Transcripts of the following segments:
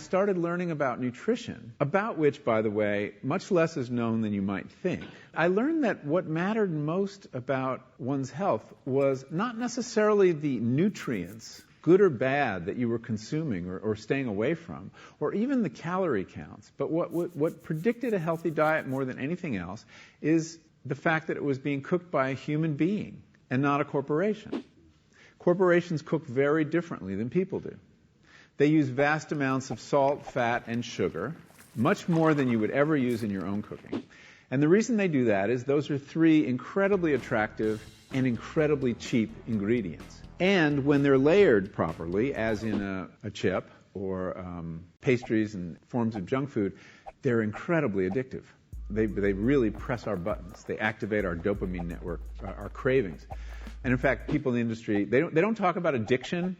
started learning about nutrition, about which, by the way, much less is known than you might think. I learned that what mattered most about one's health was not necessarily the nutrients, good or bad, that you were consuming or staying away from, or even the calorie counts. But what predicted a healthy diet more than anything else is the fact that it was being cooked by a human being and not a corporation. Corporations cook very differently than people do. They use vast amounts of salt, fat, and sugar, much more than you would ever use in your own cooking. And the reason they do that is those are three incredibly attractive and incredibly cheap ingredients. And when they're layered properly, as in a chip or pastries and forms of junk food, they're incredibly addictive. They really press our buttons. They activate our dopamine network, our cravings. And in fact, people in the industry, they don't talk about addiction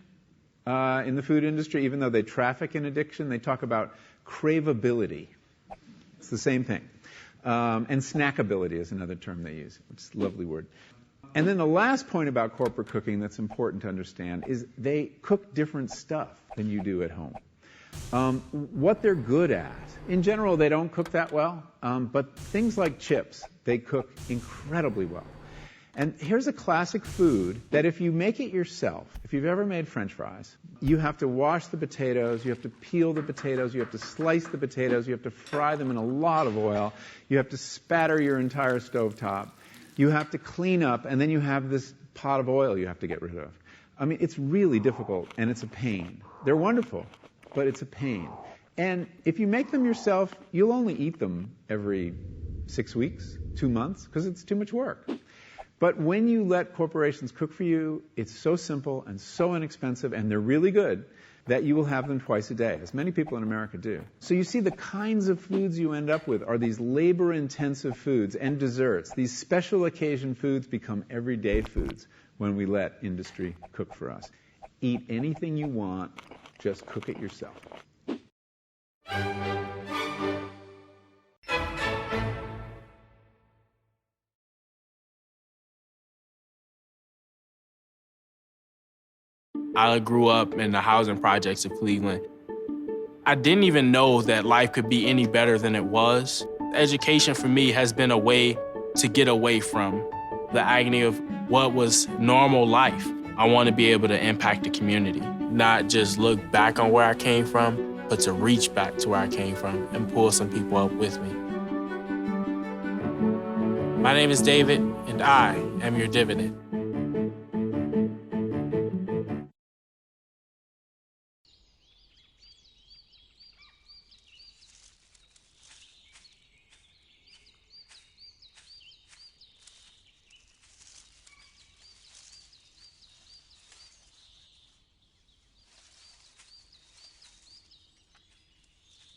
in the food industry, even though they traffic in addiction. They talk about craveability. It's the same thing. And snackability is another term they use, which is a lovely word. And then the last point about corporate cooking that's important to understand is they cook different stuff than you do at home. What they're good at, in general, they don't cook that well, but things like chips, they cook incredibly well. And here's a classic food that if you make it yourself, if you've ever made French fries, you have to wash the potatoes, you have to peel the potatoes, you have to slice the potatoes, you have to fry them in a lot of oil, you have to spatter your entire stovetop, you have to clean up, and then you have this pot of oil you have to get rid of. I mean, it's really difficult, and it's a pain. They're wonderful, but it's a pain. And if you make them yourself, you'll only eat them every 6 weeks, 2 months, because it's too much work. But when you let corporations cook for you, it's so simple and so inexpensive, and they're really good, that you will have them twice a day, as many people in America do. So you see the kinds of foods you end up with are these labor-intensive foods and desserts. These special occasion foods become everyday foods when we let industry cook for us. Eat anything you want, just cook it yourself. I grew up in the housing projects of Cleveland. I didn't even know that life could be any better than it was. Education for me has been a way to get away from the agony of what was normal life. I want to be able to impact the community, not just look back on where I came from, but to reach back to where I came from and pull some people up with me. My name is David, and I am your dividend.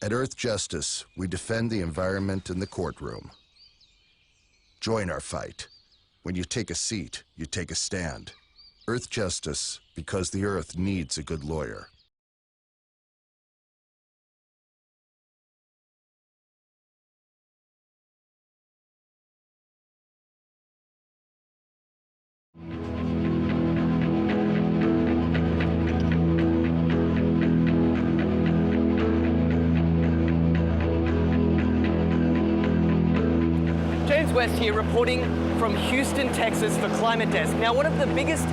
At Earth Justice, we defend the environment in the courtroom. Join our fight. When you take a seat, you take a stand. Earth Justice, because the Earth needs a good lawyer. West here reporting from Houston, Texas for Climate Desk. Now, one of the biggest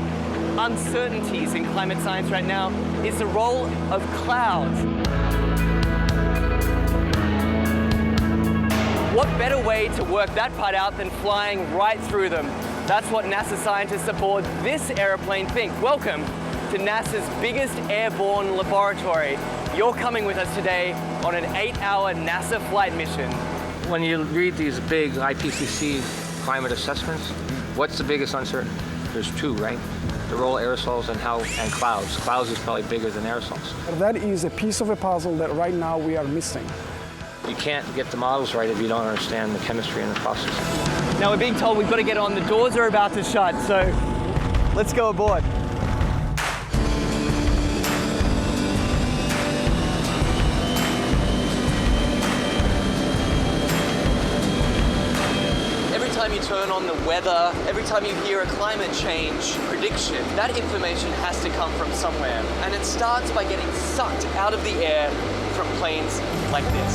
uncertainties in climate science right now is the role of clouds. What better way to work that part out than flying right through them? That's what NASA scientists aboard this airplane think. Welcome to NASA's biggest airborne laboratory. You're coming with us today on an 8-hour NASA flight mission. When you read these big IPCC climate assessments, what's the biggest uncertainty? There's two, right? The role of aerosols and clouds. Clouds is probably bigger than aerosols. That is a piece of a puzzle that right now we are missing. You can't get the models right if you don't understand the chemistry and the process. Now we're being told we've got to get on. The doors are about to shut, so let's go aboard. Every time you turn on the weather, every time you hear a climate change prediction, that information has to come from somewhere. And it starts by getting sucked out of the air from planes like this.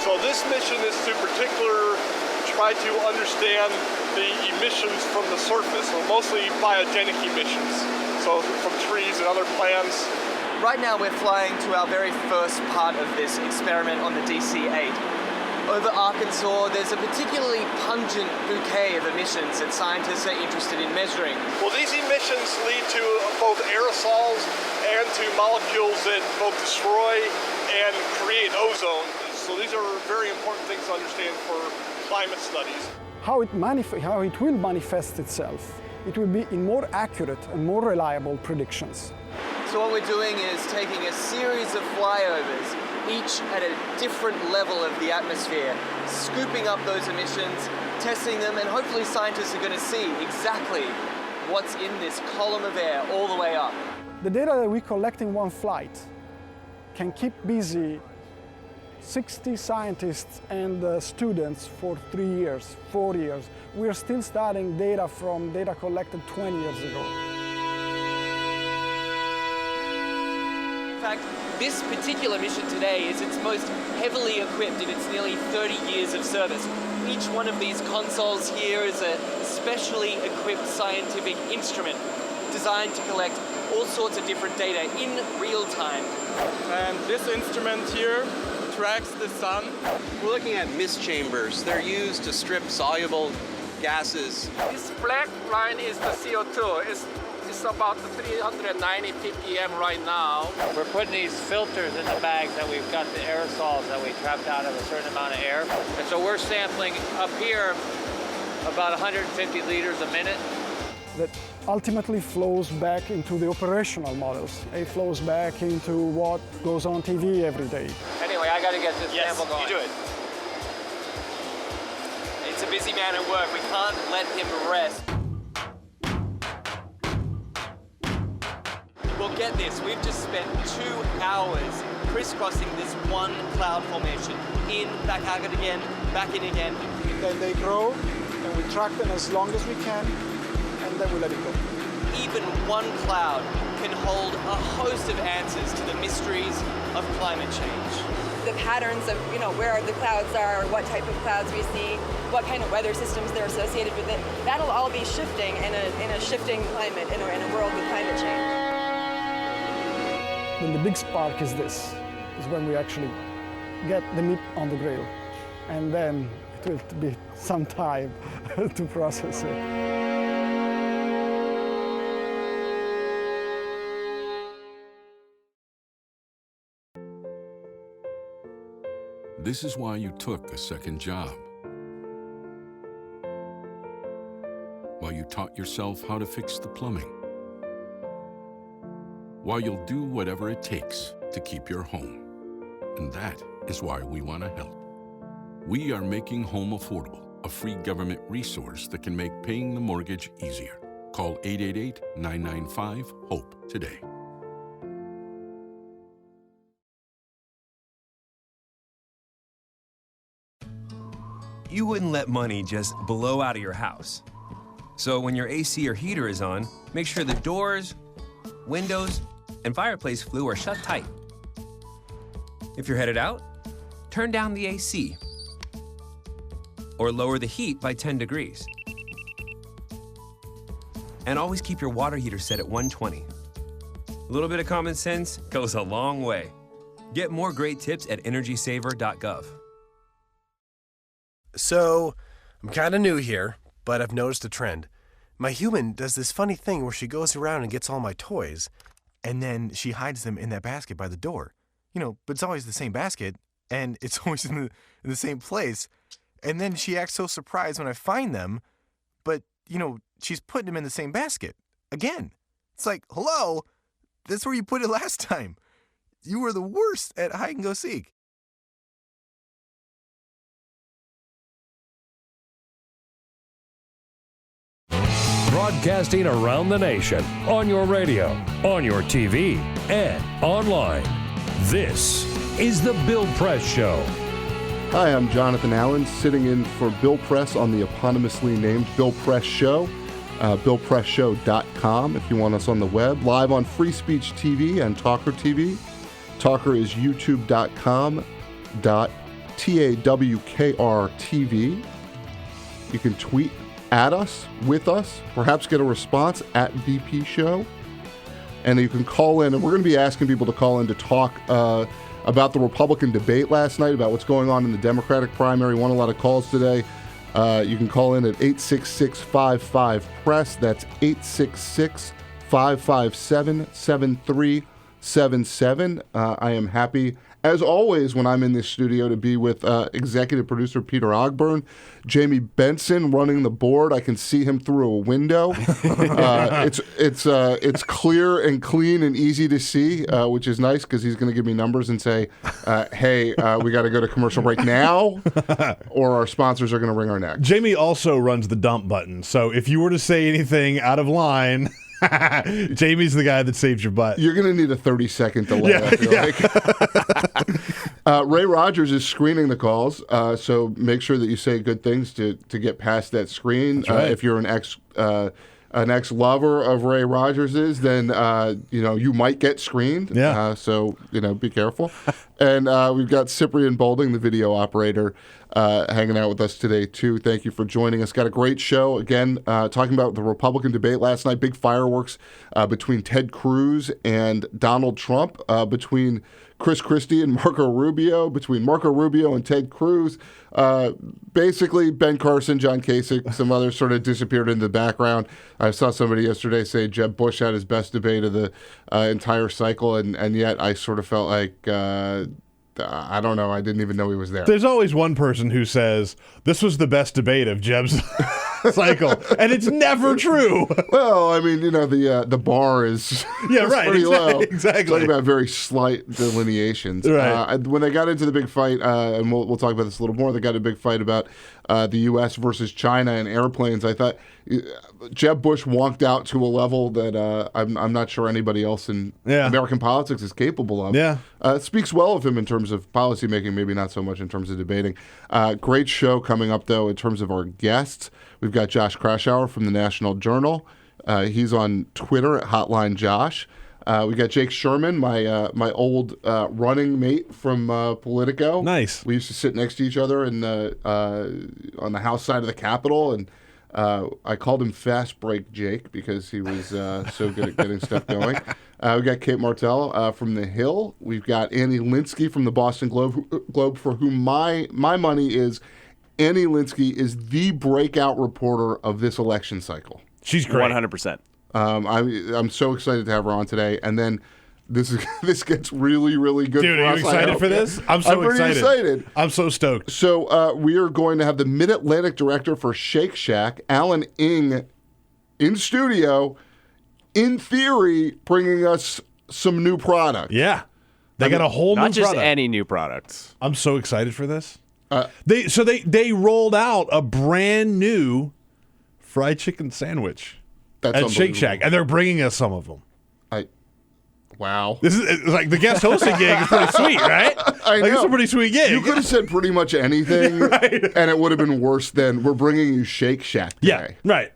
So this mission is to particularly try to understand the emissions from the surface, so mostly biogenic emissions, so from trees and other plants. Right now we're flying to our very first part of this experiment on the DC-8. Over Arkansas, there's a particularly pungent bouquet of emissions that scientists are interested in measuring. Well, these emissions lead to both aerosols and to molecules that both destroy and create ozone. So these are very important things to understand for climate studies. How it will manifest itself, it will be in more accurate and more reliable predictions. So what we're doing is taking a series of flyovers, each at a different level of the atmosphere, scooping up those emissions, testing them, and hopefully scientists are going to see exactly what's in this column of air all the way up. The data that we collect in one flight can keep busy 60 scientists and students for 3 years, 4 years. We're still studying data from data collected 20 years ago. In fact, this particular mission today is its most heavily equipped in its nearly 30 years of service. Each one of these consoles here is a specially equipped scientific instrument designed to collect all sorts of different data in real time. And this instrument here tracks the sun. We're looking at mist chambers. They're used to strip soluble gases. This black line is the CO2. It's about 390 ppm right now. We're putting these filters in the bags that we've got the aerosols that we trapped out of a certain amount of air. And so we're sampling up here about 150 liters a minute. That ultimately flows back into the operational models. It flows back into what goes on TV every day. Anyway, I got to get this sample going. You do it. It's a busy man at work. We can't let him rest. Well, get this. We've just spent 2 hours crisscrossing this one cloud formation. In, back out again, back in again. Then they grow, and we track them as long as we can, and then we let it go. Even one cloud can hold a host of answers to the mysteries of climate change. The patterns of, where the clouds are, what type of clouds we see, what kind of weather systems they're associated with it, that'll all be shifting in a shifting climate, in a world with climate change. Then the big spark is this, is when we actually get the meat on the grill. And then it will be some time to process it. This is why you took a second job. Why you taught yourself how to fix the plumbing. Why you'll do whatever it takes to keep your home. And that is why we want to help. We are making home affordable, a free government resource that can make paying the mortgage easier. Call 888-995-HOPE today. You wouldn't let money just blow out of your house. So when your AC or heater is on, make sure the doors, windows, and fireplace flue are shut tight. If you're headed out, turn down the AC or lower the heat by 10 degrees. And always keep your water heater set at 120. A little bit of common sense goes a long way. Get more great tips at energysaver.gov. So, I'm kind of new here, but I've noticed a trend. My human does this funny thing where she goes around and gets all my toys, and then she hides them in that basket by the door. But it's always the same basket, and it's always in the same place. And then she acts so surprised when I find them, but, she's putting them in the same basket. Again. It's like, hello, that's where you put it last time. You were the worst at hide and go seek. Broadcasting around the nation, on your radio, on your TV, and online. This is The Bill Press Show. Hi, I'm Jonathan Allen, sitting in for Bill Press on the eponymously named Bill Press Show. BillPressShow.com if you want us on the web. Live on Free Speech TV and TawkrTV. Talker is youtube.com.TAWKRTV. You can tweet at us, with us, perhaps get a response at BP Show. And you can call in, and we're going to be asking people to call in to talk about the Republican debate last night, about what's going on in the Democratic primary. Won a lot of calls today. You can call in at 866-55-PRESS. That's 866-557-7377. I am happy, as always, when I'm in this studio to be with executive producer Peter Ogburn, Jamie Benson running the board. I can see him through a window. It's clear and clean and easy to see, which is nice because he's going to give me numbers and say, hey, we got to go to commercial break now, or our sponsors are going to wring our neck. Jamie also runs the dump button, so if you were to say anything out of line, Jamie's the guy that saves your butt. You're going to need a 30-second delay, I feel like. Ray Rogers is screening the calls, so make sure that you say good things to get past that screen. Right. If you're an ex-lover of Ray Rogers's, then you might get screened. Yeah. So be careful. And we've got Cyprian Bolding, the video operator, hanging out with us today too. Thank you for joining us. Got a great show again. Talking about the Republican debate last night. Big fireworks between Ted Cruz and Donald Trump. Between Chris Christie and Marco Rubio, between Marco Rubio and Ted Cruz. Basically, Ben Carson, John Kasich, some others sort of disappeared into the background. I saw somebody yesterday say Jeb Bush had his best debate of the entire cycle, and yet I sort of felt like, I don't know, I didn't even know he was there. There's always one person who says, this was the best debate of Jeb's cycle, and it's never true. Well, I mean, the bar is pretty low. Exactly. Talking about very slight delineations. Right. When they got into the big fight, and we'll talk about this a little more, they got a big fight about the U.S. versus China and airplanes. I thought Jeb Bush wonked out to a level that I'm not sure anybody else in American politics is capable of. Yeah. It speaks well of him in terms of policymaking, maybe not so much in terms of debating. Great show coming up, though, in terms of our guests. We've got Josh Kraushaar from the National Journal. He's on Twitter at Hotline Josh. We got Jake Sherman, my old running mate from Politico. Nice. We used to sit next to each other on the House side of the Capitol, and I called him Fast Break Jake because he was so good at getting stuff going. We got Kate Martell from The Hill. We've got Annie Linsky from the Boston Globe, for whom my money is Annie Linsky is the breakout reporter of this election cycle. She's great. 100%. I'm so excited to have her on today. And then this gets really, really good. Dude, for are us, you excited for this? I'm pretty excited. I'm so stoked. So we are going to have the Mid-Atlantic director for Shake Shack, Alan Ng, in studio, in theory, bringing us some new product. Yeah. They got a whole new product. Not just any new products. I'm so excited for this. They rolled out a brand new fried chicken sandwich at Shake Shack, and they're bringing us some of them. Wow. This is like the guest hosting gig is pretty sweet, right? I know. It's a pretty sweet gig. You could have said pretty much anything, and it would have been worse than we're bringing you Shake Shack today. Yeah, right.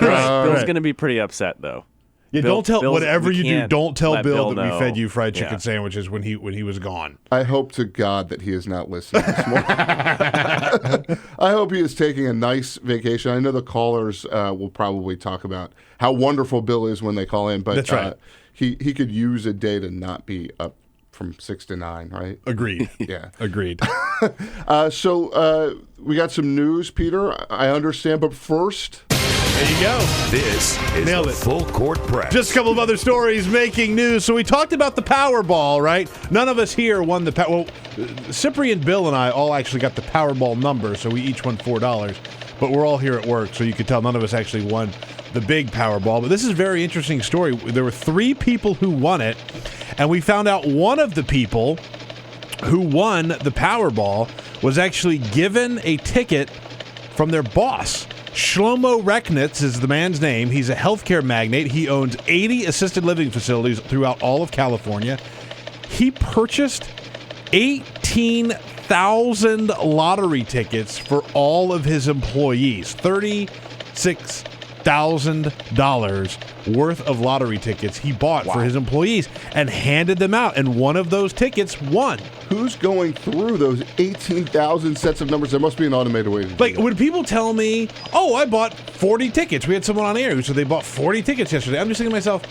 Bill's going to be pretty upset, though. Yeah, don't tell whatever you do. Don't tell Bill that know. we fed you fried chicken sandwiches when he was gone. I hope to God that he is not listening this morning. I hope he is taking a nice vacation. I know the callers will probably talk about how wonderful Bill is when they call in, but that's right. He could use a day to not be up from 6 to 9, right? Agreed. Yeah. Agreed. So we got some news, Peter. I understand, but first... There you go. This is Nailed the it. Full Court Press. Just a couple of other stories making news. So we talked about the Powerball, right? None of us here won the Well, Cyprian, Bill, and I all actually got the Powerball number, so we each won $4. But we're all here at work, so you can tell none of us actually won the big Powerball. But this is a very interesting story. There were 3 people who won it, and we found out one of the people who won the Powerball was actually given a ticket from their boss. Shlomo Reknitz is the man's name. He's a healthcare magnate. He owns 80 assisted living facilities throughout all of California. He purchased 36,000 lottery tickets for all of his employees. $36,000 worth of lottery tickets he bought for his employees and handed them out, and one of those tickets won. Who's going through those 18,000 sets of numbers? There must be an automated way to do Like, that. when people tell me, oh, I bought 40 tickets. We had someone on air who said they bought 40 tickets yesterday. I'm just thinking to myself,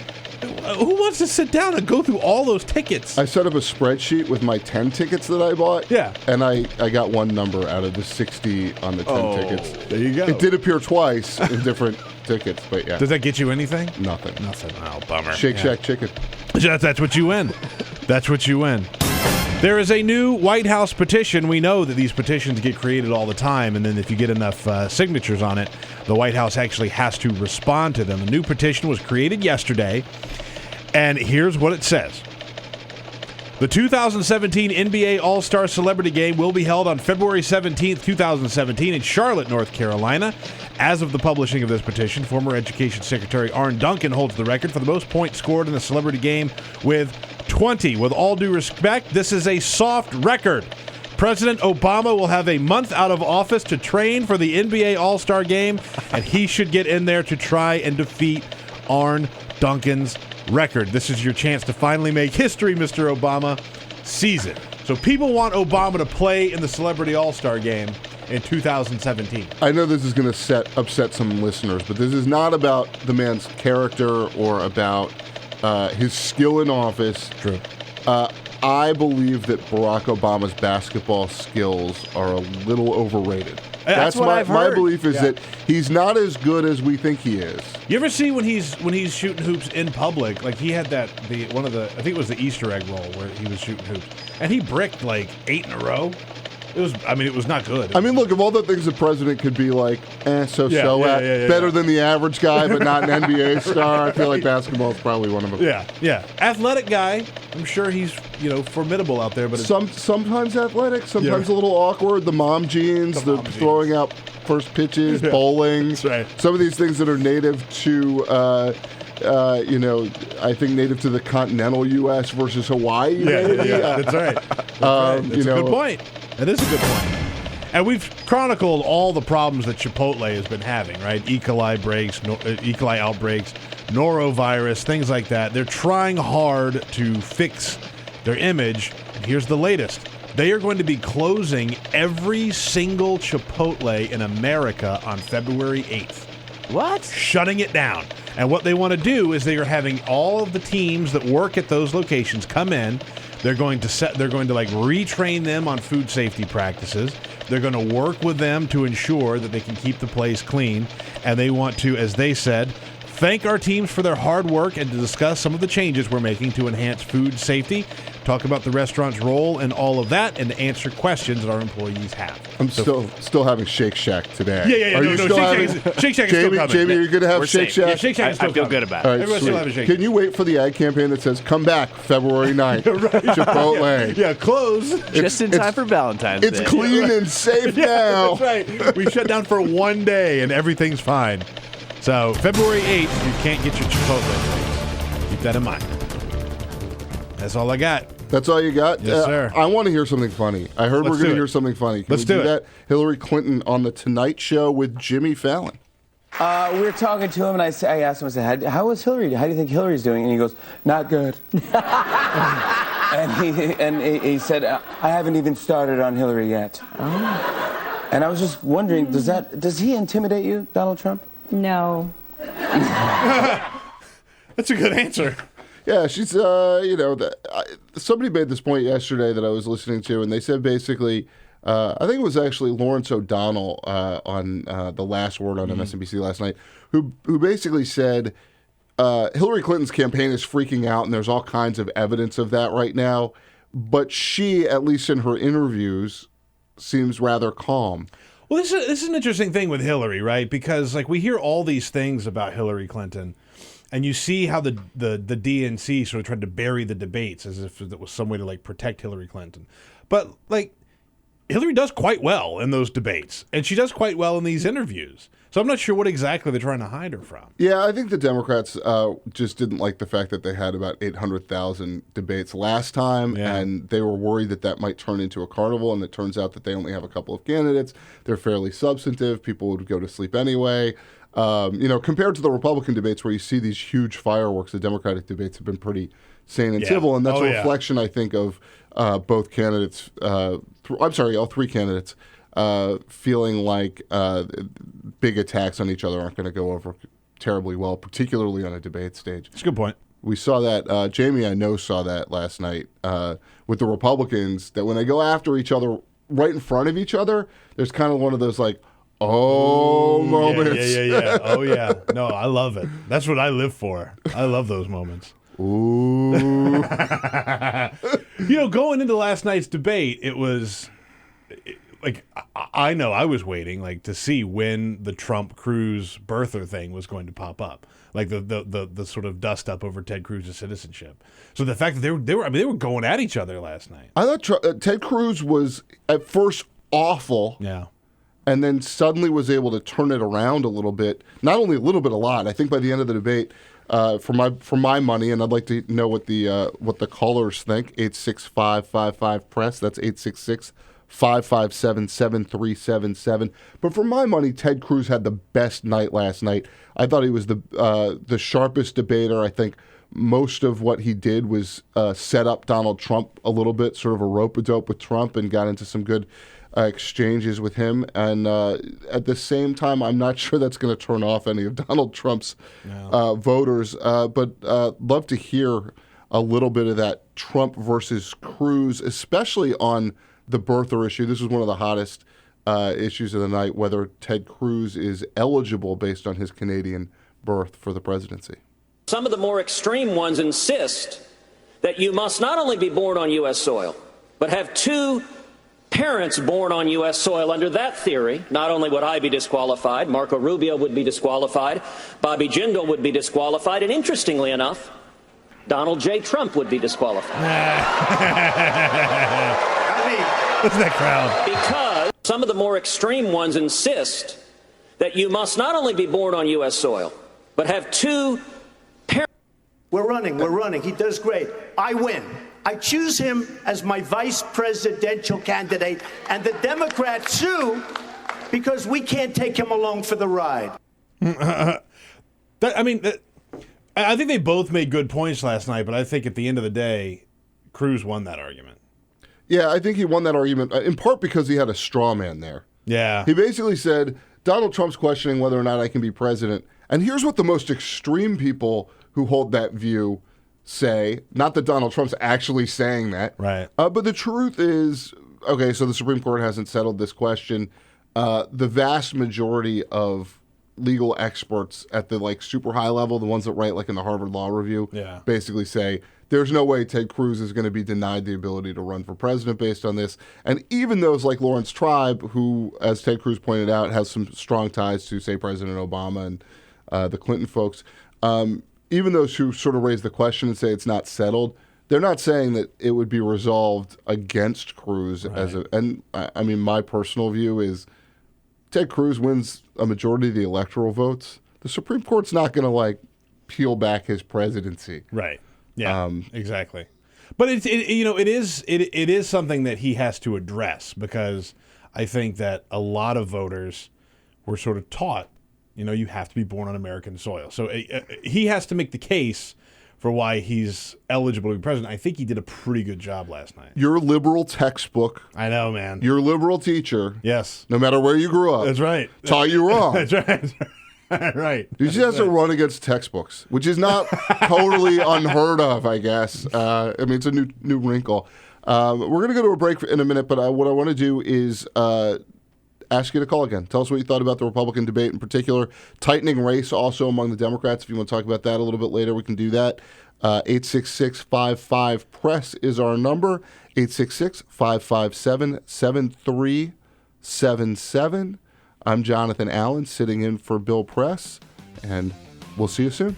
who wants to sit down and go through all those tickets? I set up a spreadsheet with my 10 tickets that I bought. Yeah. And I got one number out of the 60 on the 10 tickets. There you go. It did appear twice in different tickets, but yeah. Does that get you anything? Nothing. Nothing. Oh, bummer. Shake Shack chicken. That's what you win. That's what you win. There is a new White House petition. We know that these petitions get created all the time, and then if you get enough signatures on it, the White House actually has to respond to them. A new petition was created yesterday, and here's what it says. The 2017 NBA All-Star Celebrity Game will be held on February 17th, 2017 in Charlotte, North Carolina. As of the publishing of this petition, former Education Secretary Arne Duncan holds the record for the most points scored in a celebrity game with 20. With all due respect, this is a soft record. President Obama will have a month out of office to train for the NBA All-Star Game, and he should get in there to try and defeat Arne Duncan's record. This is your chance to finally make history, Mr. Obama. Seize it. So people want Obama to play in the Celebrity All-Star Game in 2017. I know this is going to upset some listeners, but this is not about the man's character or about his skill in office. True. I believe that Barack Obama's basketball skills are a little overrated. That's what I've heard. My belief is that he's not as good as we think he is. You ever see when he's shooting hoops in public? Like he had I think it was the Easter egg roll where he was shooting hoops, and he bricked like 8 in a row. It was not good. I mean, look, of all the things the president could be like, better than the average guy, but not an NBA star, I feel like basketball is probably one of them. Yeah. Athletic guy. I'm sure he's, formidable out there, but sometimes athletic, sometimes a little awkward. The mom jeans, throwing out first pitches, bowling. That's right. Some of these things that are native to I think native to the continental U.S. versus Hawaii. Yeah, that's right. That's a good point. That is a good point. And we've chronicled all the problems that Chipotle has been having, right? E. coli outbreaks, norovirus, things like that. They're trying hard to fix their image. And here's the latest. They are going to be closing every single Chipotle in America on February 8th. What? Shutting it down. And what they want to do is they are having all of the teams that work at those locations come in. They're going to retrain them on food safety practices. They're going to work with them to ensure that they can keep the place clean. And they want to, as they said, thank our teams for their hard work and to discuss some of the changes we're making to enhance food safety, talk about the restaurant's role and all of that, and to answer questions that our employees have. I'm still having Shake Shack today. Yeah. Shake Shack is still coming. Jamie, you're going to have Shake Shack? Yeah, Shake Shack is still I feel coming. good about it. Right, Everyone's still having Shake Can you wait for the ad campaign that says, come back February 9th, Chipotle? Yeah, close. Just in time for Valentine's Day. It's clean and safe now. That's right. We shut down for one day and everything's fine. So February 8th, you can't get your Chipotle, please. Keep that in mind. That's all I got. That's all you got? Yes, sir. I want to hear something funny. I heard we're going to hear something funny. Can Let's we do it. that? Hillary Clinton on The Tonight Show with Jimmy Fallon. We were talking to him, and I asked him, I said, how is Hillary? How do you think Hillary's doing? And he goes, not good. and he said, I haven't even started on Hillary yet. Oh. And I was just wondering, does he intimidate you, Donald Trump? No. That's a good answer. Yeah, she's, somebody made this point yesterday that I was listening to, and they said basically, I think it was actually Lawrence O'Donnell on The Last Word on MSNBC last night, who basically said Hillary Clinton's campaign is freaking out, and there's all kinds of evidence of that right now, but she, at least in her interviews, seems rather calm. Well, this is an interesting thing with Hillary, right? Because we hear all these things about Hillary Clinton, and you see how the DNC sort of tried to bury the debates as if it was some way to protect Hillary Clinton. But Hillary does quite well in those debates, and she does quite well in these interviews. So I'm not sure what exactly they're trying to hide her from. Yeah, I think the Democrats just didn't like the fact that they had about 800,000 debates last time, and they were worried that that might turn into a carnival, and it turns out that they only have a couple of candidates. They're fairly substantive. People would go to sleep anyway. Compared to the Republican debates where you see these huge fireworks, the Democratic debates have been pretty sane and civil, and that's a reflection, I think, of both candidates. All three candidates feeling like big attacks on each other aren't going to go over terribly well, particularly on a debate stage. That's a good point. We saw that. Jamie, I know, saw that last night with the Republicans, that when they go after each other right in front of each other, there's kind of one of those like, moments. Yeah. Oh, yeah. No, I love it. That's what I live for. I love those moments. Ooh. Going into last night's debate, it was like, I know I was waiting to see when the Trump-Cruz birther thing was going to pop up, like the sort of dust up over Ted Cruz's citizenship. So the fact that they were going at each other last night. I thought Ted Cruz was at first awful. Yeah. And then suddenly was able to turn it around a little bit. Not only a little bit, a lot. I think by the end of the debate, for my money, and I'd like to know what the callers think. 865-55-PRESS. That's 866-557-7377. But for my money, Ted Cruz had the best night last night. I thought he was the sharpest debater. I think most of what he did was set up Donald Trump a little bit, sort of a rope-a-dope with Trump, and got into some good exchanges with him. And at the same time, I'm not sure that's going to turn off any of Donald Trump's voters. But love to hear a little bit of that Trump versus Cruz, especially on the birther issue. This is one of the hottest issues of the night, whether Ted Cruz is eligible based on his Canadian birth for the presidency. Some of the more extreme ones insist that you must not only be born on U.S. soil, but have two parents born on U.S. soil. Under that theory, not only would I be disqualified, Marco Rubio would be disqualified, Bobby Jindal would be disqualified, and interestingly enough, Donald J. Trump would be disqualified. Listen to that crowd. Because some of the more extreme ones insist that you must not only be born on U.S. soil, but have two parents. We're running. He does great. I win. I choose him as my vice presidential candidate, and the Democrats sue because we can't take him along for the ride. I think they both made good points last night, but I think at the end of the day, Cruz won that argument. Yeah, I think he won that argument in part because he had a straw man there. Yeah. He basically said, Donald Trump's questioning whether or not I can be president. And here's what the most extreme people who hold that view say. Not that Donald Trump's actually saying that. Right. But the truth is, okay, so the Supreme Court hasn't settled this question. The vast majority of legal experts at the super high level, the ones that write in the Harvard Law Review, basically say there's no way Ted Cruz is going to be denied the ability to run for president based on this. And even those like Lawrence Tribe, who, as Ted Cruz pointed out, has some strong ties to, say, President Obama and the Clinton folks, even those who sort of raise the question and say it's not settled, they're not saying that it would be resolved against Cruz. My personal view is Ted Cruz wins a majority of the electoral votes. The Supreme Court's not going to peel back his presidency. Right. Yeah. Exactly. But it is something that he has to address, because I think that a lot of voters were sort of taught, you have to be born on American soil. So he has to make the case for why he's eligible to be president. I think he did a pretty good job last night. Your liberal textbook. I know, man. Your liberal teacher. Yes. No matter where you grew up. That's right. Taught you wrong. That's right. Right. You just have to run against textbooks, which is not totally unheard of, I guess. It's a new wrinkle. We're going to go to a break in a minute, but what I want to do is ask you to call again. Tell us what you thought about the Republican debate in particular. Tightening race also among the Democrats. If you want to talk about that a little bit later, we can do that. 866-55-PRESS is our number. 866-557-7377. I'm Jonathan Allen, sitting in for Bill Press, and we'll see you soon.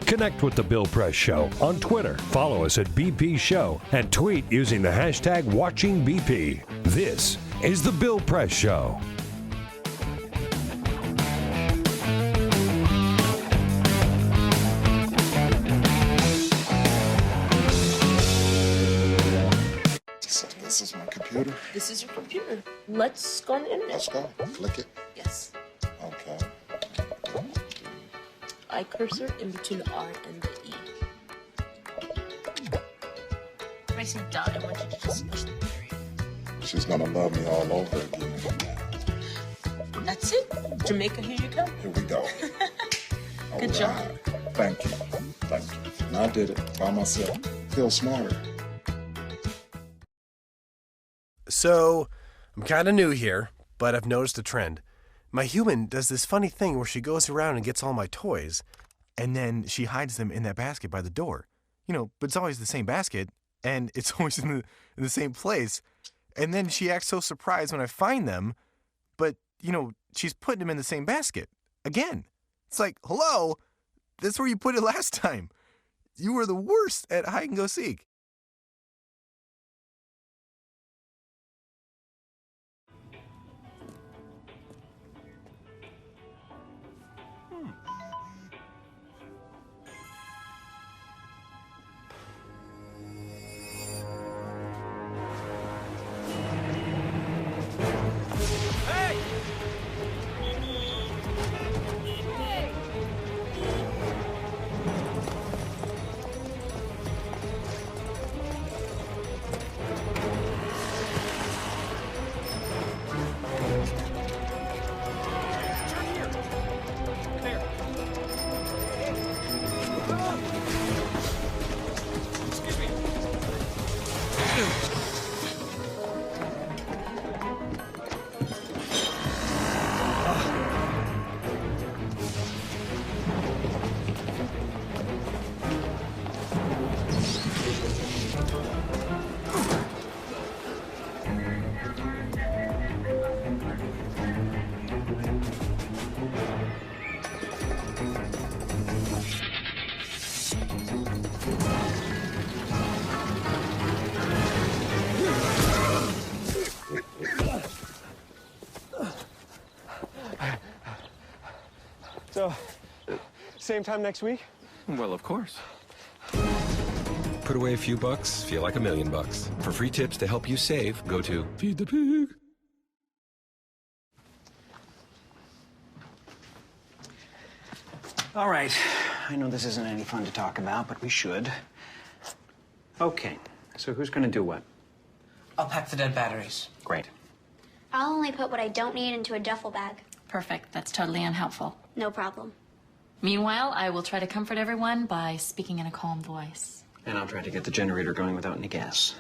Connect with The Bill Press Show on Twitter. Follow us at BP Show and tweet using the hashtag WatchingBP. This is The Bill Press Show. This is my computer. This is your computer. Let's go on the internet. Let's go. Click it. Yes. Okay. I cursor in between the R and the E. Pressing dot, I want you to just push the period. She's gonna love me all over again. That's it. Jamaica, here you go. Here we go. Good job. Thank you. Thank you. And I did it by myself. Feel smarter. So, I'm kind of new here, but I've noticed a trend. My human does this funny thing where she goes around and gets all my toys, and then she hides them in that basket by the door. But it's always the same basket, and it's always in the same place. And then she acts so surprised when I find them, but, she's putting them in the same basket. Again. It's like, hello? That's where you put it last time. You were the worst at hide and go seek. So, same time next week? Well, of course. Put away a few bucks, feel like $1 million. For free tips to help you save, go to Feed the Pig. All right. I know this isn't any fun to talk about, but we should. Okay. So who's going to do what? I'll pack the dead batteries. Great. I'll only put what I don't need into a duffel bag. Perfect. That's totally unhelpful. No problem. Meanwhile, I will try to comfort everyone by speaking in a calm voice. And I'll try to get the generator going without any gas.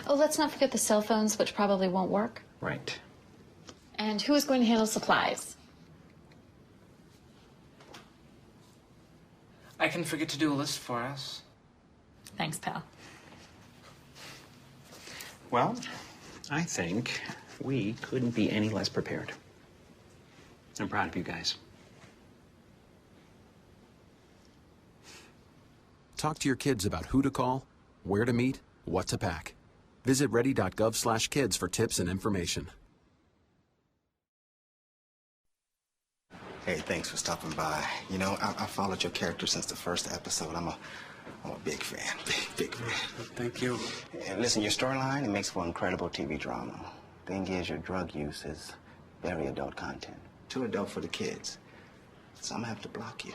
Oh, let's not forget the cell phones, which probably won't work. Right. And who is going to handle supplies? I can forget to do a list for us. Thanks, pal. Well, I think we couldn't be any less prepared. I'm proud of you guys. Talk to your kids about who to call, where to meet, what to pack. Visit ready.gov/kids for tips and information. Hey, thanks for stopping by. I followed your character since the first episode. I'm a big fan. Big fan. Thank you. And listen, your storyline, it makes for incredible TV drama. Thing is, your drug use is very adult content. Too adult for the kids. So I'm gonna have to block you.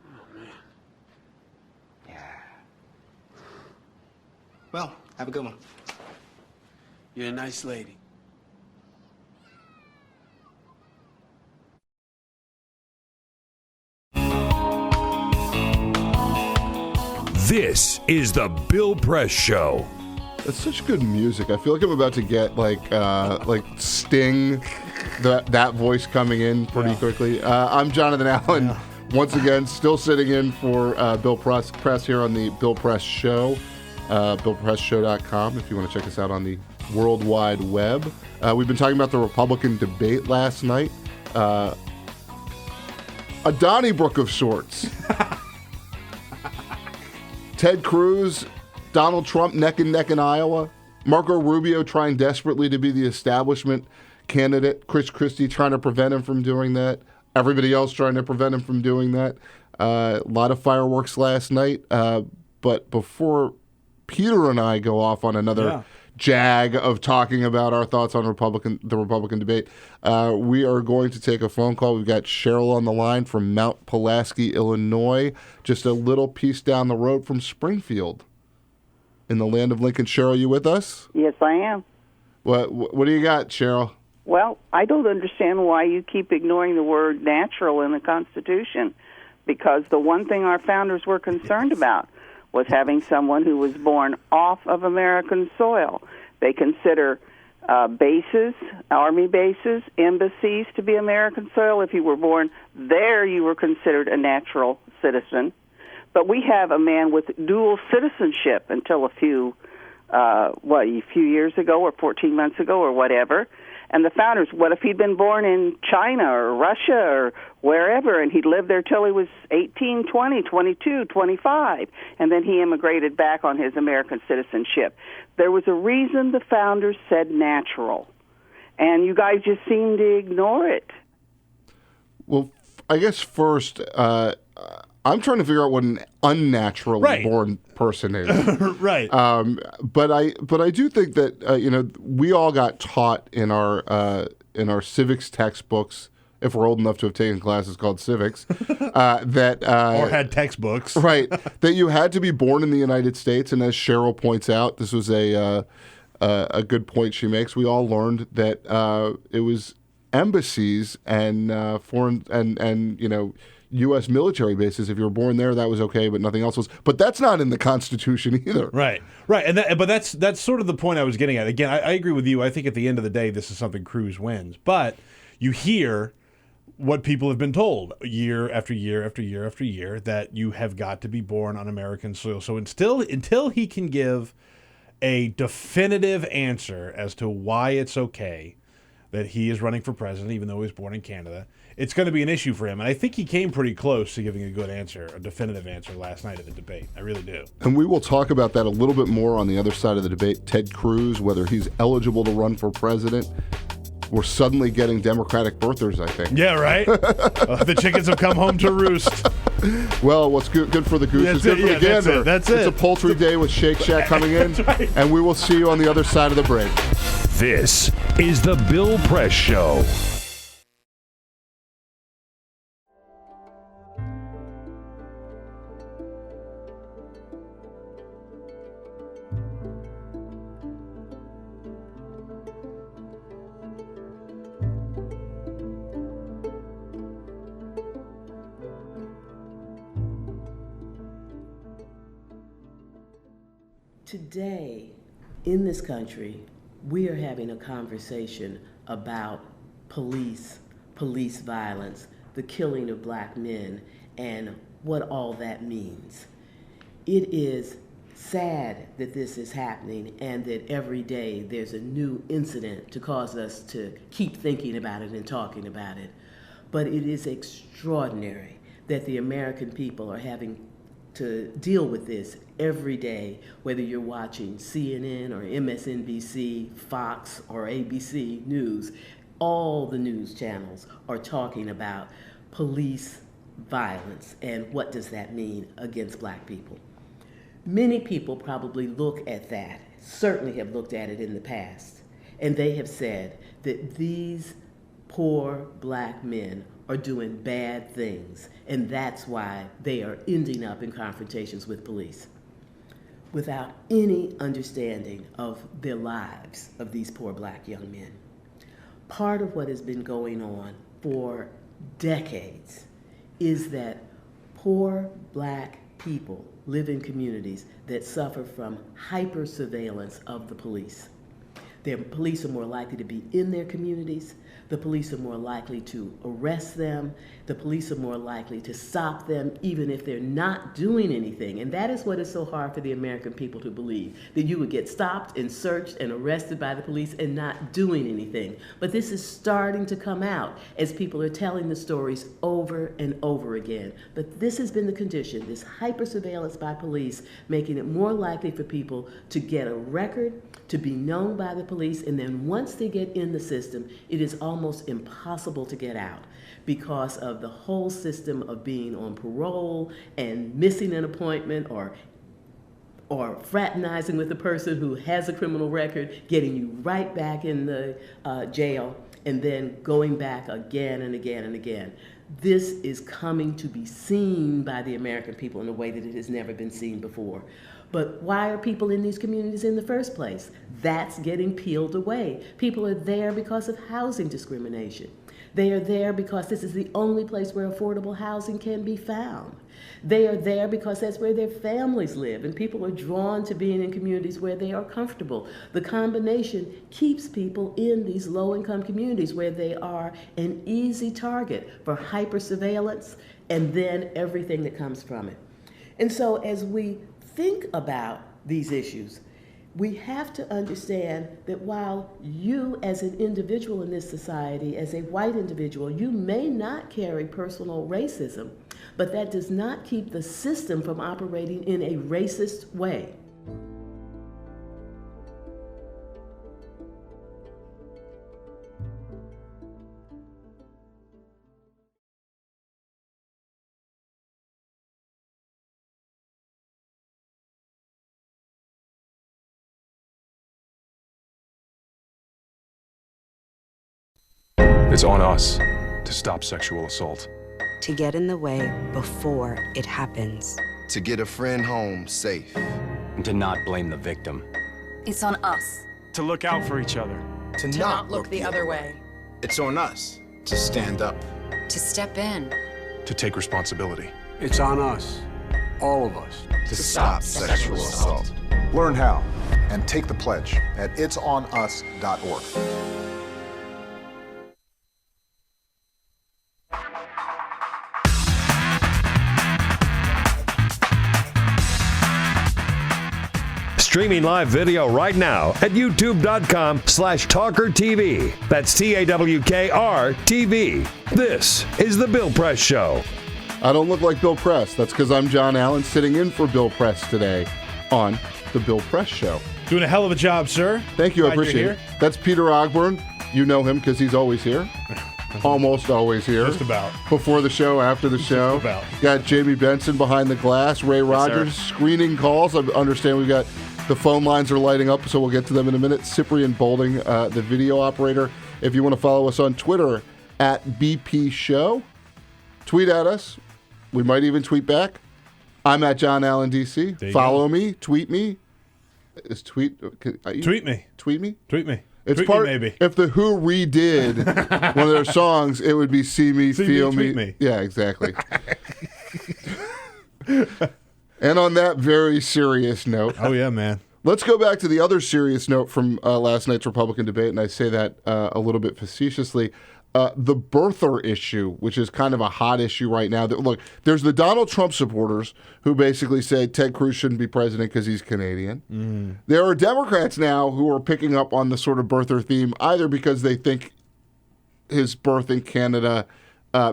Oh, man. Yeah. Well, have a good one. You're a nice lady. This is the Bill Press Show. It's such good music. I feel like I'm about to get like Sting, that voice coming in pretty quickly. I'm Jonathan Allen. Yeah. Once again, still sitting in for Bill Press here on the Bill Press Show. BillPressShow.com if you want to check us out on the World Wide Web. We've been talking about the Republican debate last night. A Donnybrook of sorts. Ted Cruz, Donald Trump neck and neck in Iowa. Marco Rubio trying desperately to be the establishment candidate. Chris Christie trying to prevent him from doing that. Everybody else trying to prevent him from doing that. A lot of fireworks last night. But before Peter and I go off on another jag of talking about our thoughts on the Republican debate, we are going to take a phone call. We've got Cheryl on the line from Mount Pulaski, Illinois, just a little piece down the road from Springfield in the land of Lincoln. Cheryl, you with us? Yes, I am. What do you got, Cheryl? Well, I don't understand why you keep ignoring the word natural in the Constitution, because the one thing our founders were concerned about was having someone who was born off of American soil. They consider bases, army bases, embassies to be American soil. If you were born there, you were considered a natural citizen. But we have a man with dual citizenship until a few years ago or 14 months ago or whatever. And the founders, what if he'd been born in China or Russia or wherever, and he'd lived there till he was 18, 20, 22, 25, and then he immigrated back on his American citizenship. There was a reason the founders said natural, and you guys just seem to ignore it. Well, I guess first, I'm trying to figure out what an unnaturally born person is. Right. But I do think that we all got taught in our civics textbooks, if we're old enough to have taken classes called civics, that or had textbooks, right? That you had to be born in the United States, and as Cheryl points out, this was a good point she makes. We all learned that it was embassies and foreign and U.S. military bases. If you were born there, that was okay, but nothing else was. But that's not in the Constitution either. Right. But that's sort of the point I was getting at. Again, I agree with you. I think at the end of the day, this is something Cruz wins. But you hear what people have been told year after year after year after year, that you have got to be born on American soil. So until he can give a definitive answer as to why it's okay that he is running for president, even though he was born in Canada, it's going to be an issue for him. And I think he came pretty close to giving a good answer, a definitive answer last night at the debate. I really do. And we will talk about that a little bit more on the other side of the debate. Ted Cruz, whether he's eligible to run for president. We're suddenly getting Democratic birthers, I think. Yeah, right? The chickens have come home to roost. Well, what's good for the goose is good for the gander. That's it. It's a poultry day with Shake Shack coming in. Right. And we will see you on the other side of the break. This is the Bill Press Show. Today, in this country, we are having a conversation about police violence, the killing of black men, and what all that means. It is sad that this is happening and that every day there's a new incident to cause us to keep thinking about it and talking about it. But it is extraordinary that the American people are having to deal with this every day, whether you're watching CNN or MSNBC, Fox, or ABC News. All the news channels are talking about police violence and what does that mean against black people. Many people probably look at that, certainly have looked at it in the past, and they have said that these poor black men are doing bad things, and that's why they are ending up in confrontations with police, without any understanding of their lives of these poor black young men. Part of what has been going on for decades is that poor black people live in communities that suffer from hyper-surveillance of the police. The police are more likely to be in their communities. The police are more likely to arrest them. The police are more likely to stop them even if they're not doing anything. And that is what is so hard for the American people to believe, that you would get stopped and searched and arrested by the police and not doing anything. But this is starting to come out as people are telling the stories over and over again. But this has been the condition, this hyper-surveillance by police, making it more likely for people to get a record, to be known by the police, and then once they get in the system, it is almost impossible to get out because of the whole system of being on parole and missing an appointment or fraternizing with a person who has a criminal record, getting you right back in the jail, and then going back again and again and again. This is coming to be seen by the American people in a way that it has never been seen before. But why are people in these communities in the first place? That's getting peeled away. People are there because of housing discrimination. They are there because this is the only place where affordable housing can be found. They are there because that's where their families live, and people are drawn to being in communities where they are comfortable. The combination keeps people in these low-income communities where they are an easy target for hyper-surveillance and then everything that comes from it. And so as we think about these issues, we have to understand that while you as an individual in this society, as a white individual, you may not carry personal racism, but that does not keep the system from operating in a racist way. It's on us to stop sexual assault. To get in the way before it happens. To get a friend home safe. And to not blame the victim. It's on us. To look out for each other. To not look the other way. It's on us to stand up. To step in. To take responsibility. It's on us, all of us, to stop sexual assault. Learn how and take the pledge at itsonus.org. Streaming live video right now at youtube.com/TawkrTV. That's TAWKR-TV. This is The Bill Press Show. I don't look like Bill Press. That's because I'm John Allen sitting in for Bill Press today on The Bill Press Show. Doing a hell of a job, sir. Thank you. I appreciate it. That's Peter Ogburn. You know him because he's always here. Almost always here. Just about. Before the show, after the show. Just about. Got Jamie Benson behind the glass. Ray Rogers screening calls. I understand we've got the phone lines are lighting up, so we'll get to them in a minute. Cyprian Bolding, the video operator. If you want to follow us on Twitter at BP Show, tweet at us. We might even tweet back. I'm at John Allen DC. Follow me. Tweet me. Tweet me. Tweet me. Tweet me. It's tweet part. Me, maybe. If the Who redid one of their songs, it would be "See Me, Feel Me." Tweet me. Yeah, exactly. And on that very serious note, oh yeah, man. Let's go back to the other serious note from last night's Republican debate, and I say that a little bit facetiously. The birther issue, which is kind of a hot issue right now. Look, there's the Donald Trump supporters who basically say Ted Cruz shouldn't be president because he's Canadian. Mm. There are Democrats now who are picking up on the sort of birther theme, either because they think his birth in Canada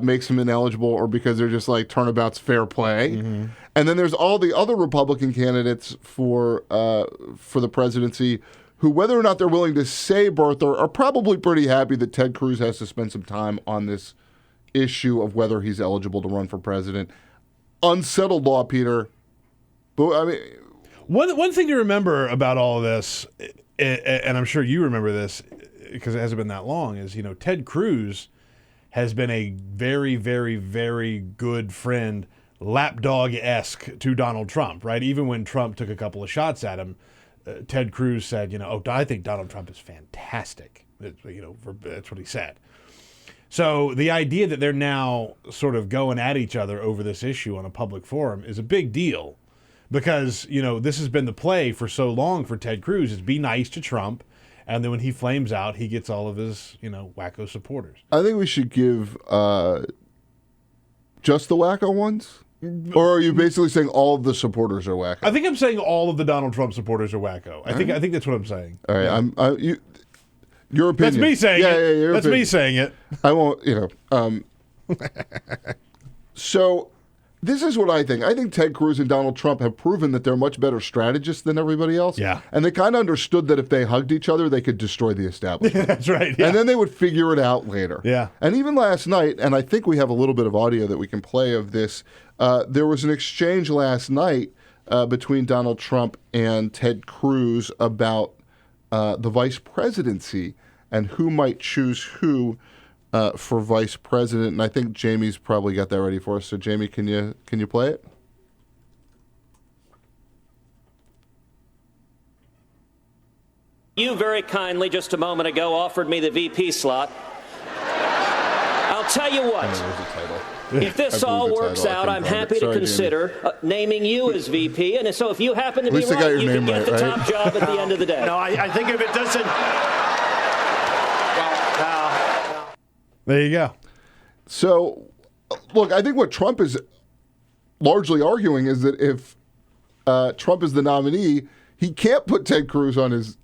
makes him ineligible, or because they're just like turnabout's fair play. Mm-hmm. And then there's all the other Republican candidates for the presidency who, whether or not they're willing to say birther, are probably pretty happy that Ted Cruz has to spend some time on this issue of whether he's eligible to run for president. Unsettled law, Peter. But I mean, one thing to remember about all of this, and I'm sure you remember this because it hasn't been that long, is Ted Cruz has been a very, very, very good friend, lapdog-esque to Donald Trump, right? Even when Trump took a couple of shots at him, Ted Cruz said, I think Donald Trump is fantastic. That's what he said. So the idea that they're now sort of going at each other over this issue on a public forum is a big deal because, this has been the play for so long for Ted Cruz is be nice to Trump And then when he flames out, he gets all of his, wacko supporters. I think we should give just the wacko ones? Or are you basically saying all of the supporters are wacko? I think I'm saying all of the Donald Trump supporters are wacko. I think that's what I'm saying. All right, your opinion. That's me saying it. Yeah, that's me saying it. I won't, So this is what I think. I think Ted Cruz and Donald Trump have proven that they're much better strategists than everybody else. Yeah. And they kind of understood that if they hugged each other, they could destroy the establishment. That's right. Yeah. And then they would figure it out later. Yeah. And even last night, and I think we have a little bit of audio that we can play of this, there was an exchange last night between Donald Trump and Ted Cruz about the vice presidency and who might choose who for vice president. And I think Jamie's probably got that ready for us. So, Jamie, can you play it? You very kindly, just a moment ago, offered me the VP slot. I'll tell you what. If this all works out, I'm happy to consider naming you as VP. And so if you happen to be right, you can get the top job at the end of the day. No, I think if it doesn't... There you go. So, look, I think what Trump is largely arguing is that if Trump is the nominee, he can't put Ted Cruz on his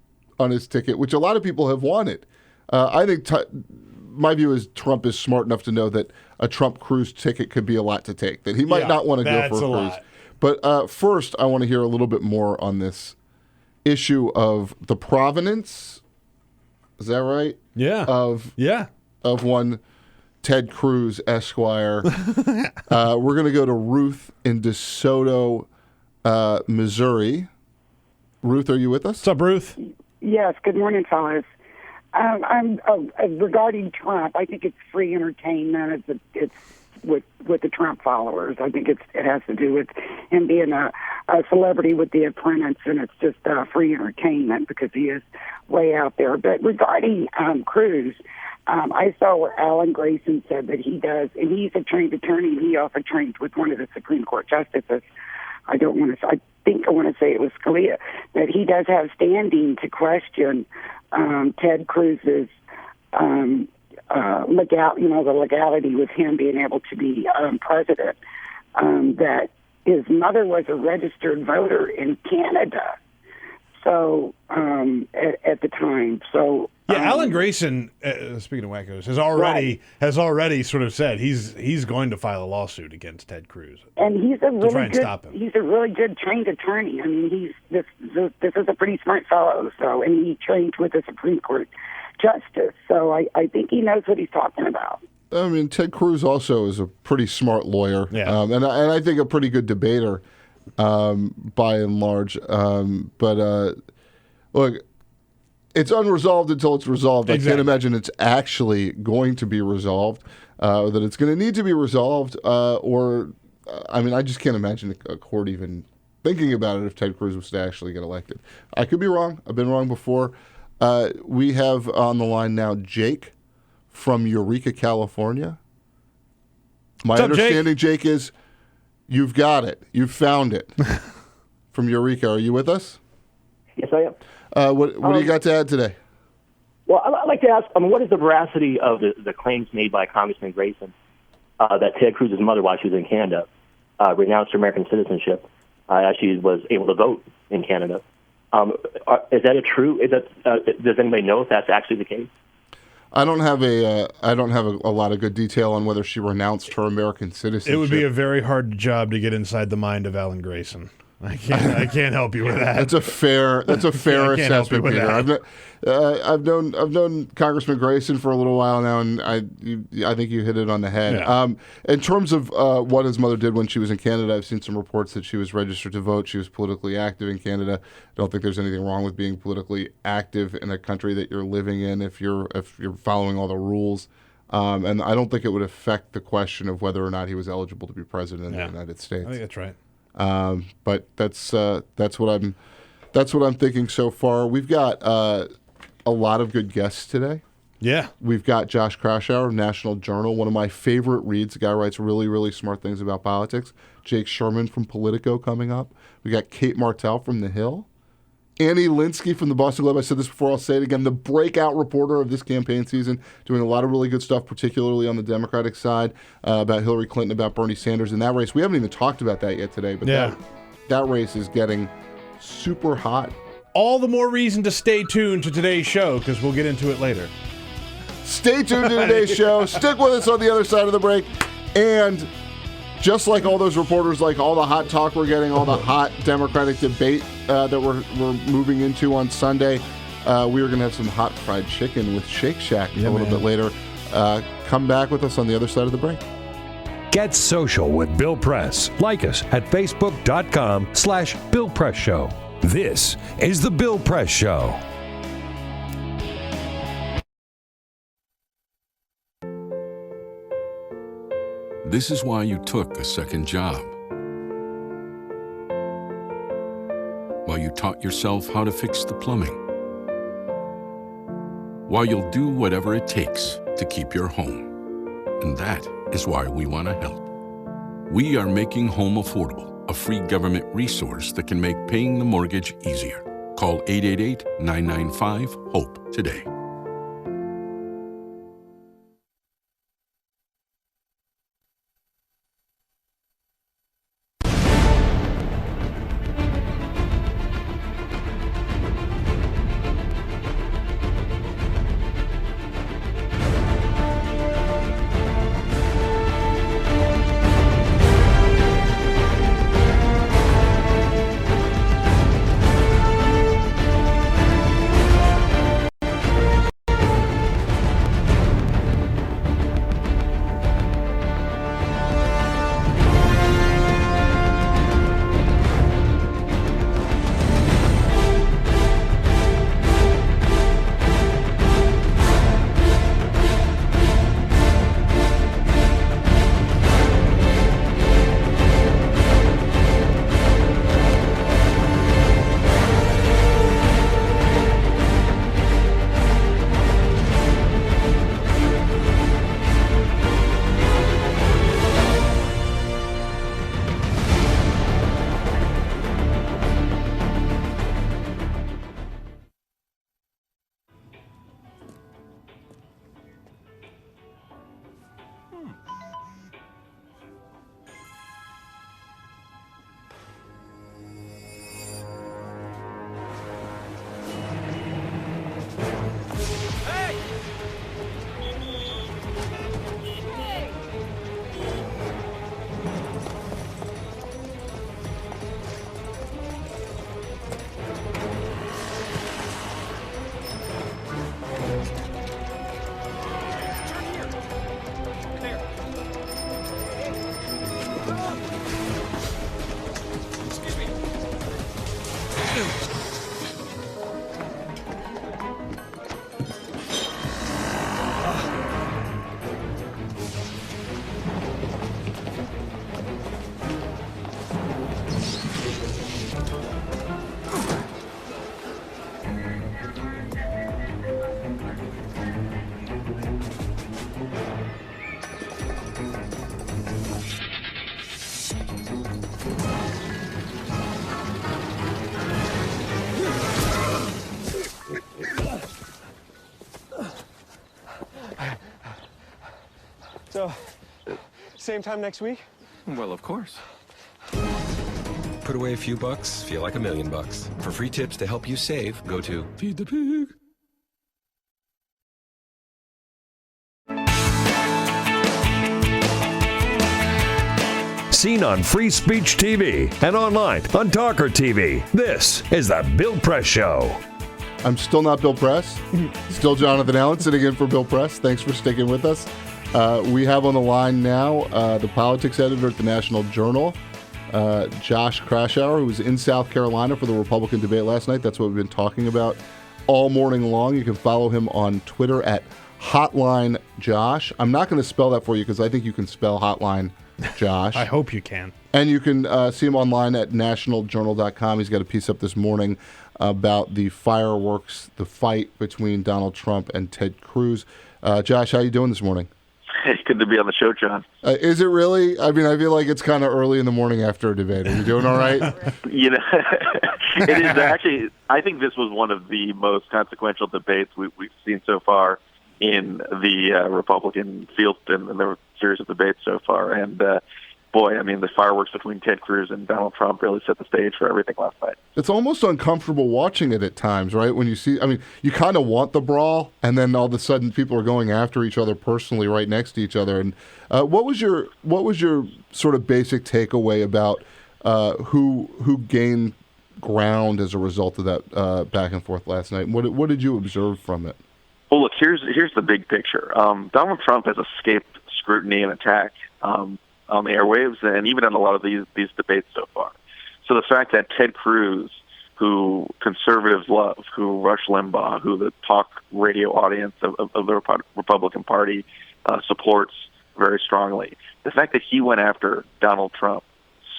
ticket, which a lot of people have wanted. I think my view is Trump is smart enough to know that a Trump-Cruz ticket could be a lot to take, that he might not want to go for Cruz. But first, I want to hear a little bit more on this issue of the provenance. Is that right? Yeah. Of one Ted Cruz, Esquire. We're going to go to Ruth in DeSoto, Missouri. Ruth, are you with us? What's up, Ruth? Yes. Good morning, fellas. Regarding Trump, I think it's free entertainment. It's with the Trump followers. I think it has to do with him being a celebrity with The Apprentice, and it's just free entertainment because he is way out there. But regarding Cruz, I saw where Alan Grayson said that he does, and he's a trained attorney, and he also trained with one of the Supreme Court justices. I want to say it was Scalia, that he does have standing to question Ted Cruz's the legality with him being able to be president. That his mother was a registered voter in Canada, so at the time. So Alan Grayson, speaking of wackos, has already sort of said he's going to file a lawsuit against Ted Cruz, and he's a really try and good stop him. He's a really good trained attorney. I mean, this is a pretty smart fellow. So, and he trained with the Supreme Court justice. So I think he knows what he's talking about. I mean, Ted Cruz also is a pretty smart lawyer, and I think a pretty good debater by and large. But look, it's unresolved until it's resolved. Exactly. I can't imagine it's actually going to be resolved, that it's going to need to be resolved, I just can't imagine a court even thinking about it if Ted Cruz was to actually get elected. I could be wrong. I've been wrong before. We have on the line now Jake from Eureka, California. My understanding, Jake, is you've got it. You've found it. From Eureka. Are you with us? Yes, I am. What do you got to add today? Well, I'd like to ask, what is the veracity of the claims made by Congressman Grayson that Ted Cruz's mother, while she was in Canada, renounced her American citizenship, actually was able to vote in Canada? Is that true? Does anybody know if that's actually the case? I don't have a lot of good detail on whether she renounced her American citizenship. It would be a very hard job to get inside the mind of Alan Grayson. I can't help you with that. That's a fair assessment, Peter. I've known Congressman Grayson for a little while now, and I think you hit it on the head. Yeah. In terms of what his mother did when she was in Canada, I've seen some reports that she was registered to vote. She was politically active in Canada. I don't think there's anything wrong with being politically active in a country that you're living in if you're following all the rules. And I don't think it would affect the question of whether or not he was eligible to be president of the United States. I think that's right. But that's what I'm thinking so far. We've got a lot of good guests today. Yeah, we've got Josh Kraushaar of National Journal, one of my favorite reads. The guy writes really, really smart things about politics. Jake Sherman from Politico coming up. We got Kate Martell from The Hill, Annie Linsky from the Boston Globe, I said this before, I'll say it again, the breakout reporter of this campaign season, doing a lot of really good stuff, particularly on the Democratic side, about Hillary Clinton, about Bernie Sanders in that race. We haven't even talked about that yet today, but that race is getting super hot. All the more reason to stay tuned to today's show, because we'll get into it later. Stay tuned to today's show. Stick with us on the other side of the break. And just like all those reporters, like all the hot talk we're getting, all the hot Democratic debate that we're moving into on Sunday, we are going to have some hot fried chicken with Shake Shack a little bit later. Come back with us on the other side of the break. Get social with Bill Press. Like us at facebook.com/Bill Press Show. This is The Bill Press Show. This is why you took a second job. Why you taught yourself how to fix the plumbing. Why you'll do whatever it takes to keep your home. And that is why we want to help. We are making home affordable, a free government resource that can make paying the mortgage easier. Call 888-995-HOPE today. So, same time next week? Well, of course. Put away a few bucks, feel like $1 million. For free tips to help you save, go to Feed the Pig. Seen on Free Speech TV and online on TawkrTV. This is the Bill Press Show. I'm still not Bill Press. Still Jonathan Allen sitting in for Bill Press. Thanks for sticking with us. We have on the line now the politics editor at the National Journal, Josh Kraushaar, who was in South Carolina for the Republican debate last night. That's what we've been talking about all morning long. You can follow him on Twitter at Hotline Josh. I'm not going to spell that for you because I think you can spell Hotline Josh. I hope you can. And you can see him online at nationaljournal.com. He's got a piece up this morning about the fireworks, the fight between Donald Trump and Ted Cruz. Josh, how you doing this morning? Good to be on the show, John. Is it really? I mean, I feel like it's kind of early in the morning after a debate. Are you doing all right? It is actually. I think this was one of the most consequential debates we've seen so far in the Republican field in the series of debates so far. And boy, I mean, the fireworks between Ted Cruz and Donald Trump really set the stage for everything last night. It's almost uncomfortable watching it at times, right? When you see, I mean, you kind of want the brawl, and then all of a sudden people are going after each other personally right next to each other. And what was your sort of basic takeaway about who gained ground as a result of that back and forth last night? What did you observe from it? Well, look, here's the big picture. Donald Trump has escaped scrutiny and attack on the airwaves and even in a lot of these debates so far. So the fact that Ted Cruz, who conservatives love, who Rush Limbaugh, who the talk radio audience of the Republican Party supports very strongly, the fact that he went after Donald Trump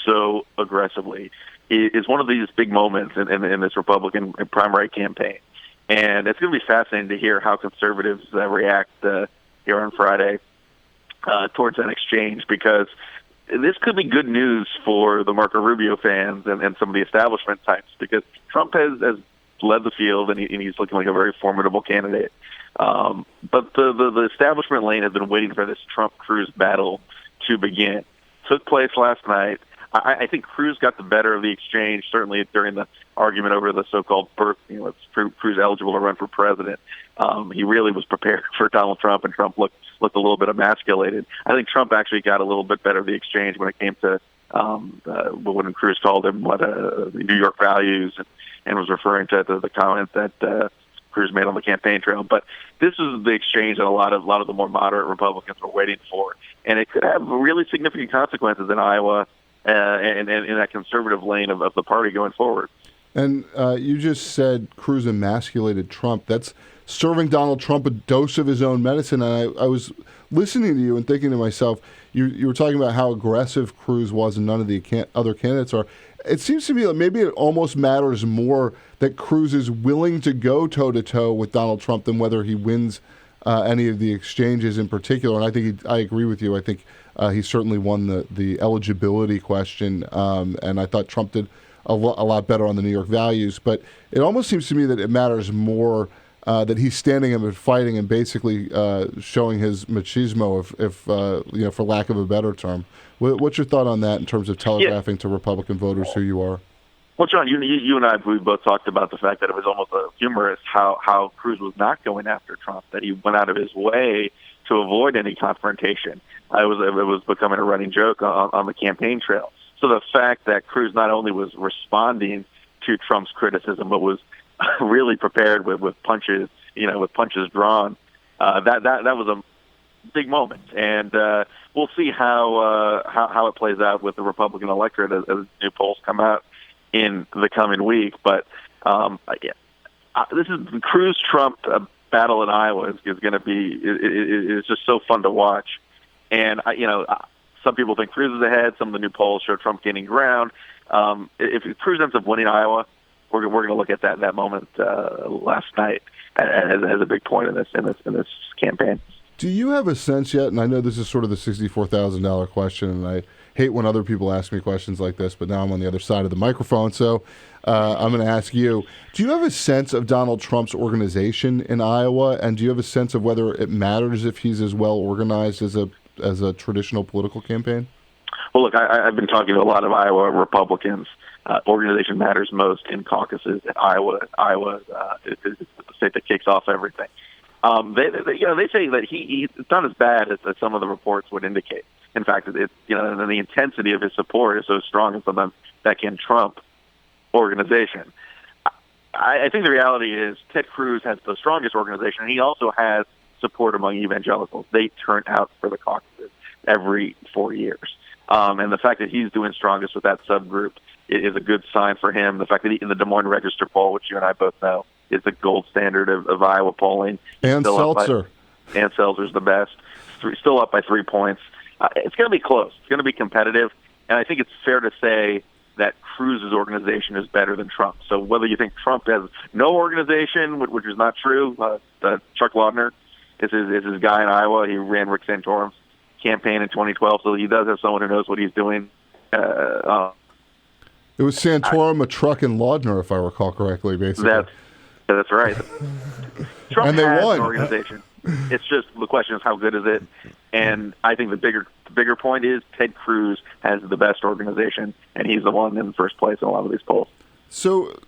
so aggressively is one of these big moments in this Republican primary campaign. And it's going to be fascinating to hear how conservatives react here on Friday towards that exchange, because this could be good news for the Marco Rubio fans and some of the establishment types, because Trump has led the field and he's looking like a very formidable candidate. But the establishment lane has been waiting for this Trump-Cruz battle to begin. Took place last night. I think Cruz got the better of the exchange, certainly during the argument over the so-called birth, is Cruz eligible to run for president. He really was prepared for Donald Trump, and Trump looked a little bit emasculated. I think Trump actually got a little bit better of the exchange when it came to when Cruz called him the New York values and was referring to the comment that Cruz made on the campaign trail. But this is the exchange that a lot of the more moderate Republicans were waiting for, and it could have really significant consequences in Iowa and in that conservative lane of the party going forward. And you just said Cruz emasculated Trump. That's serving Donald Trump a dose of his own medicine. And I was listening to you and thinking to myself, you were talking about how aggressive Cruz was and none of the other candidates are. It seems to me like maybe it almost matters more that Cruz is willing to go toe-to-toe with Donald Trump than whether he wins any of the exchanges in particular. And I think I agree with you. I think he certainly won the eligibility question, and I thought Trump did a lot better on the New York values. But it almost seems to me that it matters more that he's standing up and fighting and basically showing his machismo, if for lack of a better term. What's your thought on that in terms of telegraphing to Republican voters who you are? Well, John, you and I, we both talked about the fact that it was almost humorous how Cruz was not going after Trump, that he went out of his way to avoid any confrontation. It was becoming a running joke on the campaign trail. So the fact that Cruz not only was responding to Trump's criticism, but was really prepared with punches, with punches drawn, that was a big moment. And we'll see how it plays out with the Republican electorate as new polls come out in the coming week. But this is the Cruz-Trump battle in Iowa is going to be it's just so fun to watch. And some people think Cruz is ahead. Some of the new polls show Trump gaining ground. If Cruz ends up winning Iowa, we're going to look at that moment last night as a big point in this campaign. Do you have a sense yet? And I know this is sort of the $64,000 question, and I hate when other people ask me questions like this, but now I'm on the other side of the microphone, so I'm going to ask you. Do you have a sense of Donald Trump's organization in Iowa, and do you have a sense of whether it matters if he's as well organized as a traditional political campaign? Well, look, I've been talking to a lot of Iowa Republicans. Organization matters most in caucuses. Iowa is the state that kicks off everything. They say that it's not as bad as some of the reports would indicate. In fact, and the intensity of his support is so strong in some Trump organization. I think the reality is Ted Cruz has the strongest organization, and he also has support among evangelicals. They turn out for the caucuses every 4 years. And the fact that he's doing strongest with that subgroup is a good sign for him. The fact that in the Des Moines Register poll, which you and I both know is the gold standard of Iowa polling. And Seltzer. And Seltzer's the best. Still up by 3 points. It's going to be close. It's going to be competitive. And I think it's fair to say that Cruz's organization is better than Trump. So whether you think Trump has no organization, which is not true, Chuck Laudner, is his guy in Iowa. He ran Rick Santorum's campaign in 2012, so he does have someone who knows what he's doing. It was Santorum, a truck, and Laudner, if I recall correctly, basically. That's right. Trump And they has won. an organization. It's just the question is how good is it? And I think the bigger point is Ted Cruz has the best organization, and he's the one in first place in a lot of these polls. So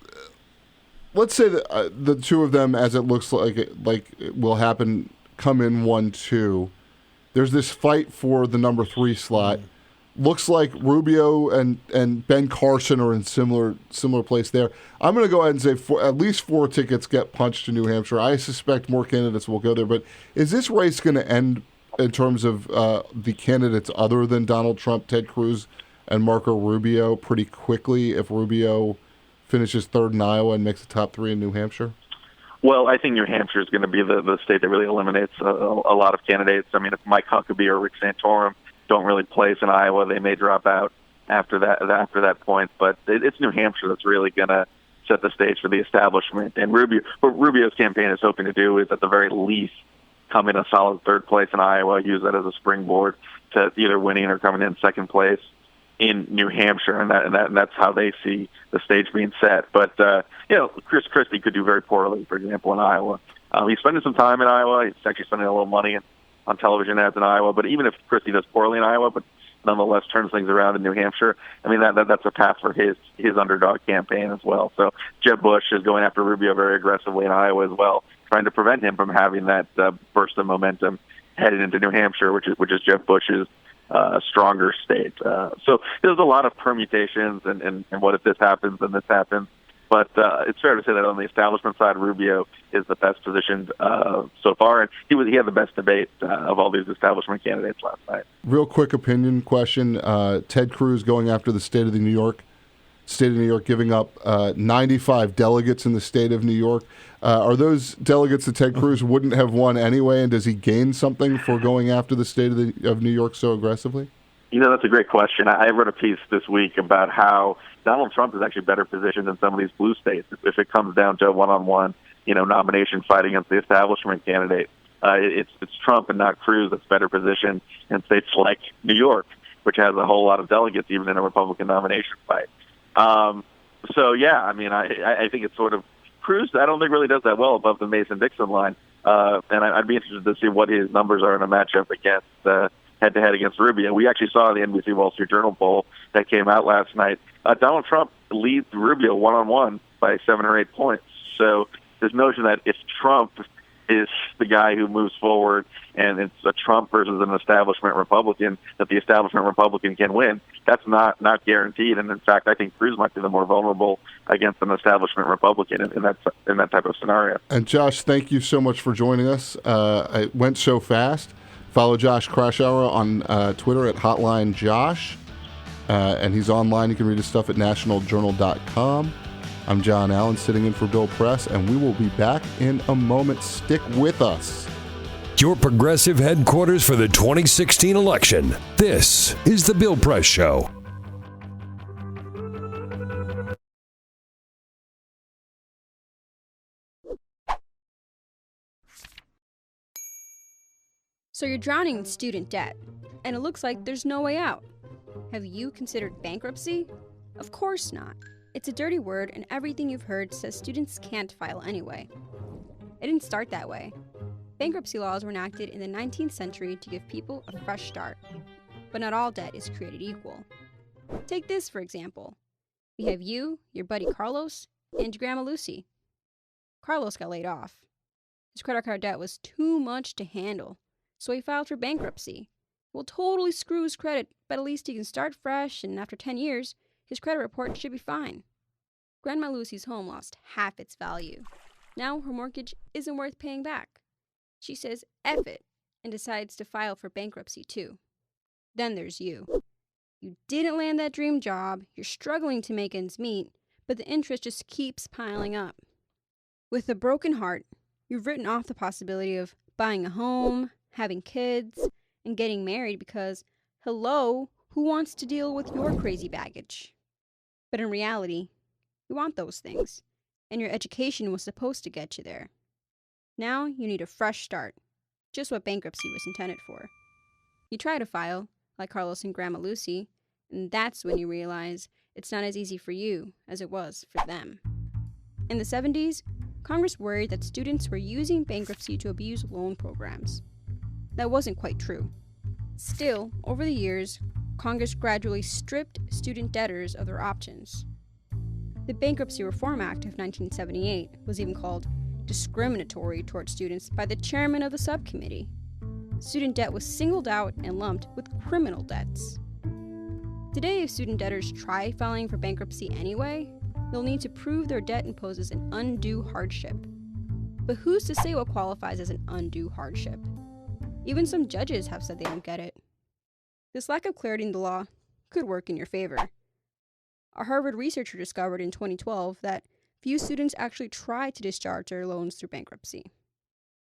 let's say that the two of them, as it looks like it will happen, come in 1-2. There's this fight for the number 3 slot. Looks like Rubio and Ben Carson are in similar place there. I'm going to go ahead and say at least 4 tickets get punched to New Hampshire. I suspect more candidates will go there. But is this race going to end in terms of the candidates other than Donald Trump, Ted Cruz, and Marco Rubio pretty quickly if Rubio finishes third in Iowa and makes the top 3 in New Hampshire? Well, I think New Hampshire is going to be the state that really eliminates a lot of candidates. I mean, if Mike Huckabee or Rick Santorum don't really place in Iowa, they may drop out after that point. But it's New Hampshire that's really going to set the stage for the establishment. And what Rubio's campaign is hoping to do is, at the very least, come in a solid third place in Iowa, use that as a springboard to either winning or coming in second place in New Hampshire, and that's how they see the stage being set. But Chris Christie could do very poorly, for example, in Iowa. He's spending some time in Iowa. He's actually spending a little money on television ads in Iowa. But even if Christie does poorly in Iowa, but nonetheless turns things around in New Hampshire, I mean that's a path for his underdog campaign as well. So Jeb Bush is going after Rubio very aggressively in Iowa as well, trying to prevent him from having that burst of momentum headed into New Hampshire, which is Jeb Bush's stronger state. So there's a lot of permutations and what if this happens and this happens. But it's fair to say that on the establishment side, Rubio is the best positioned so far, and he had the best debate of all these establishment candidates last night. Real quick opinion question: Ted Cruz going after the state of New York, giving up 95 delegates in the state of New York. Are those delegates that Ted Cruz wouldn't have won anyway, and does he gain something for going after the state of New York so aggressively? That's a great question. I read a piece this week about how Donald Trump is actually better positioned in some of these blue states if it comes down to a one-on-one, nomination fight against the establishment candidate. It's Trump and not Cruz that's better positioned in states like New York, which has a whole lot of delegates even in a Republican nomination fight. I think it's sort of Cruz. I don't think really does that well above the Mason-Dixon line, and I'd be interested to see what his numbers are in a matchup against head-to-head against Rubio. We actually saw the NBC Wall Street Journal poll that came out last night. Donald Trump leads Rubio one-on-one by 7 or 8 points. So this notion that if Trump is the guy who moves forward and it's a Trump versus an establishment Republican, that the establishment Republican can win, that's not guaranteed. And in fact, I think Cruz might be the more vulnerable against an establishment Republican in that type of scenario. And Josh, thank you so much for joining us. It went so fast. Follow Josh Kraushaar on Twitter at Hotline Josh. And he's online. You can read his stuff at nationaljournal.com. I'm John Allen, sitting in for Bill Press, and we will be back in a moment. Stick with us. Your progressive headquarters for the 2016 election. This is The Bill Press Show. So you're drowning in student debt, and it looks like there's no way out. Have you considered bankruptcy? Of course not. It's a dirty word, and everything you've heard says students can't file anyway. It didn't start that way. Bankruptcy laws were enacted in the 19th century to give people a fresh start. But not all debt is created equal. Take this, for example. We have you, your buddy Carlos, and your grandma Lucy. Carlos got laid off. His credit card debt was too much to handle, so he filed for bankruptcy. Will totally screw his credit, but at least he can start fresh, and after 10 years, his credit report should be fine. Grandma Lucy's home lost half its value. Now her mortgage isn't worth paying back. She says F it and decides to file for bankruptcy too. Then there's you. You didn't land that dream job, you're struggling to make ends meet, but the interest just keeps piling up. With a broken heart, you've written off the possibility of buying a home, having kids, and getting married because, hello, who wants to deal with your crazy baggage? But in reality, you want those things, and your education was supposed to get you there. Now you need a fresh start. just what bankruptcy was intended for. You try to file, like Carlos and Grandma Lucy, and that's when you realize it's not as easy for you as it was for them. In the 70s, Congress worried that students were using bankruptcy to abuse loan programs. That wasn't quite true. Still, over the years, Congress gradually stripped student debtors of their options. The Bankruptcy Reform Act of 1978 was even called discriminatory toward students by the chairman of the subcommittee. Student debt was singled out and lumped with criminal debts. Today, if student debtors try filing for bankruptcy anyway, they'll need to prove their debt imposes an undue hardship. But who's to say what qualifies as an undue hardship? Even some judges have said they don't get it. This lack of clarity in the law could work in your favor. A Harvard researcher discovered in 2012 that few students actually try to discharge their loans through bankruptcy.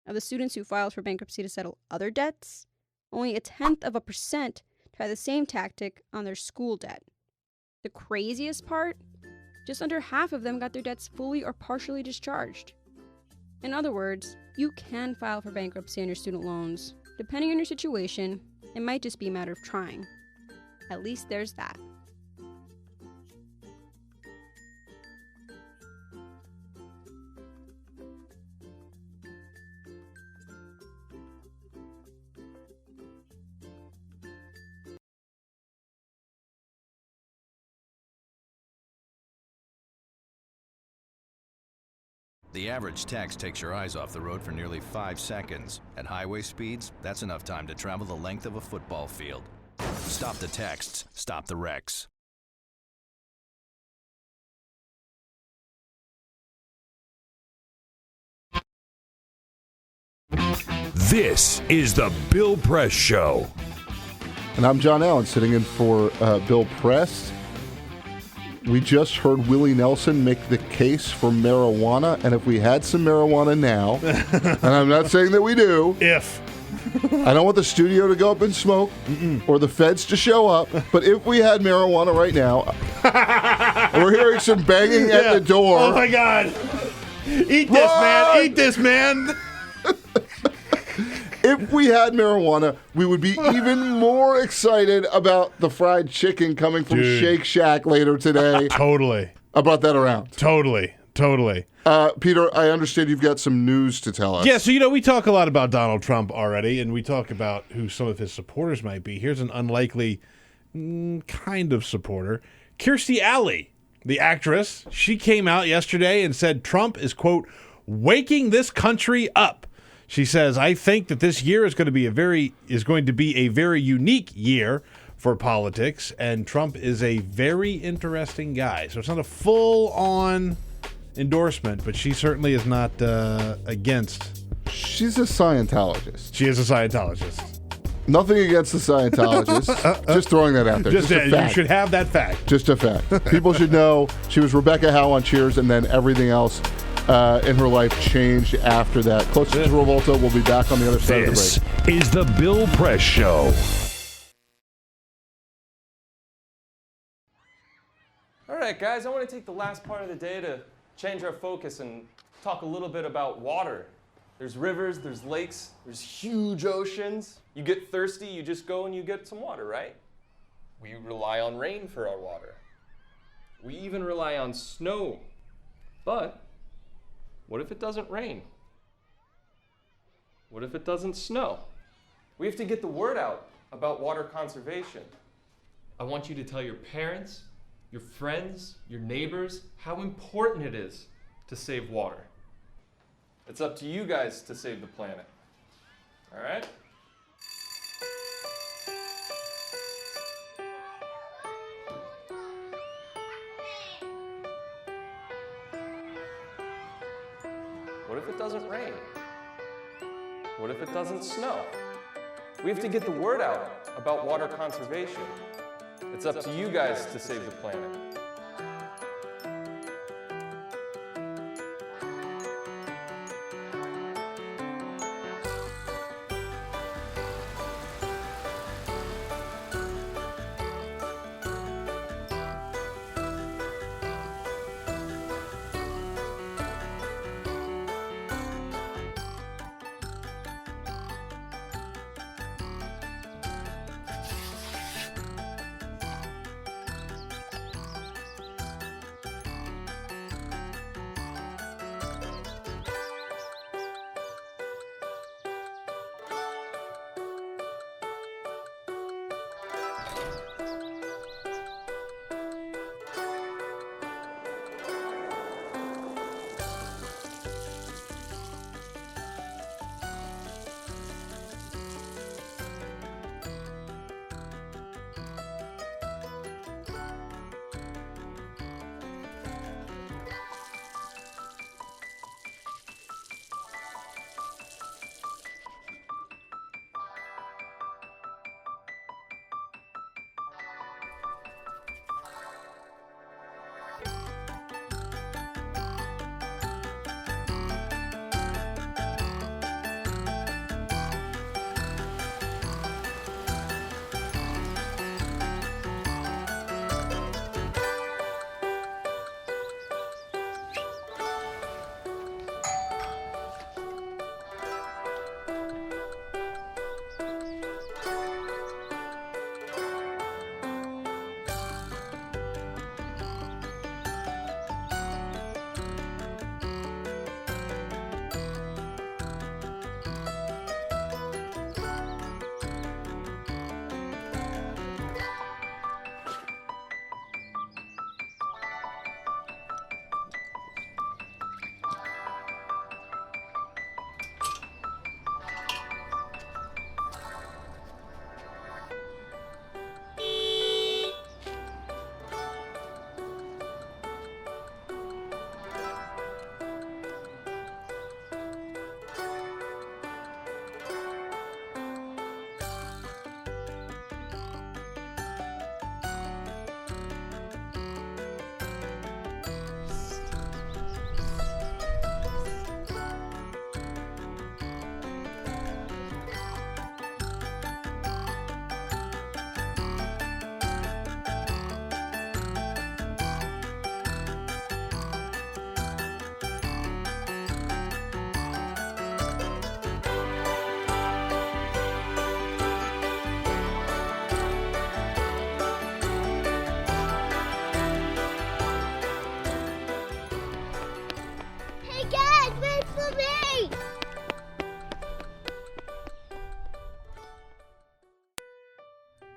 Of the students who filed for bankruptcy to settle other debts, only 0.1% try the same tactic on their school debt. The craziest part? Just under half of them got their debts fully or partially discharged. In other words, you can file for bankruptcy on your student loans. Depending on your situation, it might just be a matter of trying. At least there's that. The average text takes your eyes off the road for nearly 5 seconds. At highway speeds, that's enough time to travel the length of a football field. Stop the texts, stop the wrecks. This is the Bill Press Show. And I'm John Allen, sitting in for Bill Press. We just heard Willie Nelson make the case for marijuana, and if we had some marijuana now, and I'm not saying that we do. If. I don't want the studio to go up in smoke or the feds to show up, but if we had marijuana right now, we're hearing some banging at the door. Oh, my God. Eat this, man. Eat this, man. If we had marijuana, we would be even more excited about the fried chicken coming from Shake Shack later today. Totally. I brought that around. Totally. Peter, I understand you've got some news to tell us. Yeah, so, we talk a lot about Donald Trump already, and we talk about who some of his supporters might be. Here's an unlikely kind of supporter. Kirstie Alley, the actress, she came out yesterday and said Trump is, quote, waking this country up. She says, I think that this year is going to be a very unique year for politics, and Trump is a very interesting guy. So it's not a full-on endorsement, but she certainly is not against. She's a Scientologist. She is a Scientologist. Nothing against the Scientologists. Just throwing that out there. Just a fact. You should have that fact. Just a fact. People should know she was Rebecca Howe on Cheers, and then everything else in her life changed after that. Close to Travolta. We'll be back on the other side of the break. This is the Bill Press Show. All right, guys, I want to take the last part of the day to change our focus and talk a little bit about water. There's rivers, there's lakes, there's huge oceans. You get thirsty, you just go and you get some water, right? We rely on rain for our water. We even rely on snow. But what if it doesn't rain? What if it doesn't snow? We have to get the word out about water conservation. I want you to tell your parents, your friends, your neighbors, how important it is to save water. It's up to you guys to save the planet. All right? What if it doesn't rain? What if it doesn't snow? We have to get the word out about water conservation. It's up to you guys to save the planet.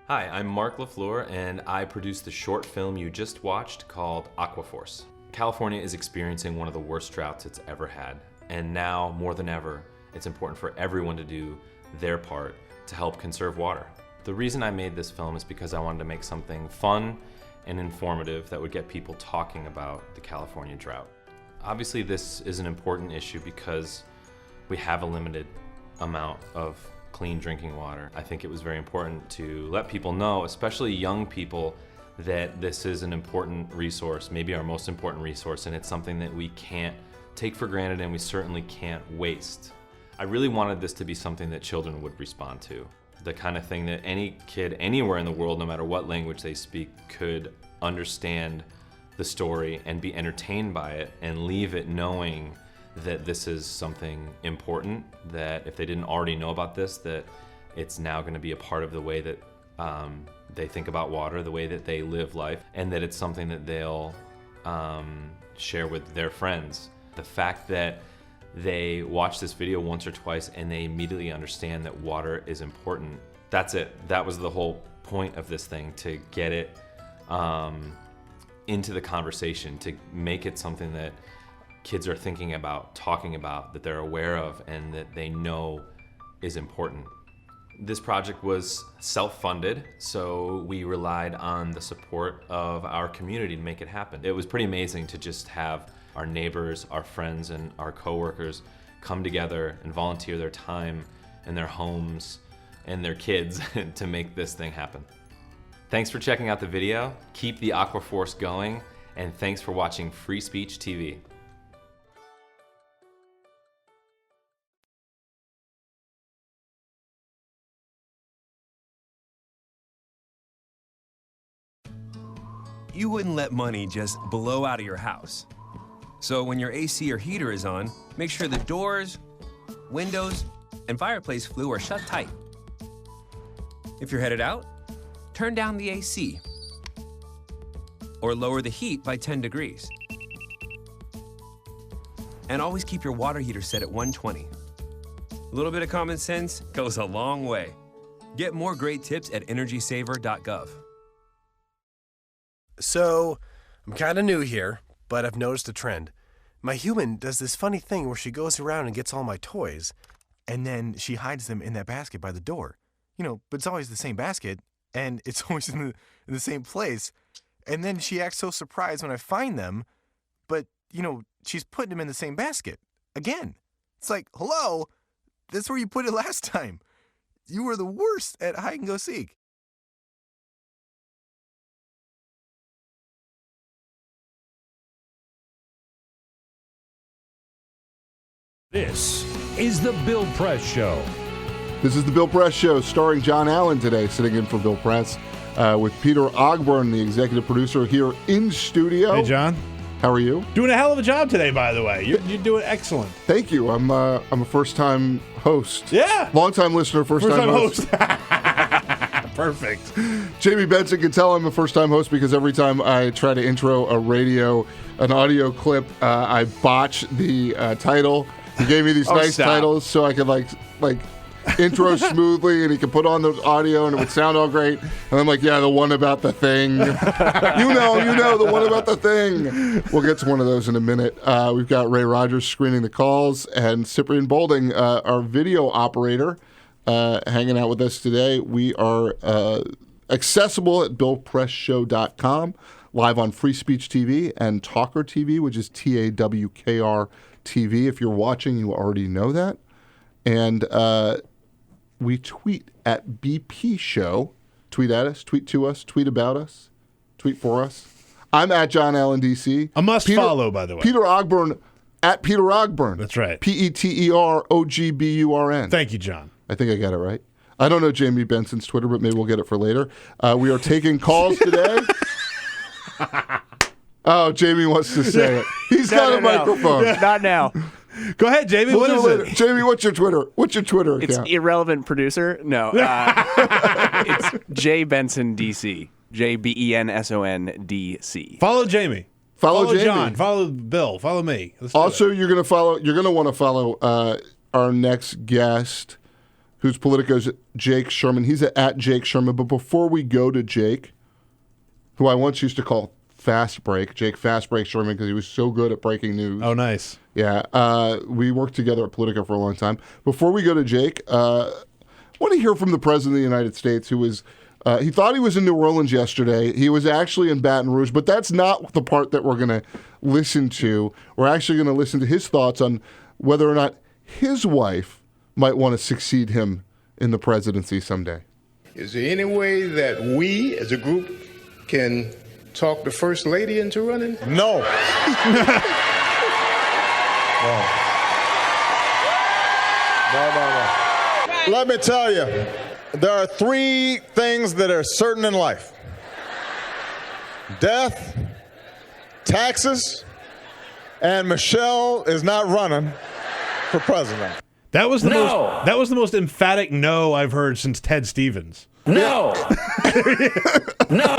Hi, I'm Mark LaFleur, and I produced the short film you just watched called Aquaforce. California is experiencing one of the worst droughts it's ever had, and now, more than ever, it's important for everyone to do their part to help conserve water. The reason I made this film is because I wanted to make something fun and informative that would get people talking about the California drought. Obviously, this is an important issue because we have a limited amount of clean drinking water. I think it was very important to let people know, especially young people, that this is an important resource, maybe our most important resource, and it's something that we can't take for granted and we certainly can't waste. I really wanted this to be something that children would respond to. The kind of thing that any kid anywhere in the world, no matter what language they speak, could understand the story and be entertained by it and leave it knowing that this is something important, that if they didn't already know about this, that it's now going to be a part of the way that they think about water, the way that they live life, and that it's something that they'll share with their friends. The fact that they watch this video once or twice and they immediately understand that water is important, that's it. That was the whole point of this thing, to get it into the conversation, to make it something that kids are thinking about, talking about, that they're aware of, and that they know is important. This project was self-funded, so we relied on the support of our community to make it happen. It was pretty amazing to just have our neighbors, our friends, and our coworkers come together and volunteer their time and their homes and their kids to make this thing happen. Thanks for checking out the video. Keep the Aquaforce going, and thanks for watching Free Speech TV. You wouldn't let money just blow out of your house. So when your AC or heater is on, make sure the doors, windows, and fireplace flue are shut tight. If you're headed out, turn down the AC or lower the heat by 10 degrees. And always keep your water heater set at 120. A little bit of common sense goes a long way. Get more great tips at energysaver.gov. So, I'm kind of new here, but I've noticed a trend. My human does this funny thing where she goes around and gets all my toys, and then she hides them in that basket by the door. But it's always the same basket, and it's always in the same place. And then she acts so surprised when I find them, but, she's putting them in the same basket. Again. It's like, hello, that's where you put it last time. You were the worst at hide and go seek. This is the Bill Press Show. This is the Bill Press Show, starring John Allen today, sitting in for Bill Press, with Peter Ogburn, the executive producer, here in studio. Hey, John. How are you? Doing a hell of a job today, by the way. You're doing excellent. Thank you. I'm a first-time host. Yeah. Long-time listener, first-time host. Perfect. Jamie Benson can tell I'm a first-time host because every time I try to intro an audio clip, I botch the title. He gave me these nice titles so I could like intro smoothly, and he could put on the audio and it would sound all great. And I'm like, yeah, the one about the thing. you know, the one about the thing. We'll get to one of those in a minute. We've got Ray Rogers screening the calls, and Cyprian Bolding, our video operator, hanging out with us today. We are accessible at BillPressShow.com, live on Free Speech TV and TawkrTV, which is TAWKR TV. If you're watching, you already know that. And we tweet at BP Show. Tweet at us, tweet to us, tweet about us, tweet for us. I'm at John Allen DC. A must follow, by the way. Peter Ogburn at Peter Ogburn. That's right. PETEROGBURN. Thank you, John. I think I got it right. I don't know Jamie Benson's Twitter, but maybe we'll get it for later. We are taking calls today. Oh, Jamie wants to say it. He's got a microphone. Not now. Go ahead, Jamie. What is it? Jamie, what's your Twitter? What's your Twitter account? It's irrelevant producer. No, it's J Benson DC. JBENSONDC. Follow Jamie. Follow Jamie. John. Follow Bill. Follow me. Also, you're gonna want to follow our next guest. who's Politico's Jake Sherman. He's at Jake Sherman. But before we go to Jake, who I once used to call Fast Break, Jake Fast Break Sherman, because he was so good at breaking news. Oh, nice. Yeah. We worked together at Politico for a long time. Before we go to Jake, I want to hear from the President of the United States, who was, he thought he was in New Orleans yesterday. He was actually in Baton Rouge, but that's not the part that we're going to listen to. We're actually going to listen to his thoughts on whether or not his wife might want to succeed him in the presidency someday. Is there any way that we as a group can talk the First Lady into running? No. No. Let me tell you, there are three things that are certain in life: death, taxes, and Michelle is not running for president. That was the most emphatic no I've heard since Ted Stevens. No. No.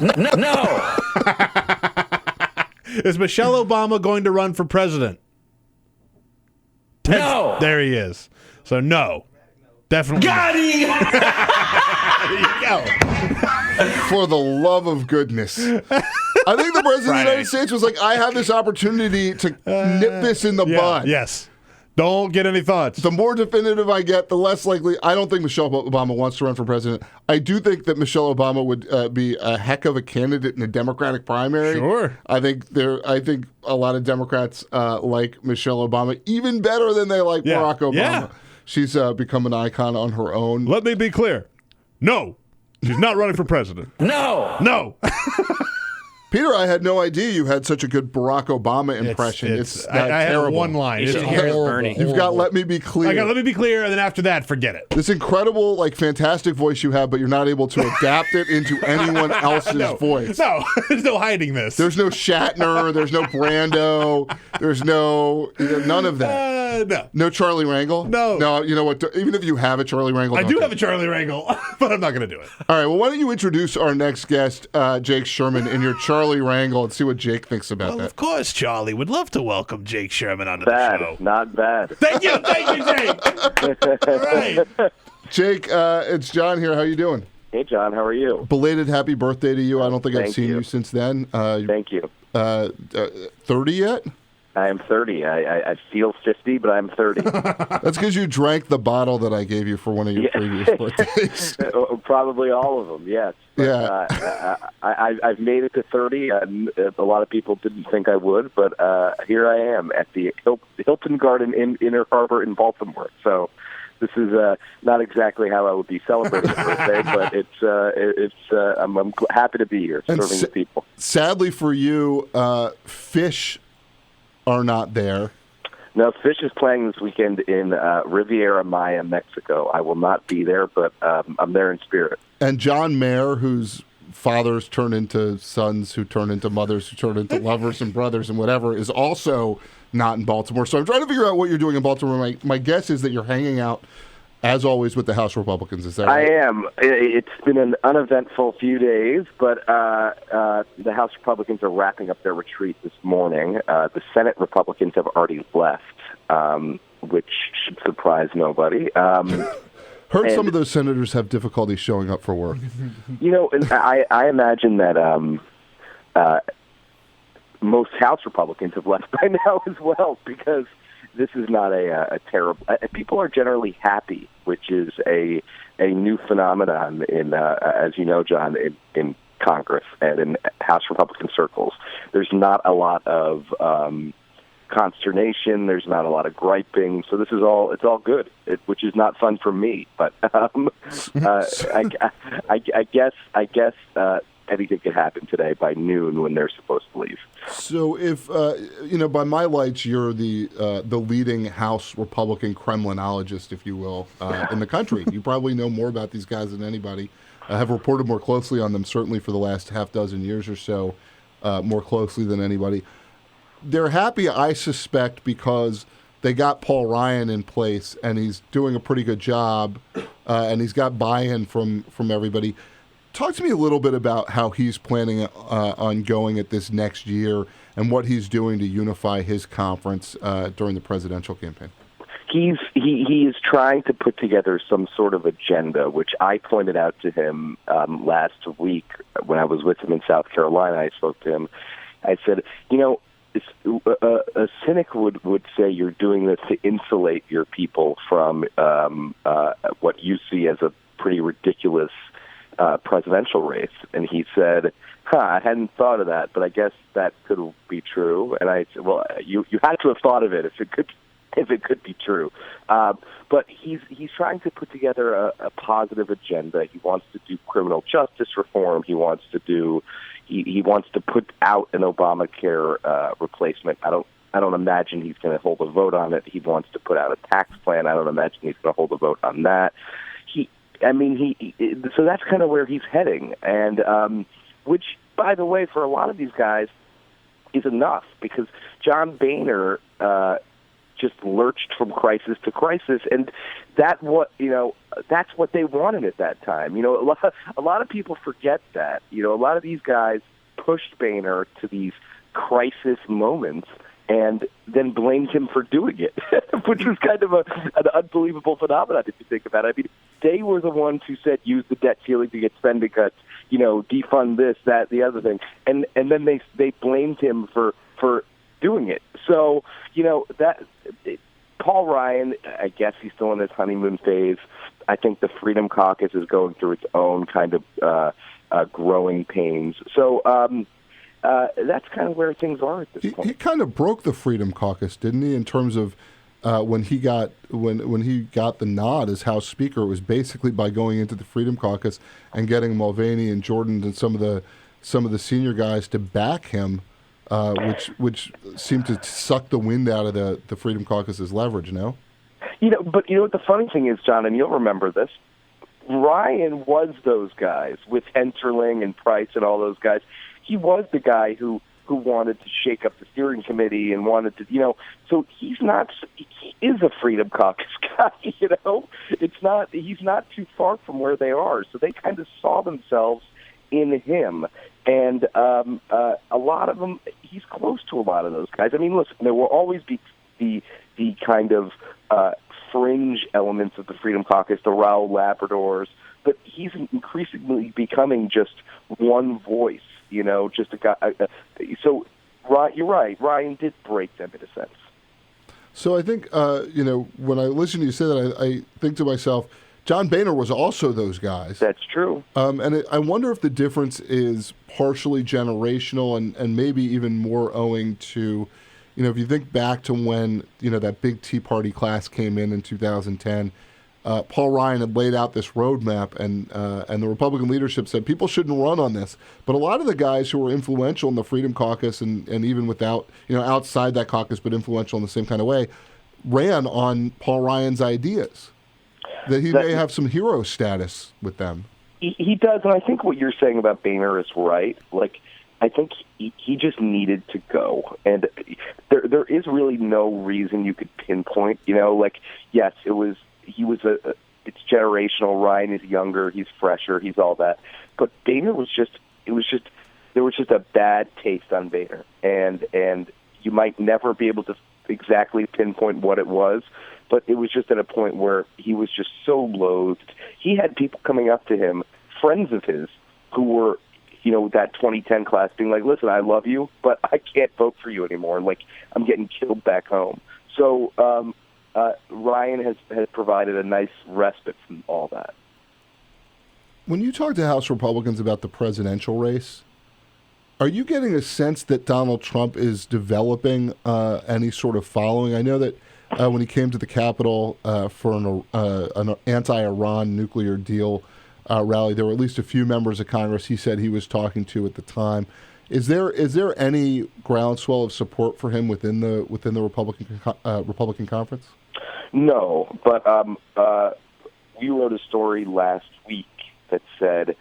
Is Michelle Obama going to run for president? No. There he is. So no. Definitely. Got him! There you go. For the love of goodness. I think the President of the United States was like, I have this opportunity to nip this in the bud. Yes. Don't get any thoughts. The more definitive I get, the less likely. I don't think Michelle Obama wants to run for president. I do think that Michelle Obama would be a heck of a candidate in a Democratic primary. Sure. I think a lot of Democrats like Michelle Obama even better than they like Barack Obama. Yeah. She's become an icon on her own. Let me be clear. No. She's not running for president. No. Peter, I had no idea you had such a good Barack Obama impression. It's I have terrible. one line. You should hear his Bernie. You've got "Let me be clear." I got "Let me be clear," and then after that, forget it. This incredible, fantastic voice you have, but you're not able to adapt it into anyone else's voice. No, there's no hiding this. There's no Shatner. There's no Brando. There's none of that. No. No Charlie Rangel? No, you know what? Even if you have a Charlie Rangel. I do have a Charlie Rangel, but I'm not going to do it. All right, well, why don't you introduce our next guest, Jake Sherman, in your Charlie Rangel and see what Jake thinks about that. Of course, Charlie. Would love to welcome Jake Sherman onto the show. Not bad. Thank you, Jake. All right. Jake, it's John here. How you doing? Hey, John. How are you? Belated happy birthday to you. I don't think I've seen you since then. Thank you. 30 yet? I am 30. I feel 50, but I'm 30. That's because you drank the bottle that I gave you for one of your previous birthdays. Probably all of them, yes. But, I've made it to 30. A lot of people didn't think I would, but here I am at the Hilton Garden in Inner Harbor in Baltimore. So this is not exactly how I would be celebrating the birthday, but I'm happy to be here serving the people. Sadly for you, Fish are not there. No, Fish is playing this weekend in Riviera Maya, Mexico. I will not be there, but I'm there in spirit. And John Mayer, whose fathers turn into sons, who turn into mothers, who turn into lovers and brothers and whatever, is also not in Baltimore. So I'm trying to figure out what you're doing in Baltimore. My guess is that you're hanging out, as always, with the House Republicans. Is that right? I am. It's been an uneventful few days, but the House Republicans are wrapping up their retreat this morning. The Senate Republicans have already left, which should surprise nobody. Heard some of those senators have difficulty showing up for work. You know, I imagine that most House Republicans have left by now as well, because this is not a terrible. People are generally happy, which is a new phenomenon in, as you know, John, in Congress and in House Republican circles. There's not a lot of consternation. There's not a lot of griping. So it's all good, which is not fun for me. But I guess anything could happen today by noon when they're supposed to leave. So if, by my lights, you're the leading House Republican Kremlinologist, if you will, in the country. You probably know more about these guys than anybody. I have reported more closely on them, certainly for the last half dozen years or so, more closely than anybody. They're happy, I suspect, because they got Paul Ryan in place, and he's doing a pretty good job, and he's got buy-in from everybody. Talk to me a little bit about how he's planning on going at this next year and what he's doing to unify his conference during the presidential campaign. he is trying to put together some sort of agenda, which I pointed out to him last week when I was with him in South Carolina. I spoke to him. I said, a cynic would say you're doing this to insulate your people from what you see as a pretty ridiculous presidential race. And he said, I hadn't thought of that, but I guess that could be true. And I said, well, you had to have thought of it if it could be true. But he's trying to put together a positive agenda. He wants to do criminal justice reform. He wants to put out an Obamacare replacement. I don't imagine he's going to hold a vote on it. He wants to put out a tax plan. I don't imagine he's going to hold a vote on that. So that's kind of where he's heading, and which, by the way, for a lot of these guys, is enough, because John Boehner just lurched from crisis to crisis, and that's what they wanted at that time. A lot of people forget that. A lot of these guys pushed Boehner to these crisis moments and then blamed him for doing it, which was kind of an unbelievable phenomenon if you think about it. I mean, they were the ones who said use the debt ceiling to get spending cuts, defund this, that, the other thing, and then they blamed him for doing it. So, that Paul Ryan, I guess he's still in his honeymoon phase. I think the Freedom Caucus is going through its own kind of growing pains. So that's kind of where things are at this point. He kind of broke the Freedom Caucus, didn't he? In terms of when he got the nod as House Speaker, it was basically by going into the Freedom Caucus and getting Mulvaney and Jordan and some of the senior guys to back him, which seemed to suck the wind out of the Freedom Caucus's leverage. No. But what the funny thing is, John, and you'll remember this, Ryan was those guys with Enterling and Price and all those guys. He was the guy who wanted to shake up the steering committee and wanted to, so he is a Freedom Caucus guy, he's not too far from where they are. So they kind of saw themselves in him. And a lot of them, he's close to a lot of those guys. I mean, listen, there will always be the kind of fringe elements of the Freedom Caucus, the Raul Labradors, but he's increasingly becoming just one voice, just a guy. So you're right, Ryan did break them in a sense. So I think, when I listen to you say that, I think to myself, John Boehner was also those guys. That's true. I wonder if the difference is partially generational and maybe even more owing to, if you think back to when, that big Tea Party class came in 2010, Paul Ryan had laid out this roadmap, and the Republican leadership said people shouldn't run on this. But a lot of the guys who were influential in the Freedom Caucus and even without, outside that caucus, but influential in the same kind of way, ran on Paul Ryan's ideas. That he may have some hero status with them. He does, and I think what you're saying about Boehner is right. Like, I think he just needed to go, and there is really no reason you could pinpoint. Yes, it's generational. Ryan is younger, he's fresher, he's all that. But Boehner there was just a bad taste on Boehner, and you might never be able to exactly pinpoint what it was, but it was just at a point where he was just so loathed. He had people coming up to him, friends of his, who were, that 2010 class, being like, listen, I love you, but I can't vote for you anymore. Like, I'm getting killed back home. So Ryan has provided a nice respite from all that. When you talk to House Republicans about the presidential race, are you getting a sense that Donald Trump is developing any sort of following? I know that when he came to the Capitol for an anti-Iran nuclear deal rally, there were at least a few members of Congress he said he was talking to at the time. Is there any groundswell of support for him within the Republican conference? No, but we wrote a story last week that said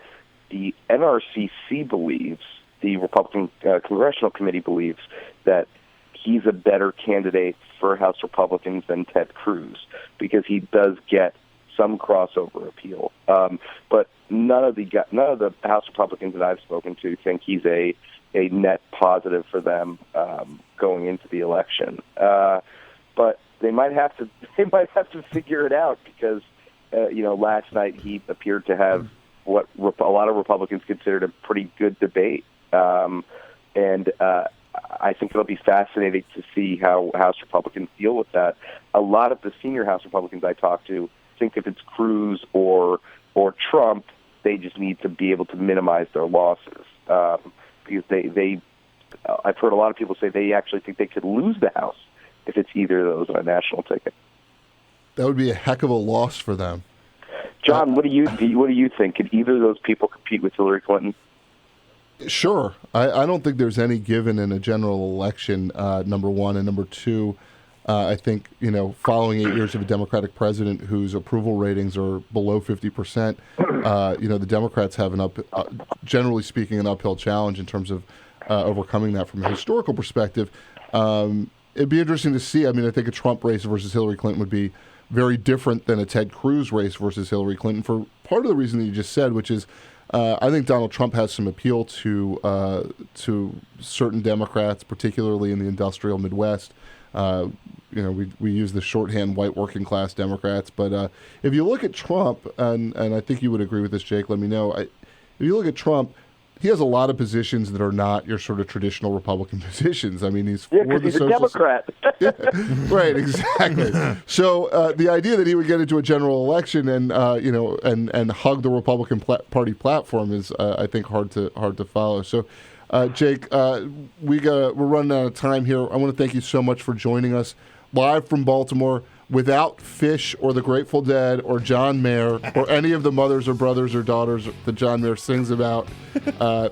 the NRCC believes, the Republican Congressional Committee believes, that he's a better candidate for House Republicans than Ted Cruz, because he does get some crossover appeal. But none of the House Republicans that I've spoken to think he's a net positive for them going into the election. But they might have to figure it out because last night he appeared to have what a lot of Republicans considered a pretty good debate, and I think it'll be fascinating to see how House Republicans deal with that. A lot of the senior House Republicans I talk to think if it's Cruz or Trump, they just need to be able to minimize their losses because I've heard a lot of people say they actually think they could lose the House if it's either of those on a national ticket. That would be a heck of a loss for them. John, what do you think? Could either of those people compete with Hillary Clinton? Sure. I don't think there's any given in a general election, number one. And number two, I think, following 8 years of a Democratic president whose approval ratings are below 50%, the Democrats have generally speaking, an uphill challenge in terms of overcoming that from a historical perspective. It'd be interesting to see. I mean, I think a Trump race versus Hillary Clinton would be very different than a Ted Cruz race versus Hillary Clinton for part of the reason that you just said, which is I think Donald Trump has some appeal to certain Democrats, particularly in the industrial Midwest. We use the shorthand white working class Democrats. But if you look at Trump, and I think you would agree with this, Jake, let me know. If you look at Trump, he has a lot of positions that are not your sort of traditional Republican positions. I mean, he's for the he's a Democrat. Right, exactly. So the idea that he would get into a general election and and hug the Republican Party platform is, I think, hard to follow. So, Jake, we're running out of time here. I want to thank you so much for joining us live from Baltimore. Without Fish or the Grateful Dead or John Mayer or any of the mothers or brothers or daughters that John Mayer sings about.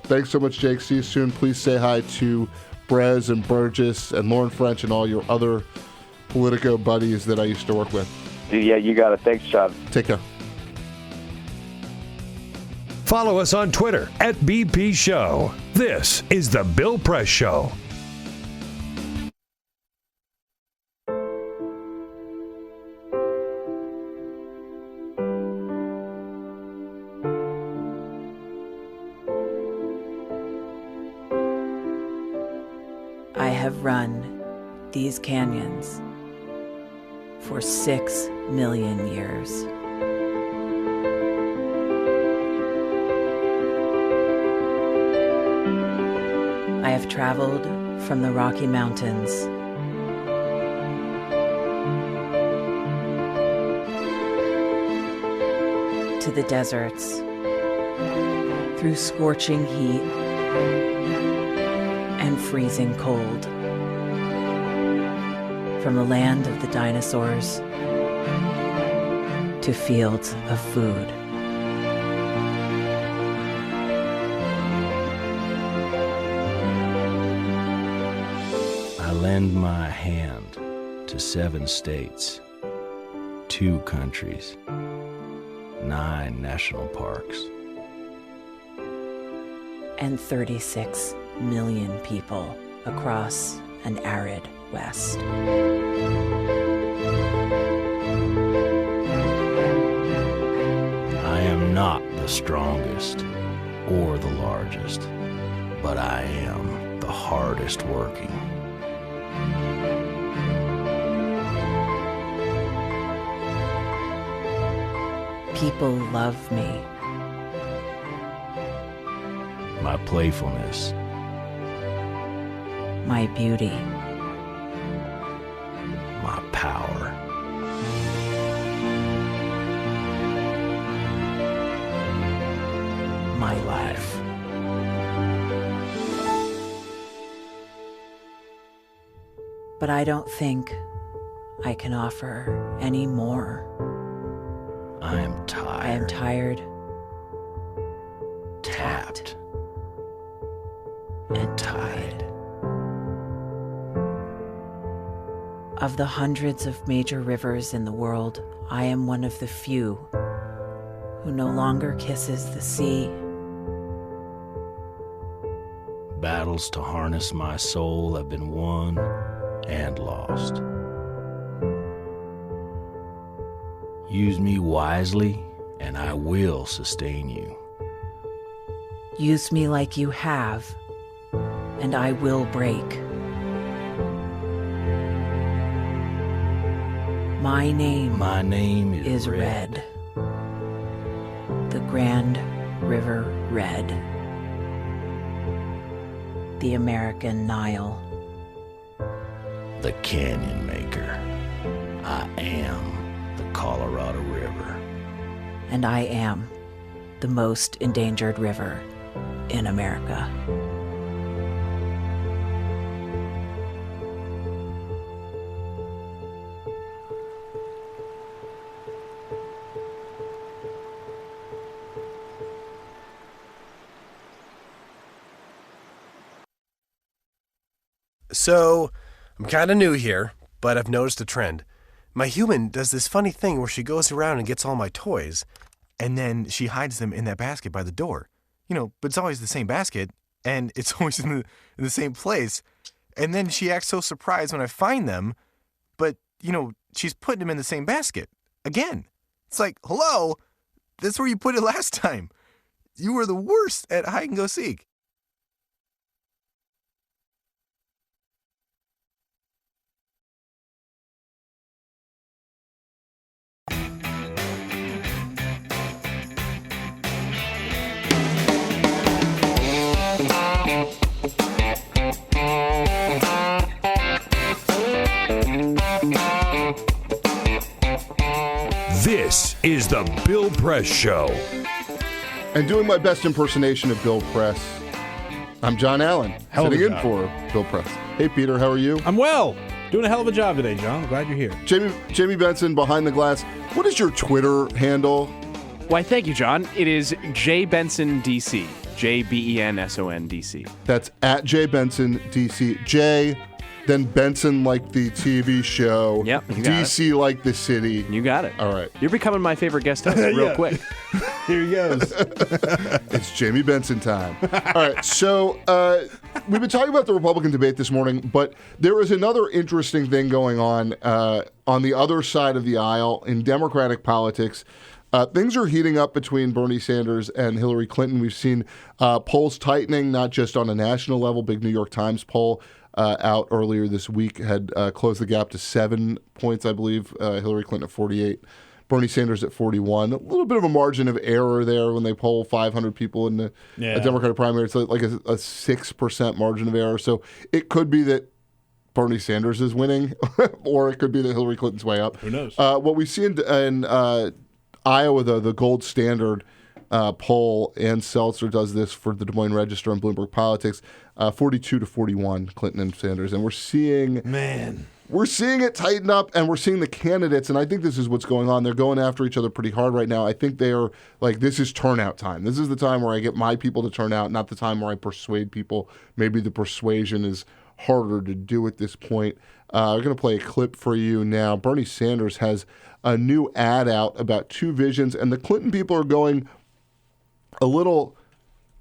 Thanks so much, Jake. See you soon. Please say hi to Brez and Burgess and Lauren French and all your other Politico buddies that I used to work with. Yeah, you got it. Thanks, John. Take care. Follow us on Twitter @BP Show. This is The Bill Press Show. I have run these canyons for 6 million years. I have traveled from the Rocky Mountains to the deserts, through scorching heat and freezing cold, from the land of the dinosaurs to fields of food. I lend my hand to 7 states, 2 countries, 9 national parks, and 36 million people across an arid West. I am not the strongest or the largest, but I am the hardest working. People love me. My playfulness, My beauty, my power, my life. But I don't think I can offer any more. I am tired. I am tired, tapped, and tied. Of the hundreds of major rivers in the world, I am one of the few who no longer kisses the sea. Battles to harness my soul have been won and lost. Use me wisely, and I will sustain you. Use me like you have, and I will break. My name is Red. The Grand River Red. The American Nile. The Canyon Maker. I am the Colorado River. And I am the most endangered river in America. So, I'm kind of new here, but I've noticed a trend. My human does this funny thing where she goes around and gets all my toys, and then she hides them in that basket by the door. But it's always the same basket, and it's always in the same place. And then she acts so surprised when I find them, but, she's putting them in the same basket. Again. It's like, hello? That's where you put it last time. You were the worst at hide and go seek. This is the Bill Press Show. And doing my best impersonation of Bill Press, I'm John Allen, sitting in for Bill Press. Hey, Peter, how are you? I'm well. Doing a hell of a job today, John. Glad you're here. Jamie Benson, behind the glass. What is your Twitter handle? Why, thank you, John. It is JBensonDC. JBensonDC. That's at JBensonDC. J, then Benson like the TV show. Yep. DC like the city. You got it. All right. You're becoming my favorite guest host real quick. Here he goes. It's Jamie Benson time. All right. So we've been talking about the Republican debate this morning, but there is another interesting thing going on the other side of the aisle in Democratic politics. Things are heating up between Bernie Sanders and Hillary Clinton. We've seen polls tightening, not just on a national level. Big New York Times poll out earlier this week had closed the gap to 7 points, I believe. Hillary Clinton at 48, Bernie Sanders at 41. A little bit of a margin of error there when they poll 500 people in a Democratic primary. It's like a 6% margin of error. So it could be that Bernie Sanders is winning, or it could be that Hillary Clinton's way up. Who knows? What we see in Iowa, though, the gold standard poll, Ann Seltzer does this for the Des Moines Register and Bloomberg Politics, 42-41, Clinton and Sanders. And we're seeing it tighten up, and we're seeing the candidates, and I think this is what's going on. They're going after each other pretty hard right now. I think they are like, this is turnout time. This is the time where I get my people to turn out, not the time where I persuade people. Maybe the persuasion is harder to do at this point. We're going to play a clip for you now. Bernie Sanders has a new ad out about two visions, and the Clinton people are going a little,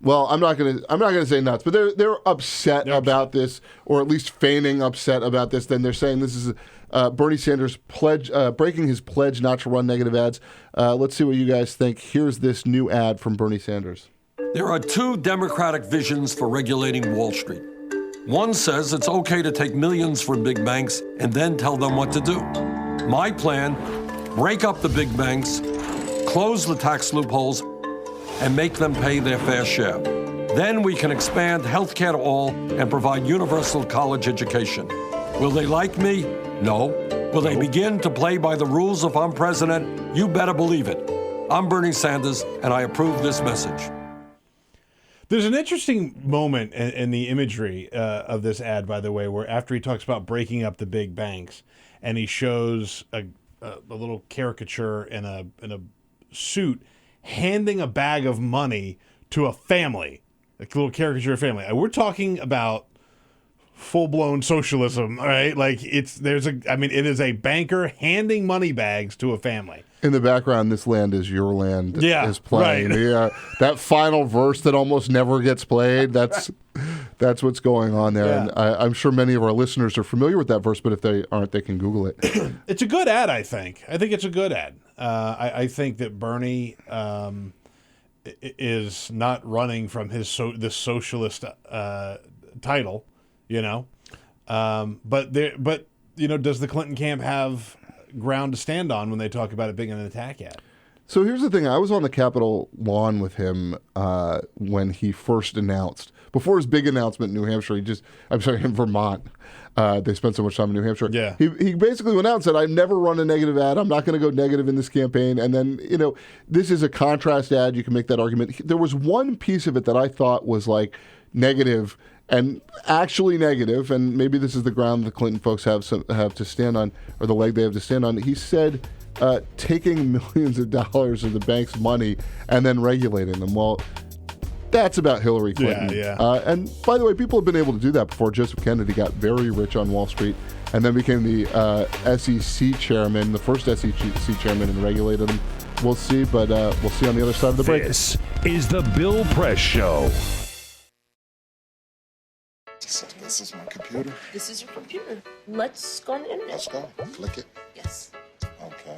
well, I'm not gonna say nuts, but they're upset about this, or at least feigning upset about this. Then they're saying this is Bernie Sanders breaking his pledge not to run negative ads. Let's see what you guys think. Here's this new ad from Bernie Sanders. There are two Democratic visions for regulating Wall Street. One says it's okay to take millions from big banks and then tell them what to do. My plan: break up the big banks, close the tax loopholes, and make them pay their fair share. Then we can expand health care to all and provide universal college education. Will they like me? No. Will they begin to play by the rules if I'm president? You better believe it. I'm Bernie Sanders, and I approve this message. There's an interesting moment in the imagery of this ad, by the way, where after he talks about breaking up the big banks, and he shows a little caricature in a suit handing a bag of money to a family, a little caricature of family. We're talking about full-blown socialism, right? Like it is a banker handing money bags to a family. In the background, "This Land Is Your Land" is playing. Right. Yeah, that final verse that almost never gets played, that's what's going on there. Yeah. And I'm sure many of our listeners are familiar with that verse, but if they aren't, they can Google it. It's a good ad, I think. I think it's a good ad. I think that Bernie is not running from this socialist title, but does the Clinton camp have ground to stand on when they talk about it being an attack ad. So here's the thing. I was on the Capitol lawn with him when he first announced, before his big announcement in New Hampshire, in Vermont. They spent so much time in New Hampshire. Yeah. He basically went out and said, I've never run a negative ad. I'm not going to go negative in this campaign. And then, this is a contrast ad. You can make that argument. There was one piece of it that I thought was like negative and actually negative, and maybe this is the ground the Clinton folks have to stand on, or the leg they have to stand on. He said, taking millions of dollars of the bank's money and then regulating them. Well, that's about Hillary Clinton. Yeah. And by the way, people have been able to do that before. Joseph Kennedy got very rich on Wall Street and then became the SEC chairman, the first SEC chairman, and regulated them. We'll see, but we'll see on the other side of the break. This is the Bill Press Show. So this is my computer. This is your computer. Let's go on the internet. Let's go. Click it. Yes. Okay.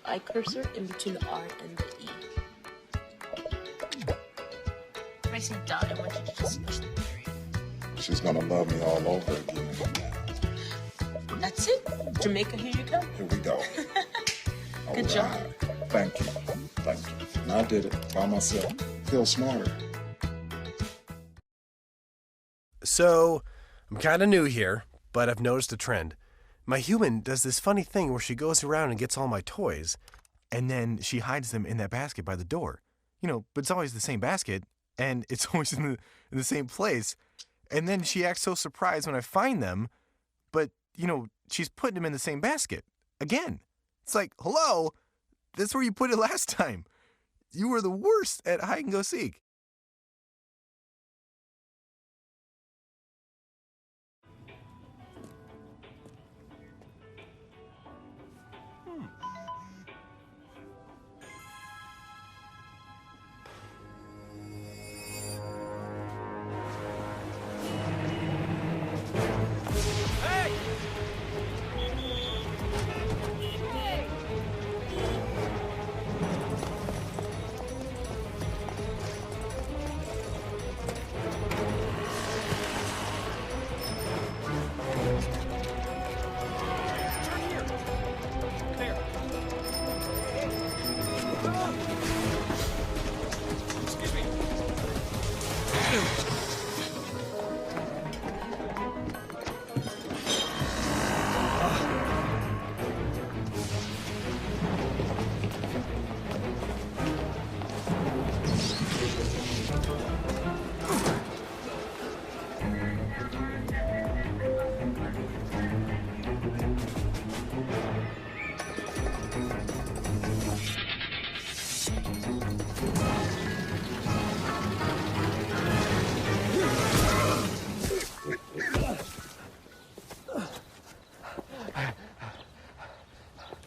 I cursor in between the R and the E. Pressing down, I want you to just push the period. She's gonna love me all over again. That's it. Jamaica, here you go. Here we go. Good job. Thank you. Thank you. And I did it by myself. Feel smarter. So, I'm kind of new here, but I've noticed a trend. My human does this funny thing where she goes around and gets all my toys, and then she hides them in that basket by the door. But it's always the same basket, and it's always in the same place. And then she acts so surprised when I find them, but, she's putting them in the same basket. Again. It's like, hello, that's where you put it last time. You were the worst at hide and go seek.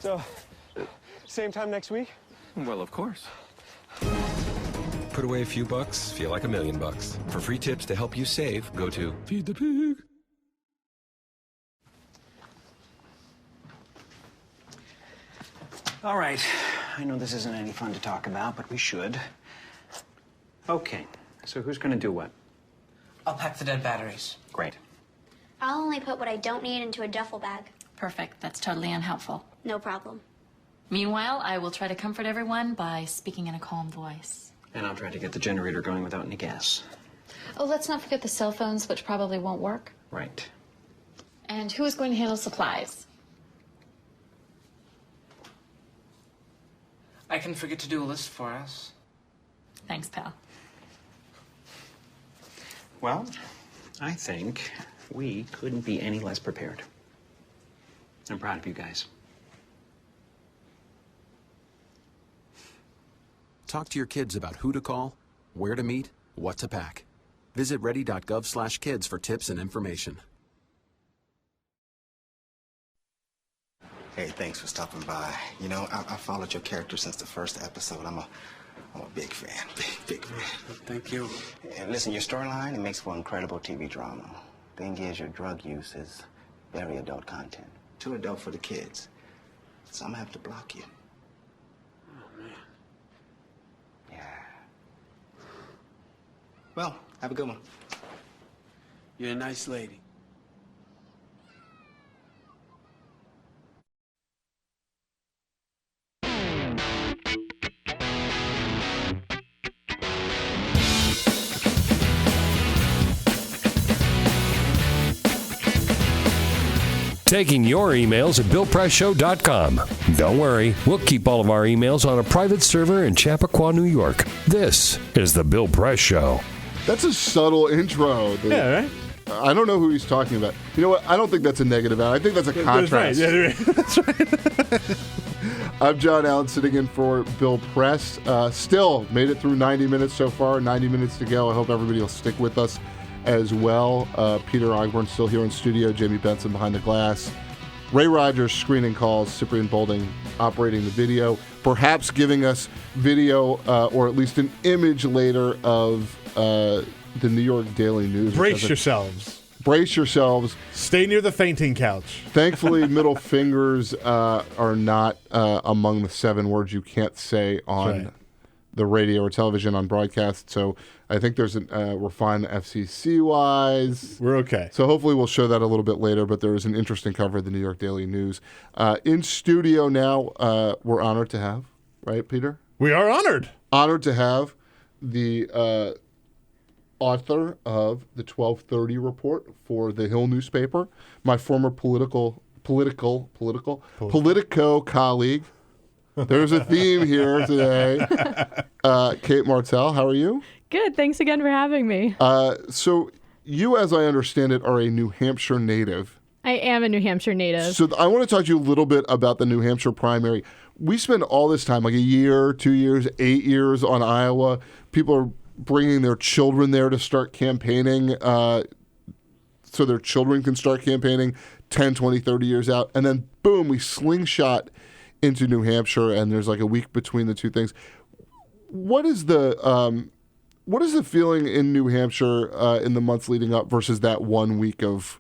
So, same time next week? Well, of course. Put away a few bucks, feel like $1 million. For free tips to help you save, go to Feed the Pig. All right. I know this isn't any fun to talk about, but we should. Okay. So who's going to do what? I'll pack the dead batteries. Great. I'll only put what I don't need into a duffel bag. Perfect. That's totally unhelpful. No problem. Meanwhile, I will try to comfort everyone by speaking in a calm voice. And I'll try to get the generator going without any gas. Oh, let's not forget the cell phones, which probably won't work. Right. And who is going to handle supplies? I can forget to do a list for us. Thanks, pal. Well, I think we couldn't be any less prepared. I'm proud of you guys. Talk to your kids about who to call, where to meet, what to pack. Visit ready.gov/kids for tips and information. Hey, thanks for stopping by. I followed your character since the first episode. I'm a big fan, big fan. Thank you. And listen, your storyline, it makes for incredible TV drama. Thing is, your drug use is very adult content. Too adult for the kids. So I'm gonna have to block you. Oh, man. Yeah. Well, have a good one. You're a nice lady. taking your emails at BillPressShow.com. Don't worry, we'll keep all of our emails on a private server in Chappaqua, New York. This is The Bill Press Show. That's a subtle intro. Yeah, right? I don't know who he's talking about. You know what? I don't think that's a negative. I think that's a contrast. That's right. I'm John Allen, sitting in for Bill Press. Still made it through 90 minutes so far. 90 minutes to go. I hope everybody will stick with us as well. Peter Ogburn still here in studio. Jamie Benson behind the glass. Ray Rogers screening calls. Cyprian Bolding operating the video. Perhaps giving us video or at least an image later of the New York Daily News. Brace yourselves. Brace yourselves. Stay near the fainting couch. Thankfully, middle fingers are not among the 7 words you can't say on the radio or television on broadcast. So I think there's we're fine FCC-wise. We're okay. So hopefully we'll show that a little bit later, but there is an interesting cover of the New York Daily News. In studio now, we're honored to have, right, Peter? We are honored. Honored to have the author of the 1230 report for the Hill newspaper, my former Politico colleague. There's a theme here today. Kate Martell, how are you? Good. Thanks again for having me. So you, as I understand it, are a New Hampshire native. I am a New Hampshire native. So I want to talk to you a little bit about the New Hampshire primary. We spend all this time, like a year, 2 years, 8 years on Iowa. People are bringing their children there to start campaigning so their children can start campaigning 10, 20, 30 years out. And then, boom, we slingshot into New Hampshire, and there's like a week between the two things. What is the feeling in New Hampshire in the months leading up versus that 1 week of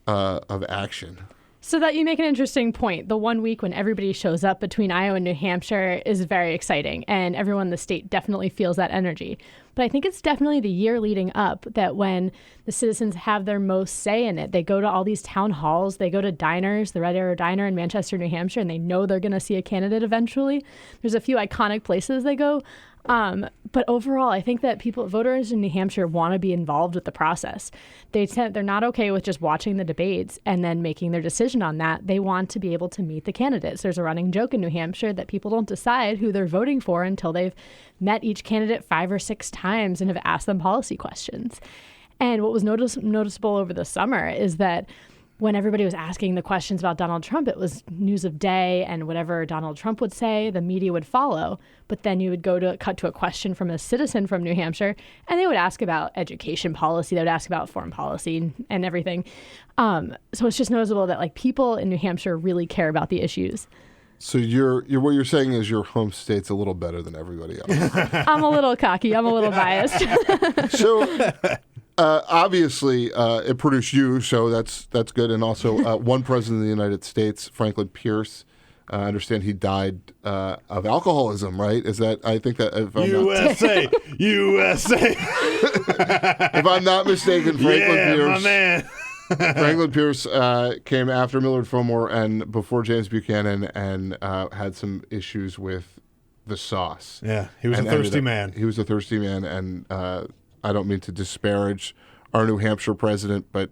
action? So that you make an interesting point. The 1 week when everybody shows up between Iowa and New Hampshire is very exciting, and everyone in the state definitely feels that energy. But I think it's definitely the year leading up that when the citizens have their most say in it. They go to all these town halls, they go to diners, the Red Arrow Diner in Manchester, New Hampshire, and they know they're going to see a candidate eventually. There's a few iconic places they go. But overall, I think that voters in New Hampshire want to be involved with the process. They're not okay with just watching the debates and then making their decision on that. They want to be able to meet the candidates. There's a running joke in New Hampshire that people don't decide who they're voting for until they've met each candidate 5 or 6 times and have asked them policy questions. And what was noticeable over the summer is that when everybody was asking the questions about Donald Trump, it was news of day, and whatever Donald Trump would say, the media would follow. But then you would cut to a question from a citizen from New Hampshire, and they would ask about education policy. They would ask about foreign policy and everything. So it's just noticeable that like people in New Hampshire really care about the issues. So what you're saying is your home state's a little better than everybody else. I'm a little cocky. I'm a little biased. So. Obviously, it produced you, so that's good. And also, one president of the United States, Franklin Pierce, I understand he died of alcoholism, right? Is that, I think that... If I'm USA! USA! If I'm not mistaken, Franklin Pierce... my man! Franklin Pierce came after Millard Fillmore and before James Buchanan and had some issues with the sauce. Yeah, he was a thirsty man. He was a thirsty man, and... I don't mean to disparage our New Hampshire president, but...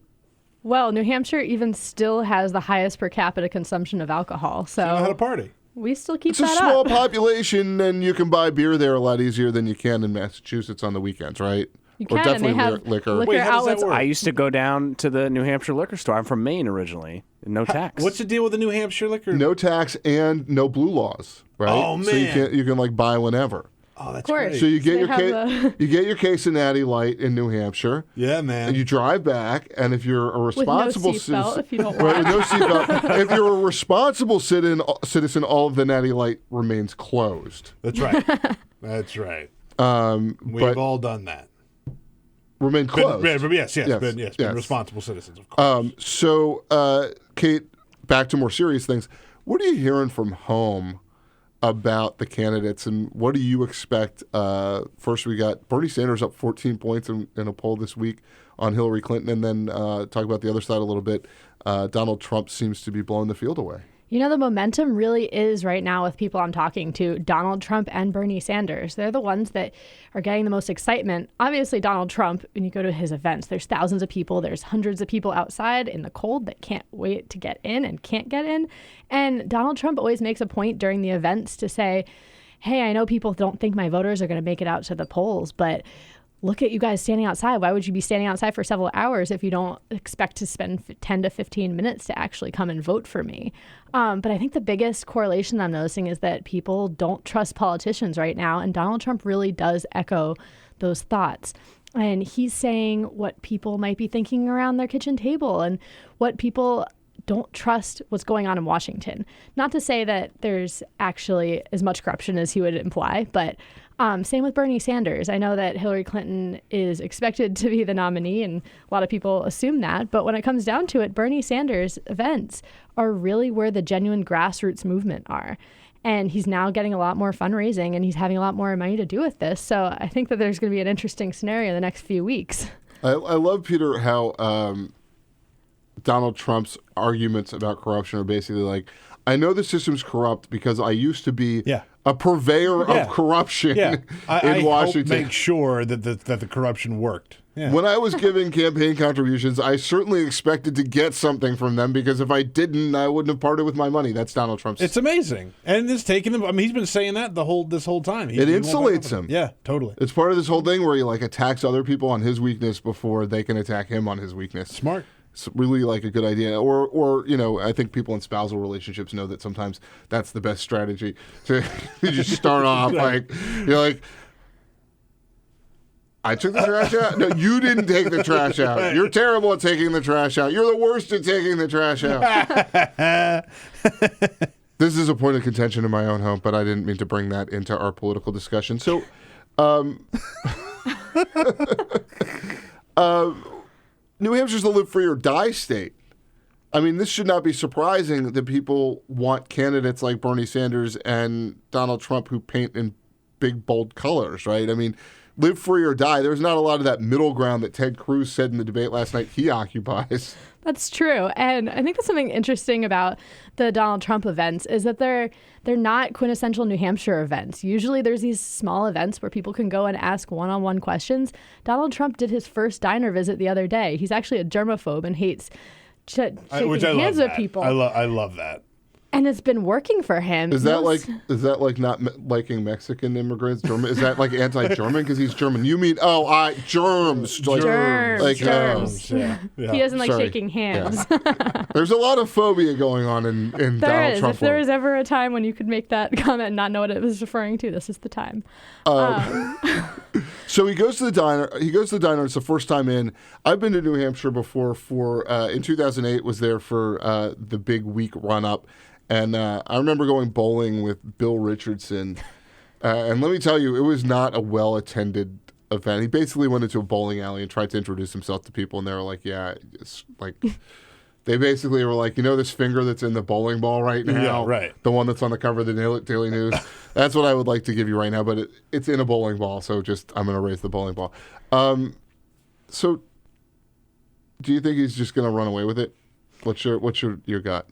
Well, New Hampshire even still has the highest per capita consumption of alcohol. So you know how to party. We still keep that up. It's a small population, and you can buy beer there a lot easier than you can in Massachusetts on the weekends, right? You can, and they have liquor. Wait, outlets. I used to go down to the New Hampshire liquor store. I'm from Maine originally. No tax. What's the deal with the New Hampshire liquor? No tax and no blue laws, right? Oh, man. So you can like buy whenever. Oh, that's great. So you get you get your case of Natty Light in New Hampshire. Yeah, man. And you drive back, and if you're a responsible citizen, if you don't right, with no seatbelt, if you're a responsible citizen, all of the Natty Light remains closed. That's right. That's right. We've all done that. Remain closed. Yes. Been responsible citizens, of course. So, Kate, back to more serious things. What are you hearing from home about the candidates, and what do you expect? First, we got Bernie Sanders up 14 points in a poll this week on Hillary Clinton, and then talk about the other side a little bit. Donald Trump seems to be blowing the field away. You know, the momentum really is right now with people I'm talking to, Donald Trump and Bernie Sanders. They're the ones that are getting the most excitement. Obviously, Donald Trump, when you go to his events, there's thousands of people. There's hundreds of people outside in the cold that can't wait to get in and can't get in. And Donald Trump always makes a point during the events to say, hey, I know people don't think my voters are going to make it out to the polls, but look at you guys standing outside. Why would you be standing outside for several hours if you don't expect to spend 10 to 15 minutes to actually come and vote for me? But I think the biggest correlation I'm noticing is that people don't trust politicians right now. And Donald Trump really does echo those thoughts. And he's saying what people might be thinking around their kitchen table and what people don't trust what's going on in Washington. Not to say that there's actually as much corruption as he would imply, but same with Bernie Sanders. I know that Hillary Clinton is expected to be the nominee, and a lot of people assume that. But when it comes down to it, Bernie Sanders' events are really where the genuine grassroots movement are. And he's now getting a lot more fundraising, and he's having a lot more money to do with this. So I think that there's going to be an interesting scenario in the next few weeks. I love, Peter, how Donald Trump's arguments about corruption are basically like, I know the system's corrupt because I used to be a purveyor of corruption in Washington. I make sure that the corruption worked. Yeah. When I was giving campaign contributions, I certainly expected to get something from them because if I didn't, I wouldn't have parted with my money. That's Donald Trump's. It's amazing. And it's taken him. I mean, he's been saying that this whole time. It insulates him. Yeah, totally. It's part of this whole thing where he attacks other people on his weakness before they can attack him on his weakness. Smart. It's really a good idea. Or I think people in spousal relationships know that sometimes that's the best strategy to just start off you're like, I took the trash out? No, you didn't take the trash out. Right. You're terrible at taking the trash out. You're the worst at taking the trash out. This is a point of contention in my own home, but I didn't mean to bring that into our political discussion. So, New Hampshire's the live free or die state. I mean, this should not be surprising that people want candidates like Bernie Sanders and Donald Trump who paint in big, bold colors, right? I mean, live free or die. There's not a lot of that middle ground that Ted Cruz said in the debate last night he occupies. That's true. And I think that's something interesting about the Donald Trump events is that they're not quintessential New Hampshire events. Usually there's these small events where people can go and ask one-on-one questions. Donald Trump did his first diner visit the other day. He's actually a germaphobe and hates shaking hands with people. I love that. And it's been working for him. Is that like not liking Mexican immigrants? German? Is that like anti-German because he's German? You mean germs? Germs. Yeah. He doesn't like shaking hands. Yeah. There's a lot of phobia going on in Donald Trump. If there was ever a time when you could make that comment and not know what it was referring to, this is the time. So he goes to the diner. It's the first time in. I've been to New Hampshire before. In 2008 was there for the big week run up. And I remember going bowling with Bill Richardson. And let me tell you, it was not a well-attended event. He basically went into a bowling alley and tried to introduce himself to people. And they were like, they basically were like, this finger that's in the bowling ball right now? Yeah, right. The one that's on the cover of the Daily News? That's what I would like to give you right now. But it's in a bowling ball. So I'm going to raise the bowling ball. So do you think he's just going to run away with it? What's your gut?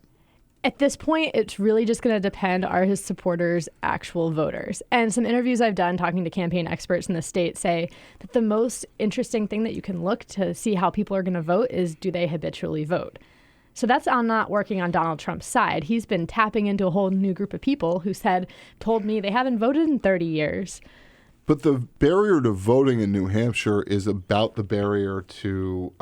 At this point, it's really just going to depend, are his supporters actual voters? And some interviews I've done talking to campaign experts in the state say that the most interesting thing that you can look to see how people are going to vote is, do they habitually vote? So that's not working on Donald Trump's side. He's been tapping into a whole new group of people who told me they haven't voted in 30 years. But the barrier to voting in New Hampshire is about the barrier to,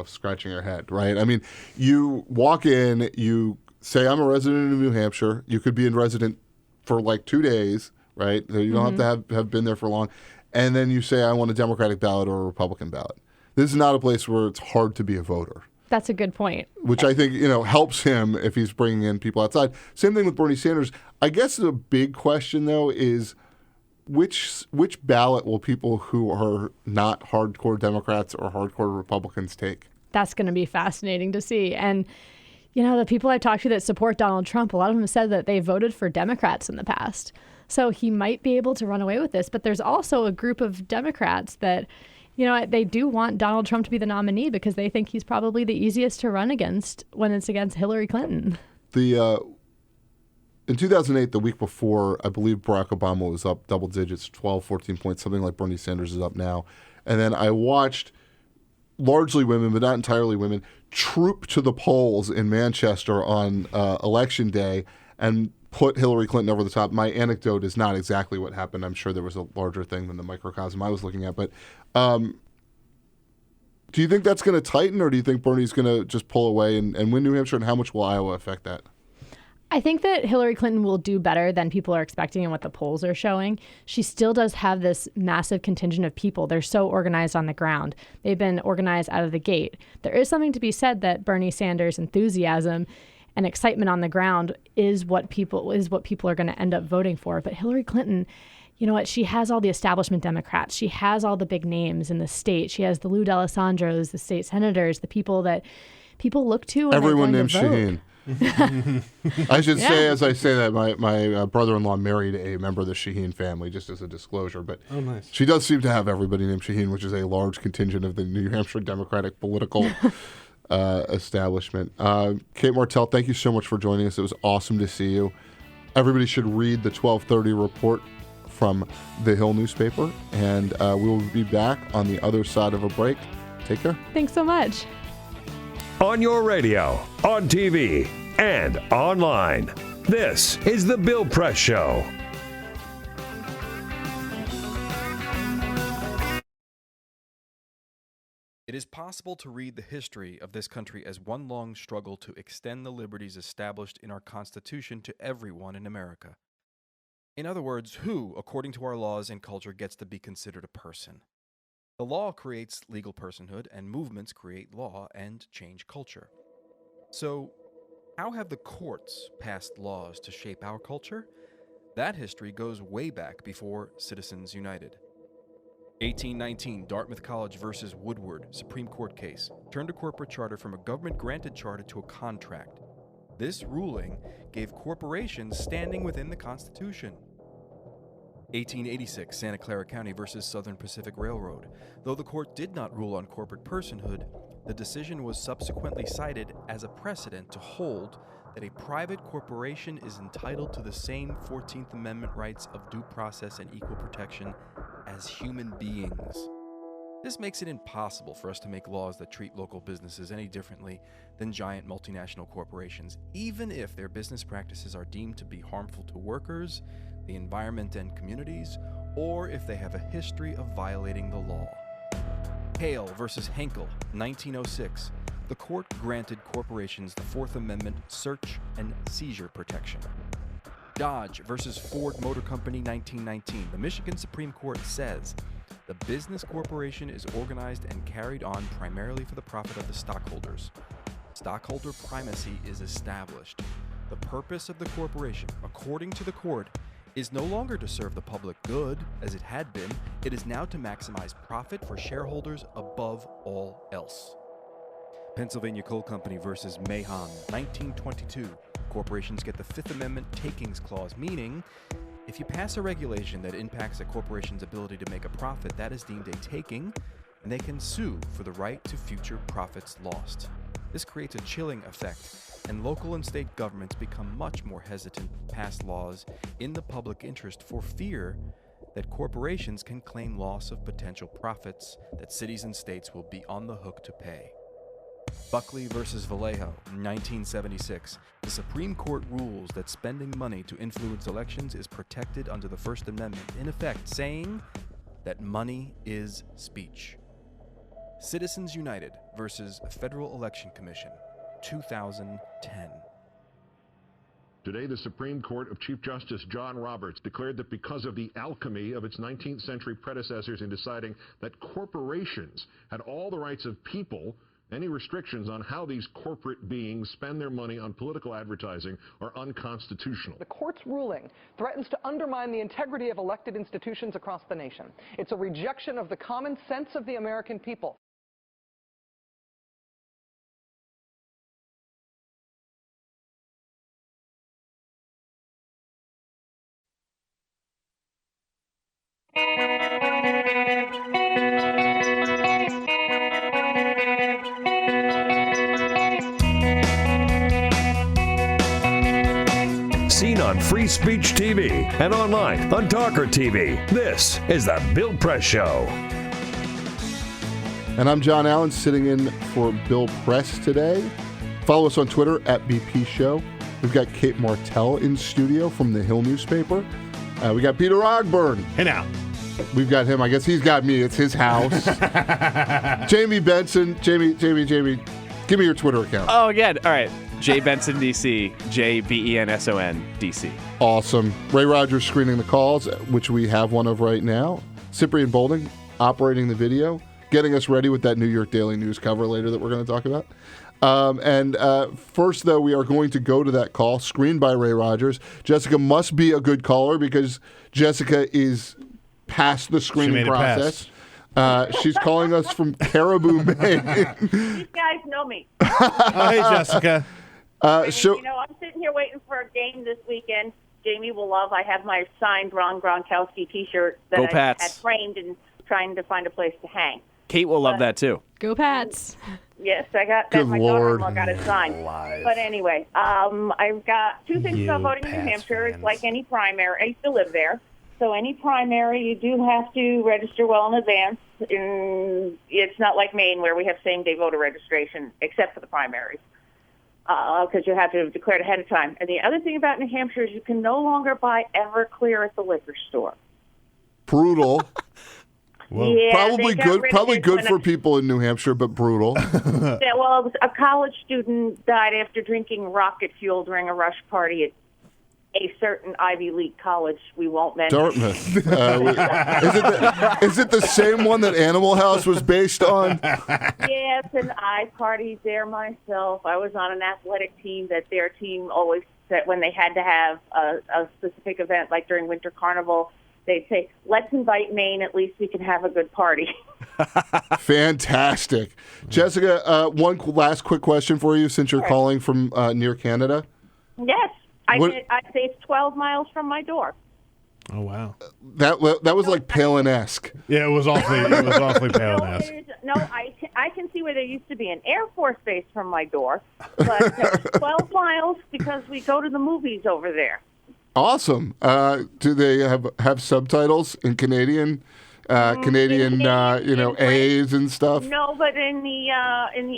scratching your head, right? I mean, you walk in, you say, I'm a resident of New Hampshire. You could be a resident for 2 days, right? You don't have to have been there for long. And then you say, I want a Democratic ballot or a Republican ballot. This is not a place where it's hard to be a voter. That's a good point. Which I think, helps him if he's bringing in people outside. Same thing with Bernie Sanders. I guess the big question, though, is which ballot will people who are not hardcore Democrats or hardcore Republicans take? That's going to be fascinating to see. And the people I've talked to that support Donald Trump, a lot of them said that they voted for Democrats in the past. So he might be able to run away with this. But there's also a group of Democrats that, they do want Donald Trump to be the nominee because they think he's probably the easiest to run against when it's against Hillary Clinton. in 2008, the week before, I believe Barack Obama was up double digits, 12, 14 points, something like Bernie Sanders is up now. And then I watched largely women, but not entirely women, troop to the polls in Manchester on election day and put Hillary Clinton over the top. My anecdote is not exactly what happened. I'm sure there was a larger thing than the microcosm I was looking at. But do you think that's going to tighten, or do you think Bernie's going to just pull away and win New Hampshire, and how much will Iowa affect that? I think that Hillary Clinton will do better than people are expecting and what the polls are showing. She still does have this massive contingent of people. They're so organized on the ground. They've been organized out of the gate. There is something to be said that Bernie Sanders' enthusiasm and excitement on the ground is what people are going to end up voting for. But Hillary Clinton, you know what? She has all the establishment Democrats. She has all the big names in the state. She has the Lou D'Alessandros, the state senators, the people that people look to. Everyone named Shaheen. I should say, as I say that, my brother-in-law married a member of the Shaheen family, just as a disclosure. But nice. She does seem to have everybody named Shaheen, which is a large contingent of the New Hampshire Democratic political establishment. Kate Martell, thank you so much for joining us. It was awesome to see you. Everybody should read the 1230 report from the Hill newspaper, and we will be back on the other side of a break. Take care. Thanks so much. On your radio, on TV, and online. This is The Bill Press Show. It is possible to read the history of this country as one long struggle to extend the liberties established in our Constitution to everyone in America. In other words, who, according to our laws and culture, gets to be considered a person? The law creates legal personhood, and movements create law and change culture. So, how have the courts passed laws to shape our culture? That history goes way back before Citizens United. 1819, Dartmouth College versus Woodward, Supreme Court case, turned a corporate charter from a government-granted charter to a contract. This ruling gave corporations standing within the Constitution. 1886, Santa Clara County versus Southern Pacific Railroad. Though the court did not rule on corporate personhood, the decision was subsequently cited as a precedent to hold that a private corporation is entitled to the same 14th Amendment rights of due process and equal protection as human beings. This makes it impossible for us to make laws that treat local businesses any differently than giant multinational corporations, even if their business practices are deemed to be harmful to workers, the environment and communities, or if they have a history of violating the law. Hale versus Henkel, 1906. The court granted corporations the Fourth Amendment search and seizure protection. Dodge versus Ford Motor Company, 1919. The Michigan Supreme Court says the business corporation is organized and carried on primarily for the profit of the stockholders. Stockholder primacy is established. The purpose of the corporation, according to the court, is no longer to serve the public good, as it had been. It is now to maximize profit for shareholders above all else. Pennsylvania Coal Company versus Mahon, 1922. Corporations get the Fifth Amendment takings clause, meaning if you pass a regulation that impacts a corporation's ability to make a profit, that is deemed a taking, and they can sue for the right to future profits lost. This creates a chilling effect, and local and state governments become much more hesitant to pass laws in the public interest for fear that corporations can claim loss of potential profits that cities and states will be on the hook to pay. Buckley versus Vallejo, 1976. The Supreme Court rules that spending money to influence elections is protected under the First Amendment, in effect saying that money is speech. Citizens United versus Federal Election Commission, 2010. Today, the Supreme Court of Chief Justice John Roberts declared that because of the alchemy of its 19th century predecessors in deciding that corporations had all the rights of people, any restrictions on how these corporate beings spend their money on political advertising are unconstitutional. The court's ruling threatens to undermine the integrity of elected institutions across the nation. It's a rejection of the common sense of the American people. Seen on Free Speech TV and online on TawkrTV. This is the Bill Press Show. And I'm John Allen, sitting in for Bill Press today. Follow us on Twitter at BP Show. We've got Kate Martell in studio from the Hill newspaper. We got Peter Ogburn. Hey now. We've got him. I guess he's got me. It's his house. Jamie Benson. Jamie, give me your Twitter account. Oh, again. All right. J Benson DC. JBenson DC. Awesome. Ray Rogers screening the calls, which we have one of right now. Cyprian Bolding operating the video, getting us ready with that New York Daily News cover later that we're going to talk about. First, though, we are going to go to that call screened by Ray Rogers. Jessica must be a good caller because Jessica is past the screening process. She's calling us from Caribou, Maine. These guys know me. Oh, hey, Jessica. I'm sitting here waiting for a game this weekend. Jamie will love. I have my signed Ron Gronkowski T-shirt that I had framed and trying to find a place to hang. Kate will love that too. Go Pats. Yes, I got that. My daughter-in-law got it signed. But anyway, I've got two things about voting in New Hampshire. It's like any primary. I used to live there. So any primary, you do have to register well in advance. It's not like Maine where we have same-day voter registration, except for the primaries, because you have to declare it ahead of time. And the other thing about New Hampshire is you can no longer buy Everclear at the liquor store. Brutal. Well, yeah, probably good for people in New Hampshire, but brutal. Yeah, well, a college student died after drinking rocket fuel during a rush party at a certain Ivy League college we won't mention. Dartmouth. Is it the same one that Animal House was based on? Yes, and I partied there myself. I was on an athletic team that their team always said when they had to have a specific event, like during Winter Carnival, they'd say, let's invite Maine, at least we can have a good party. Fantastic. Jessica, one last quick question for you since you're calling from near Canada. Yes. I'd say it's 12 miles from my door. Oh, wow. That was like Palin-esque. Yeah, it was awfully Palin-esque. No, I can see where there used to be an Air Force base from my door, but 12 miles because we go to the movies over there. Awesome. Do they have subtitles in Canadian? A's and stuff. No, but in the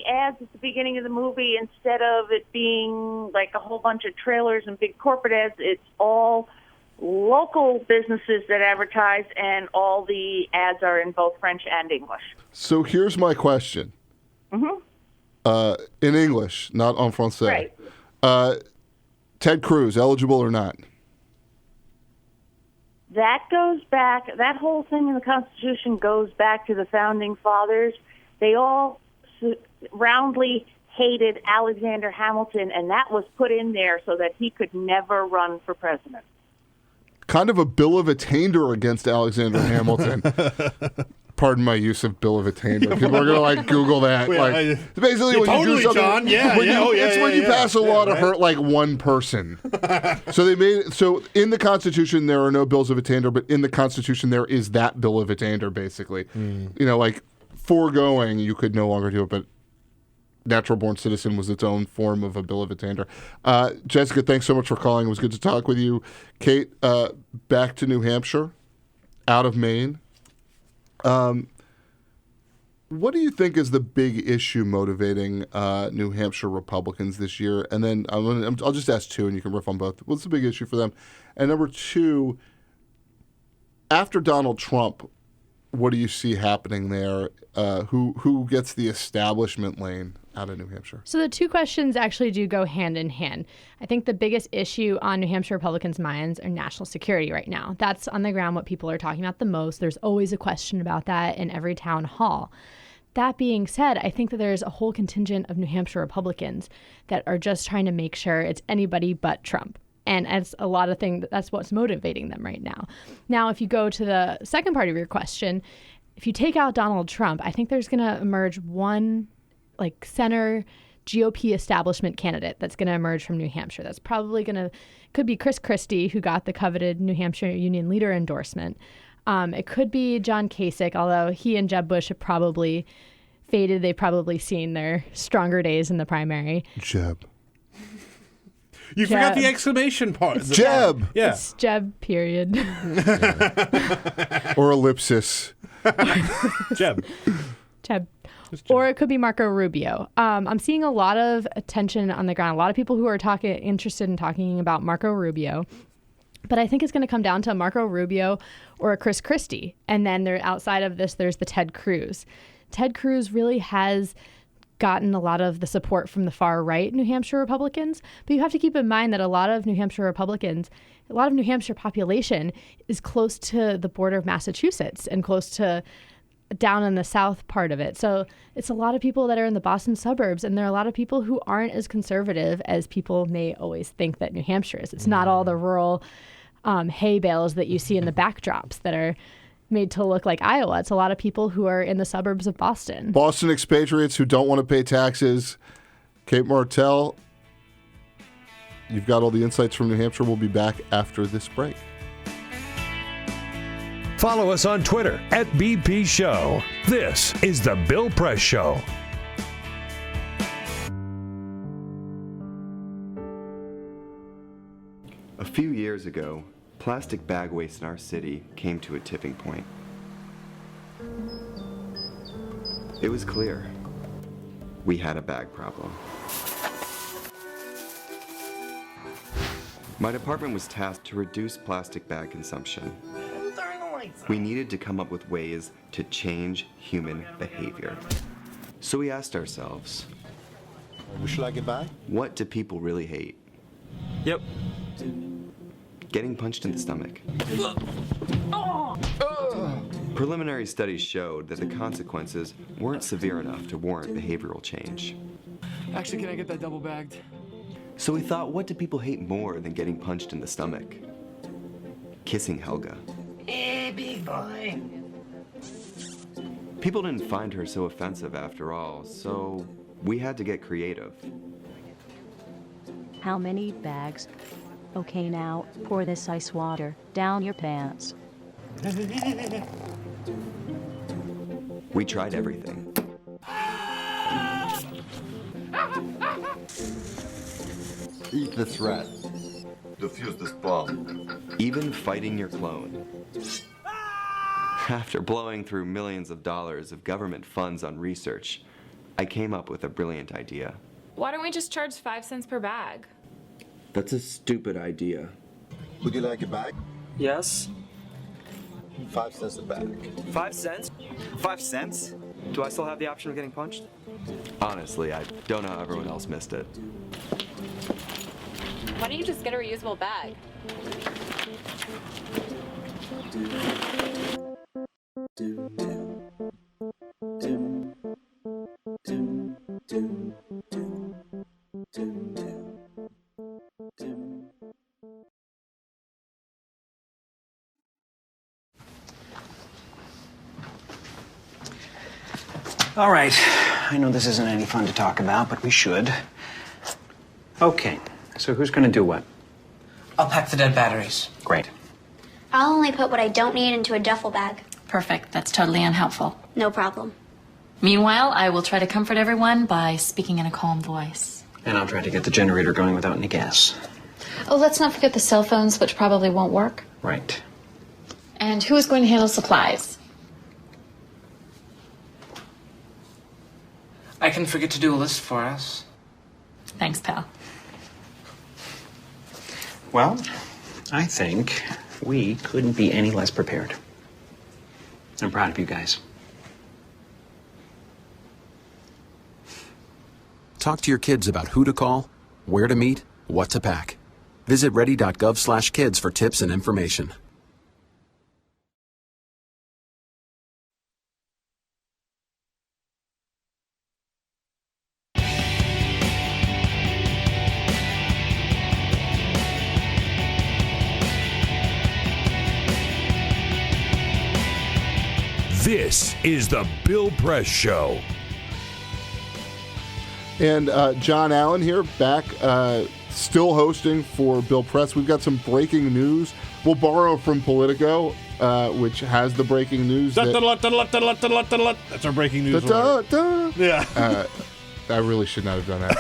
ads at the beginning of the movie, instead of it being like a whole bunch of trailers and big corporate ads, it's all local businesses that advertise, and all the ads are in both French and English. So here's my question. Mm-hmm. In English, not en français. Right. Ted Cruz, eligible or not? That goes back, that whole thing in the Constitution goes back to the Founding Fathers. They all roundly hated Alexander Hamilton, and that was put in there so that he could never run for president. Kind of a bill of attainder against Alexander Hamilton. Pardon my use of bill of attainder. People are going to Google that. Basically, when you do something, John. It's when you pass a law to hurt one person. So in the Constitution there are no bills of attainder, but in the Constitution there is that bill of attainder. Basically, foregoing you could no longer do it, but natural born citizen was its own form of a bill of attainder. Jessica, thanks so much for calling. It was good to talk with you. Kate, back to New Hampshire, out of Maine. What do you think is the big issue motivating New Hampshire Republicans this year? And then I'll just ask two, and you can riff on both. What's the big issue for them? And number two, after Donald Trump, what do you see happening there? Who gets the establishment lane out of New Hampshire? So the two questions actually do go hand in hand. I think the biggest issue on New Hampshire Republicans' minds are national security right now. That's on the ground what people are talking about the most. There's always a question about that in every town hall. That being said, I think that there's a whole contingent of New Hampshire Republicans that are just trying to make sure it's anybody but Trump. And it's a lot of things, that's what's motivating them right now. Now, if you go to the second part of your question, if you take out Donald Trump, I think there's going to emerge one center GOP establishment candidate that's going to emerge from New Hampshire. That's probably could be Chris Christie, who got the coveted New Hampshire Union Leader endorsement. It could be John Kasich, although he and Jeb Bush have probably faded. They've probably seen their stronger days in the primary. Jeb. You forgot the exclamation part. It's Jeb. Yeah. It's Jeb, period. Or ellipsis. Jeb. Jeb. Or it could be Marco Rubio. I'm seeing a lot of attention on the ground. A lot of people who are interested in talking about Marco Rubio. But I think it's going to come down to Marco Rubio or Chris Christie. And then outside of this, there's the Ted Cruz. Ted Cruz really has gotten a lot of the support from the far right New Hampshire Republicans. But you have to keep in mind that a lot of New Hampshire population is close to the border of Massachusetts and close to down in the south part of it. So it's a lot of people that are in the Boston suburbs, and there are a lot of people who aren't as conservative as people may always think that New Hampshire is. It's not all the rural hay bales that you see in the backdrops that are made to look like Iowa. It's a lot of people who are in the suburbs of Boston. Boston expatriates who don't want to pay taxes. Kate Martell, you've got all the insights from New Hampshire. We'll be back after this break. Follow us on Twitter @BP Show. This is The Bill Press Show. A few years ago, plastic bag waste in our city came to a tipping point. It was clear we had a bag problem. My department was tasked to reduce plastic bag consumption. We needed to come up with ways to change human behavior. So we asked ourselves, would you like a bag? What do people really hate? Yep. Getting punched in the stomach. Preliminary studies showed that the consequences weren't severe enough to warrant behavioral change. Actually, can I get that double bagged? So we thought, what do people hate more than getting punched in the stomach? Kissing Helga. Hey, big boy. People didn't find her so offensive after all, so we had to get creative. How many bags? Okay, now pour this ice water down your pants. We tried everything. Eat this rat. Defuse this bomb. Even fighting your clone. After blowing through millions of dollars of government funds on research, I came up with a brilliant idea. Why don't we just charge 5 cents per bag? That's a stupid idea. Would you like a bag? Yes. 5 cents a bag. 5 cents? 5 cents? Do I still have the option of getting punched? Honestly, I don't know how everyone else missed it. Why don't you just get a reusable bag? All right. I know this isn't any fun to talk about, but we should. Okay. So who's going to do what? I'll pack the dead batteries. Great. I'll only put what I don't need into a duffel bag. Perfect. That's totally unhelpful. No problem. Meanwhile, I will try to comfort everyone by speaking in a calm voice. And I'll try to get the generator going without any gas. Oh, let's not forget the cell phones, which probably won't work. Right. And who is going to handle supplies? I can forget to do a list for us. Thanks, pal. Well, I think we couldn't be any less prepared. I'm proud of you guys. Talk to your kids about who to call, where to meet, what to pack. Visit ready.gov/kids for tips and information. This is the Bill Press Show. And John Allen here, back, still hosting for Bill Press. We've got some breaking news. We'll borrow from Politico, which has the breaking news. That's our breaking news. Yeah. I really should not have done that.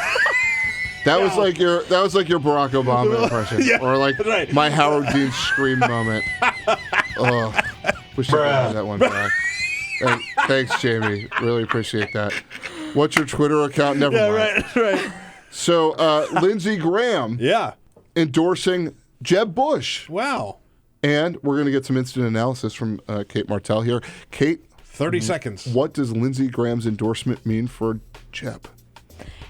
That was like your Barack Obama impression, or like my Howard Dean scream moment. Oh, wish I could have that one back. Thanks, Jamie. Really appreciate that. What's your Twitter account? Never mind. Right. So, Lindsey Graham, endorsing Jeb Bush. Wow. And we're going to get some instant analysis from Kate Martell here. Kate, 30 seconds. What does Lindsey Graham's endorsement mean for Jeb?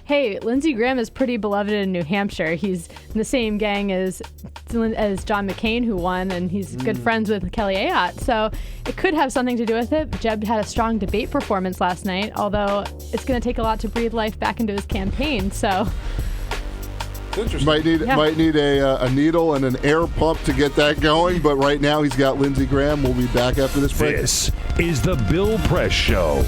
Hey, Lindsey Graham is pretty beloved in New Hampshire. He's in the same gang as John McCain, who won, and he's good friends with Kelly Ayotte. So it could have something to do with it. Jeb had a strong debate performance last night, although it's going to take a lot to breathe life back into his campaign. So might need a needle and an air pump to get that going. But right now he's got Lindsey Graham. We'll be back after this break. This is the Bill Press Show.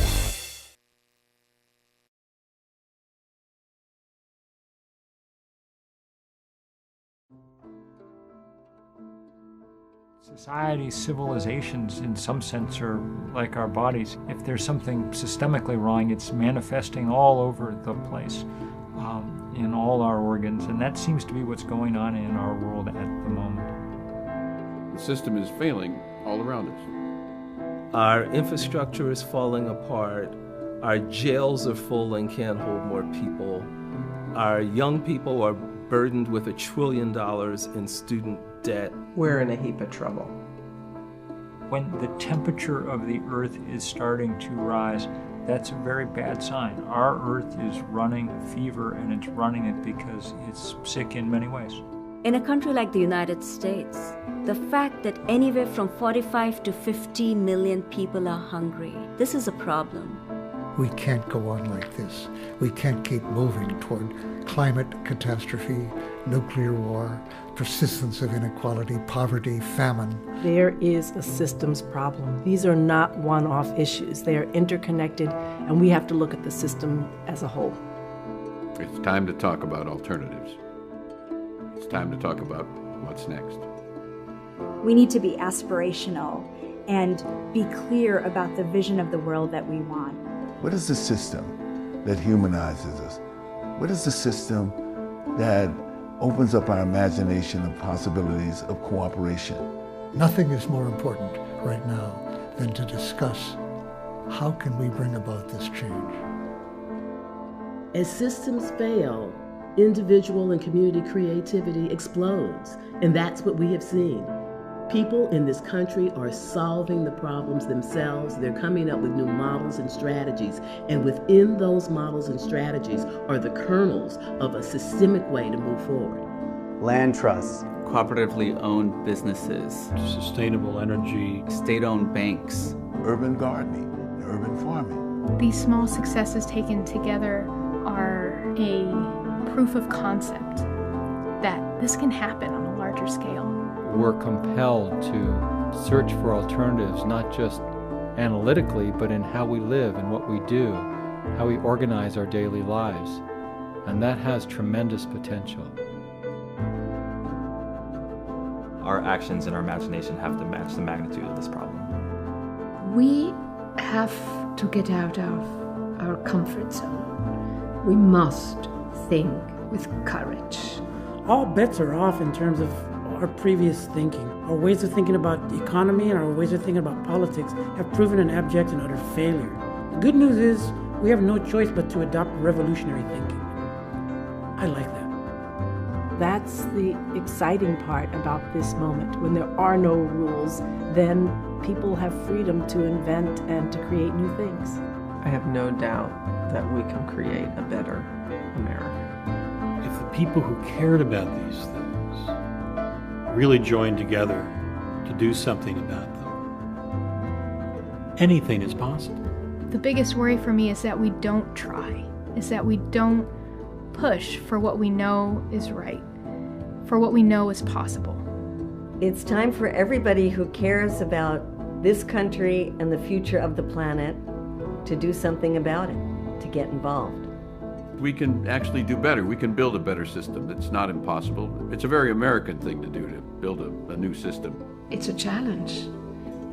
Society, civilizations, in some sense, are like our bodies. If there's something systemically wrong, it's manifesting all over the place, in all our organs, and that seems to be what's going on in our world at the moment. The system is failing all around us. Our infrastructure is falling apart. Our jails are full and can't hold more people. Our young people are burdened with $1 trillion in student debt. We're in a heap of trouble. When the temperature of the Earth is starting to rise, that's a very bad sign. Our Earth is running a fever, and it's running it because it's sick in many ways. In a country like the United States, the fact that anywhere from 45 to 50 million people are hungry, this is a problem. We can't go on like this. We can't keep moving toward climate catastrophe, nuclear war, persistence of inequality, poverty, famine. There is a systems problem. These are not one-off issues. They are interconnected, and we have to look at the system as a whole. It's time to talk about alternatives. It's time to talk about what's next. We need to be aspirational and be clear about the vision of the world that we want. What is the system that humanizes us? What is the system that opens up our imagination of possibilities of cooperation? Nothing is more important right now than to discuss how can we bring about this change. As systems fail, individual and community creativity explodes, and that's what we have seen. People in this country are solving the problems themselves. They're coming up with new models and strategies, and within those models and strategies are the kernels of a systemic way to move forward. Land trusts, cooperatively owned businesses, sustainable energy, state-owned banks, urban gardening, urban farming. These small successes taken together are a proof of concept that this can happen on a larger scale. We're compelled to search for alternatives, not just analytically, but in how we live and what we do, how we organize our daily lives. And that has tremendous potential. Our actions and our imagination have to match the magnitude of this problem. We have to get out of our comfort zone. We must think with courage. All bets are off in terms of our previous thinking. Our ways of thinking about the economy and our ways of thinking about politics have proven an abject and utter failure. The good news is we have no choice but to adopt revolutionary thinking. I like that. That's the exciting part about this moment. When there are no rules, then people have freedom to invent and to create new things. I have no doubt that we can create a better America. If the people who cared about these things really joined together to do something about them, anything is possible. The biggest worry for me is that we don't try, is that we don't push for what we know is right, for what we know is possible. It's time for everybody who cares about this country and the future of the planet to do something about it, to get involved. We can actually do better. We can build a better system. It's not impossible. It's a very American thing to do, to build a new system. It's a challenge.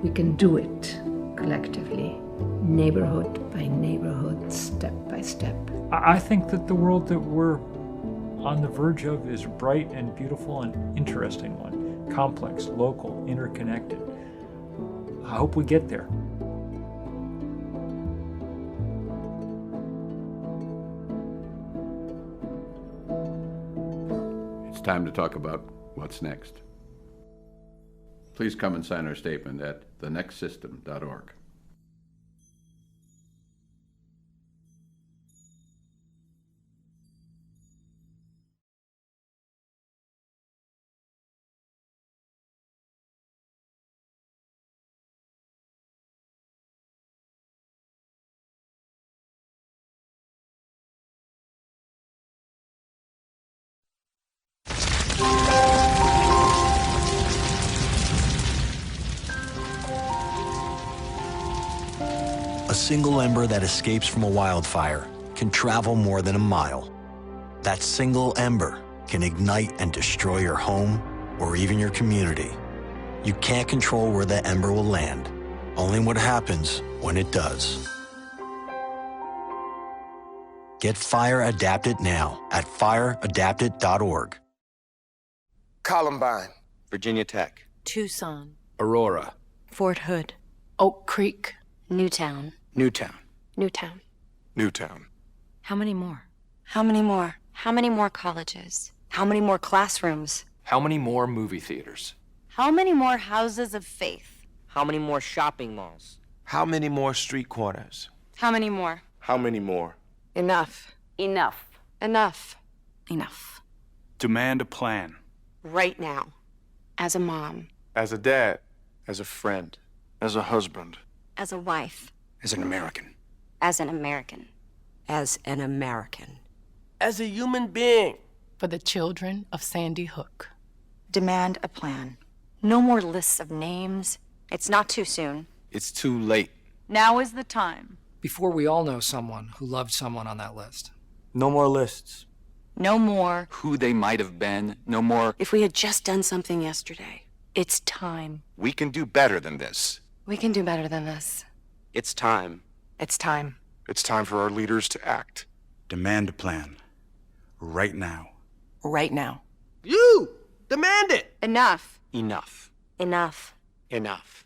We can do it collectively, neighborhood by neighborhood, step by step. I think that the world that we're on the verge of is a bright and beautiful and interesting one. Complex, local, interconnected. I hope we get there. It's time to talk about what's next. Please come and sign our statement at thenextsystem.org. A single ember that escapes from a wildfire can travel more than a mile. That single ember can ignite and destroy your home or even your community. You can't control where that ember will land, only what happens when it does. Get Fire Adapted now at fireadapted.org. Columbine, Virginia Tech, Tucson, Aurora, Fort Hood, Oak Creek, Newtown, Newtown, Newtown. Newtown. How many more? How many more? How many more colleges? How many more classrooms? How many more movie theaters? How many more houses of faith? How many more shopping malls? How many more street corners? How many more? How many more? Enough. Enough. Enough. Enough. Demand a plan. Right now. As a mom. As a dad. As a friend. As a husband. As a wife. As an American. As an American. As an American. As a human being. For the children of Sandy Hook. Demand a plan. No more lists of names. It's not too soon. It's too late. Now is the time. Before we all know someone who loved someone on that list. No more lists. No more. Who they might have been. No more. If we had just done something yesterday. It's time. We can do better than this. We can do better than this. It's time. It's time. It's time for our leaders to act. Demand a plan. Right now. Right now. You! Demand it! Enough. Enough. Enough. Enough.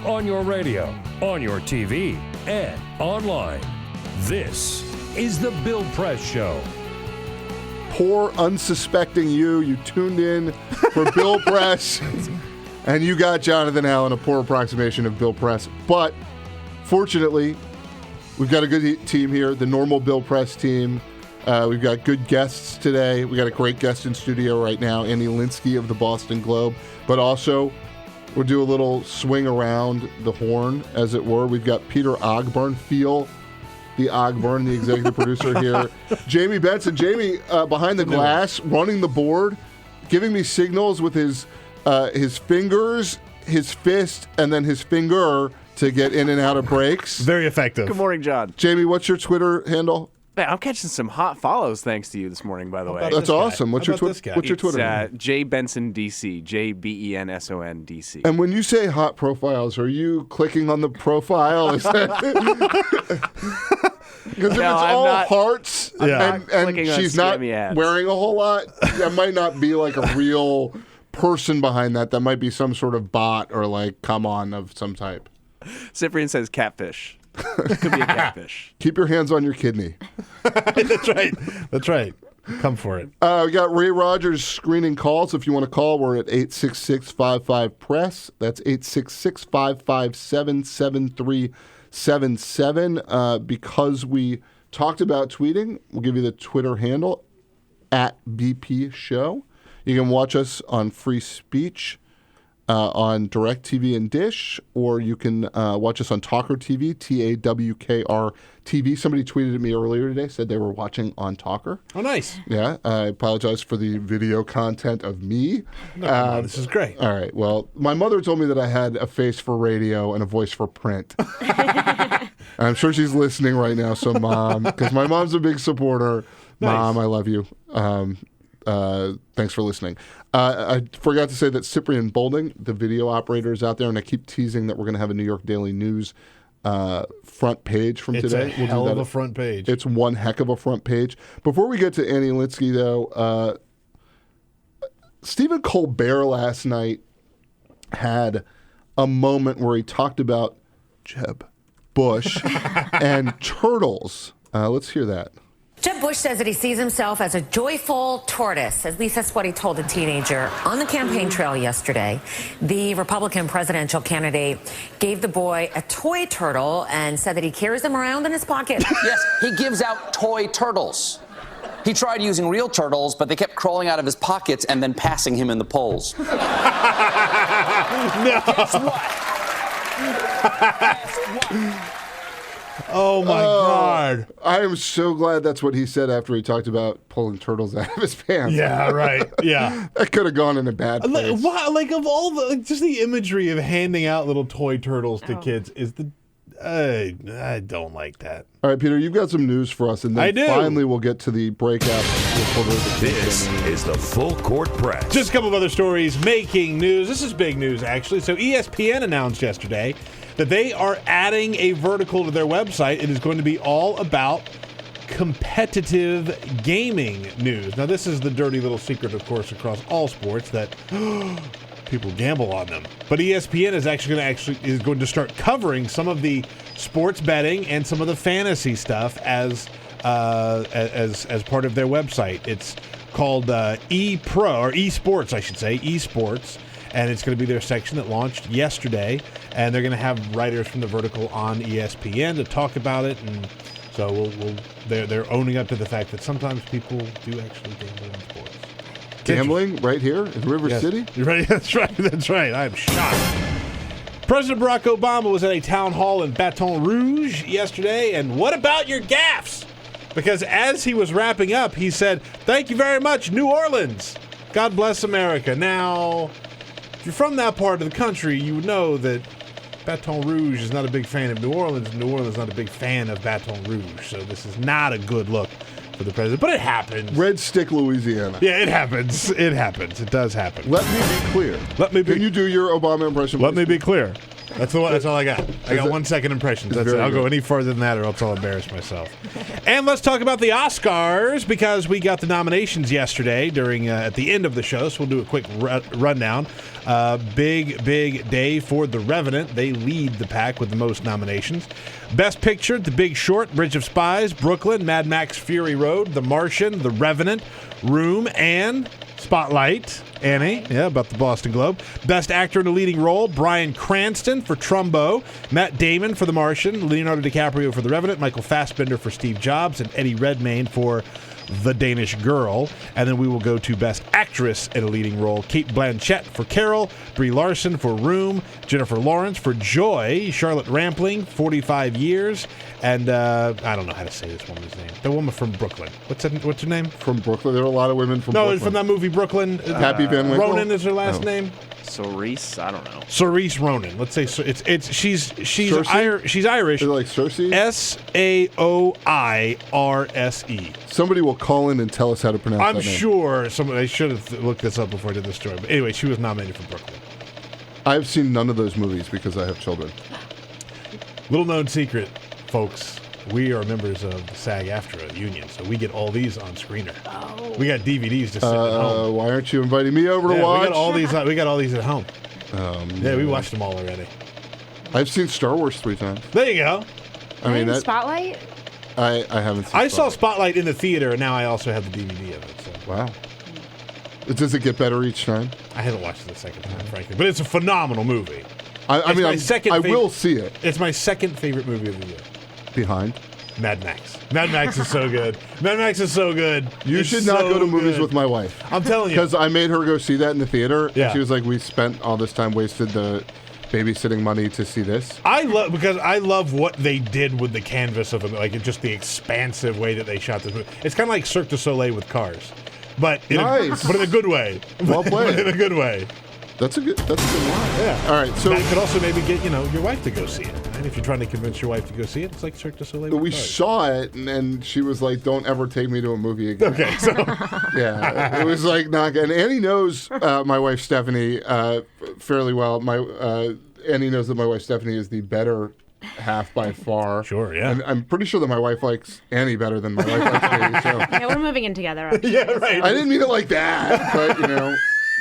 On your radio, on your TV, and online. This is The Bill Press Show. Poor, unsuspecting you tuned in for Bill Press, and you got Jonathan Allen, a poor approximation of Bill Press. But fortunately, we've got a good team here, the normal Bill Press team. We've got good guests today. We got a great guest in studio right now, Annie Linsky of the Boston Globe, but also we'll do a little swing around the horn, as it were. We've got Peter Ogburn, Feel the Ogburn, the executive producer here. Jamie Benson. Jamie, behind the glass, running the board, giving me signals with his fingers, his fist, and then his finger to get in and out of breaks. Very effective. Good morning, John. Jamie, what's your Twitter handle? Man, I'm catching some hot follows thanks to you this morning, by the way. That's awesome. What's your Twitter? It's J Benson DC, JBENSON DC. And when you say hot profiles, are you clicking on the profile? Is that because if it's all hearts and she's not wearing a whole lot, that might not be like a real person behind that. That might be some sort of bot or like come on of some type. Cyprian says catfish. It could be a catfish. Keep your hands on your kidney. That's right. That's right. Come for it. We got Ray Rogers screening calls. If you want to call, we're at 866-55-PRESS. That's 866-557-7377. Because we talked about tweeting, we'll give you the Twitter handle, @BP Show. You can watch us on Free Speech. on DirecTV and Dish, or you can watch us on TawkrTV, TawkrTV. Somebody tweeted at me earlier today, said they were watching on Talker. Oh, nice. Yeah, I apologize for the video content of me. No, this is great. All right, well, my mother told me that I had a face for radio and a voice for print. I'm sure she's listening right now, so Mom, because my mom's a big supporter. Nice. Mom, I love you. Thanks for listening. I forgot to say that Cyprian Bolding, the video operator, is out there, and I keep teasing that we're going to have a New York Daily News front page from today. It's a hell of a front page. It's one heck of a front page. Before we get to Annie Linsky, though, Stephen Colbert last night had a moment where he talked about Jeb Bush and turtles. Let's hear that. Jeb Bush says that he sees himself as a joyful tortoise. At least that's what he told a teenager on the campaign trail yesterday. The Republican presidential candidate gave the boy a toy turtle and said that he carries them around in his pocket. Yes, he gives out toy turtles. He tried using real turtles, but they kept crawling out of his pockets and then passing him in the polls. No. Guess what? Oh, my God. I am so glad that's what he said after he talked about pulling turtles out of his pants. Yeah, right. Yeah. That could have gone in a bad place. Like of all the, just the imagery of handing out little toy turtles to kids is the, I don't like that. All right, Peter, you've got some news for us, and then I do. Finally we'll get to the breakout reporter. This is the Full Court Press. Just a couple of other stories making news. This is big news, actually. So ESPN announced yesterday that they are adding a vertical to their website. It is going to be all about competitive gaming news. Now, this is the dirty little secret, of course, across all sports that people gamble on them. But ESPN is going to start covering some of the sports betting and some of the fantasy stuff as part of their website. It's called ePro, or eSports, I should say, eSports. And it's going to be their section that launched yesterday. And they're going to have writers from the vertical on ESPN to talk about it. And so they're owning up to the fact that sometimes people do actually gamble on sports. Gambling right here in River City? You're right. That's right. That's right. I'm shocked. President Barack Obama was at a town hall in Baton Rouge yesterday. And what about your gaffes? Because as he was wrapping up, he said, "Thank you very much, New Orleans. God bless America." Now, if you're from that part of the country, you would know that Baton Rouge is not a big fan of New Orleans. New Orleans is not a big fan of Baton Rouge. So this is not a good look for the president. But it happens. Red Stick, Louisiana. Yeah, it happens. It happens. It does happen. Let me be clear. Can you do your Obama impression? Let me be clear. That's all I got. I got 1 second impressions. That's it. I'll go any further than that or else I'll embarrass myself. And let's talk about the Oscars, because we got the nominations yesterday during at the end of the show, so we'll do a quick rundown. Big day for The Revenant. They lead the pack with the most nominations. Best Picture, The Big Short, Bridge of Spies, Brooklyn, Mad Max Fury Road, The Martian, The Revenant, Room, and Spotlight. Annie, about the Boston Globe. Best Actor in a Leading Role, Bryan Cranston for Trumbo, Matt Damon for The Martian, Leonardo DiCaprio for The Revenant, Michael Fassbender for Steve Jobs, and Eddie Redmayne for The Danish Girl. And then we will go to Best Actress in a Leading Role, Cate Blanchett for Carol, Brie Larson for Room, Jennifer Lawrence for Joy, Charlotte Rampling, 45 Years, and I don't know how to say this woman's name. The woman from Brooklyn. What's her name? From Brooklyn? There are a lot of women from Brooklyn. No, from that movie Brooklyn. Happy Van Winkle? Ronan is her last name. Cerise? I don't know. Cerise Ronan. Let's say she's Irish. She's Irish. Is it like Cersei? Saoirse. Somebody will call in and tell us how to pronounce that name. I'm sure somebody. I should have looked this up before I did this story. But anyway, she was nominated for Brooklyn. I've seen none of those movies because I have children. Little known secret, folks. We are members of the SAG-AFTRA union, so we get all these on screener. Oh. We got DVDs to sit at home. Why aren't you inviting me over to watch? We got all these at home. Yeah, we watched them all already. I've seen Star Wars 3 times. There you go. I mean, Spotlight? I haven't seen I saw Spotlight in the theater, and now I also have the DVD of it. So. Wow. Does it get better each time? I haven't watched it the second time, frankly. But it's a phenomenal movie. I will see it. It's my second favorite movie of the year. Behind? Mad Max. Mad Max is so good. Mad Max is so good. You should not go to movies with my wife. I'm telling you. Because I made her go see that in the theater. Yeah. And she was like, we spent all this time, wasted the babysitting money to see this. I love what they did with the canvas of it, like just the expansive way that they shot this movie. It's kind of like Cirque du Soleil with cars, but in a good way. Well played. But in a good way. That's a good line. Yeah. All right. So that could also maybe get your wife to go see it. And if you're trying to convince your wife to go see it, it's like Cirque du Soleil. We saw it, and she was like, "Don't ever take me to a movie again." Okay, so yeah, it was like not. And Annie knows my wife Stephanie fairly well. Annie knows that my wife Stephanie is the better half by far. Sure, yeah. And I'm pretty sure that my wife likes Annie better than my wife likes me. So Yeah, we're moving in together. Actually. yeah, right. I didn't mean it like that, but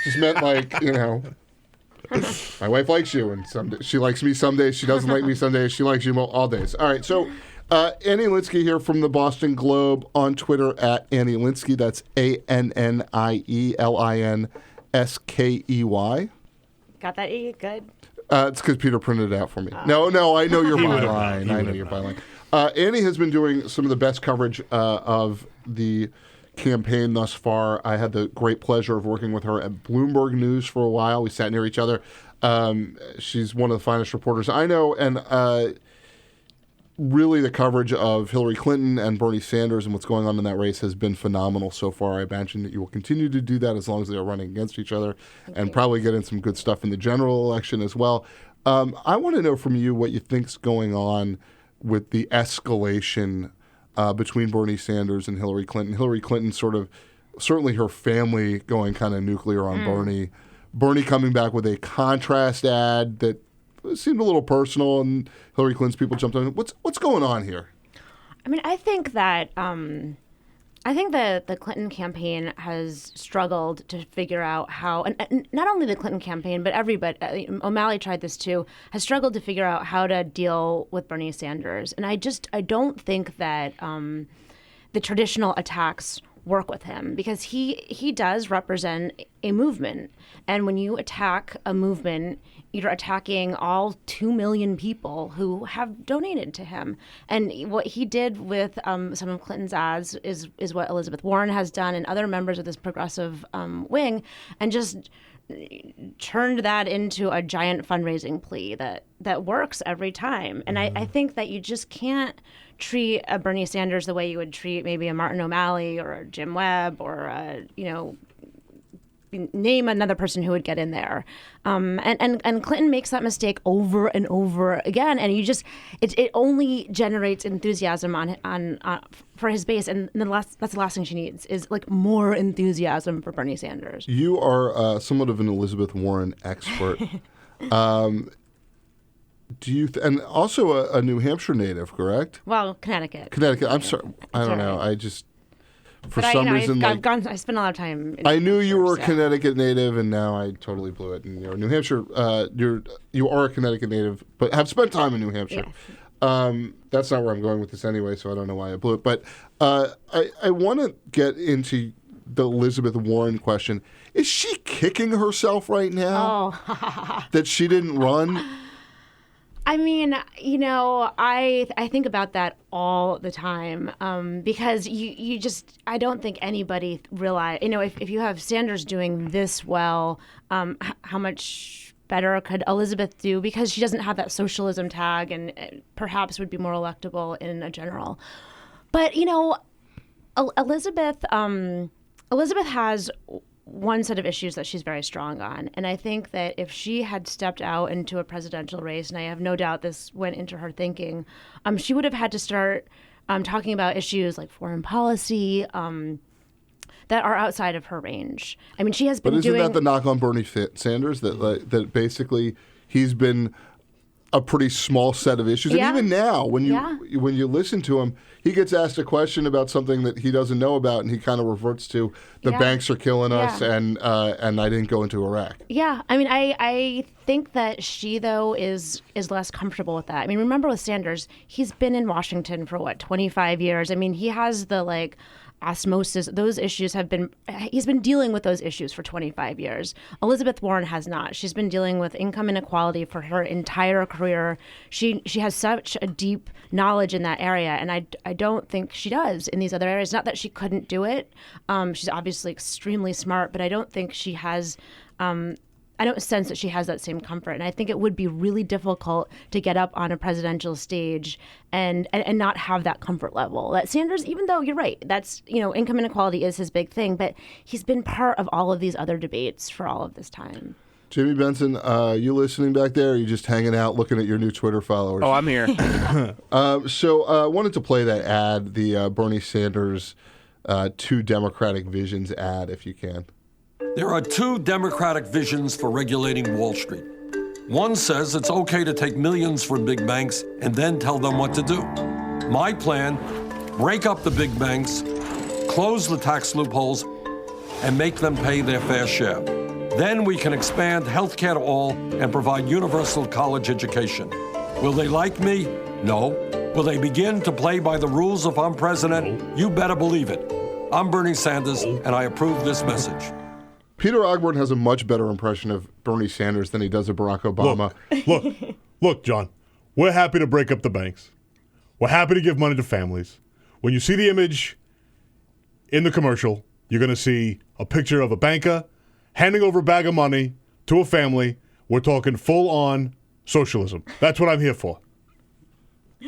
just meant like my wife likes you, and someday she likes me. Some days she doesn't like me. Some days she likes you all days. All right, so Annie Linsky here from the Boston Globe on Twitter at Annie Linsky. That's ANNIELINSKEY. Got that E? Good. It's because Peter printed it out for me. No, I know your byline. I know your byline. Annie has been doing some of the best coverage of the campaign thus far. I had the great pleasure of working with her at Bloomberg News for a while. We sat near each other. She's one of the finest reporters I know, and really the coverage of Hillary Clinton and Bernie Sanders and what's going on in that race has been phenomenal so far. I imagine that you will continue to do that as long as they are running against each other, and probably get in some good stuff in the general election as well. I want to know from you what you think's going on with the escalation between Bernie Sanders and Hillary Clinton. Hillary Clinton certainly her family going kind of nuclear on Bernie. Bernie coming back with a contrast ad that seemed a little personal, and Hillary Clinton's people jumped on. What's going on here? I mean, I think that the Clinton campaign has struggled to figure out how, and not only the Clinton campaign, but everybody, O'Malley tried this too, has struggled to figure out how to deal with Bernie Sanders. And I don't think that the traditional attacks work with him, because he does represent a movement. And when you attack a movement, you're attacking all 2 million people who have donated to him. And what he did with some of Clinton's ads is what Elizabeth Warren has done and other members of this progressive wing, and just turned that into a giant fundraising plea that works every time. And I think that you just can't treat a Bernie Sanders the way you would treat maybe a Martin O'Malley or a Jim Webb or name another person who would get in there. And Clinton makes that mistake over and over again, and it only generates enthusiasm on for his base, and that's the last thing she needs is like more enthusiasm for Bernie Sanders. You are somewhat of an Elizabeth Warren expert. Do you and also a New Hampshire native, correct? Well, Connecticut. I'm sorry. I don't know. I just for but some reason I spent a lot of time. I knew you were a Connecticut native, and now I totally blew it. And you're New Hampshire. You are a Connecticut native, but have spent time in New Hampshire. Yes. That's not where I'm going with this anyway, so I don't know why I blew it. But I want to get into the Elizabeth Warren question. Is she kicking herself right now that she didn't run? I mean, I think about that all the time because you just, I don't think anybody realize, if you have Sanders doing this well, how much better could Elizabeth do, because she doesn't have that socialism tag and perhaps would be more electable in a general. But, Elizabeth has one set of issues that she's very strong on. And I think that if she had stepped out into a presidential race, and I have no doubt this went into her thinking, she would have had to start talking about issues like foreign policy that are outside of her range. I mean, she has been doing... But isn't that the knock on Bernie Sanders, that basically he's been a pretty small set of issues? Yeah. And even now, when you listen to him, he gets asked a question about something that he doesn't know about, and he kind of reverts to the banks are killing us, and I didn't go into Iraq. Yeah, I mean, I think that she though is less comfortable with that. I mean, remember with Sanders, he's been in Washington for 25 years. I mean, he has the osmosis, those issues he's been dealing with those issues for 25 years. Elizabeth Warren has not. She's been dealing with income inequality for her entire career. She has such a deep knowledge in that area, and I don't think she does in these other areas. Not that she couldn't do it. She's obviously extremely smart, but I don't think she has I don't sense that she has that same comfort. And I think it would be really difficult to get up on a presidential stage and not have that comfort level. That Sanders, even though you're right, that's, income inequality is his big thing, but he's been part of all of these other debates for all of this time. Jimmy Benson, you listening back there? Or are you just hanging out looking at your new Twitter followers? Oh, I'm here. So I wanted to play that ad, the Bernie Sanders 2 Democratic Visions ad, if you can. There are 2 Democratic visions for regulating Wall Street. One says it's okay to take millions from big banks and then tell them what to do. My plan, break up the big banks, close the tax loopholes, and make them pay their fair share. Then we can expand health care to all and provide universal college education. Will they like me? No. Will they begin to play by the rules if I'm president? You better believe it. I'm Bernie Sanders, and I approve this message. Peter Ogburn has a much better impression of Bernie Sanders than he does of Barack Obama. Look, John, we're happy to break up the banks. We're happy to give money to families. When you see the image in the commercial, you're going to see a picture of a banker handing over a bag of money to a family. We're talking full-on socialism. That's what I'm here for.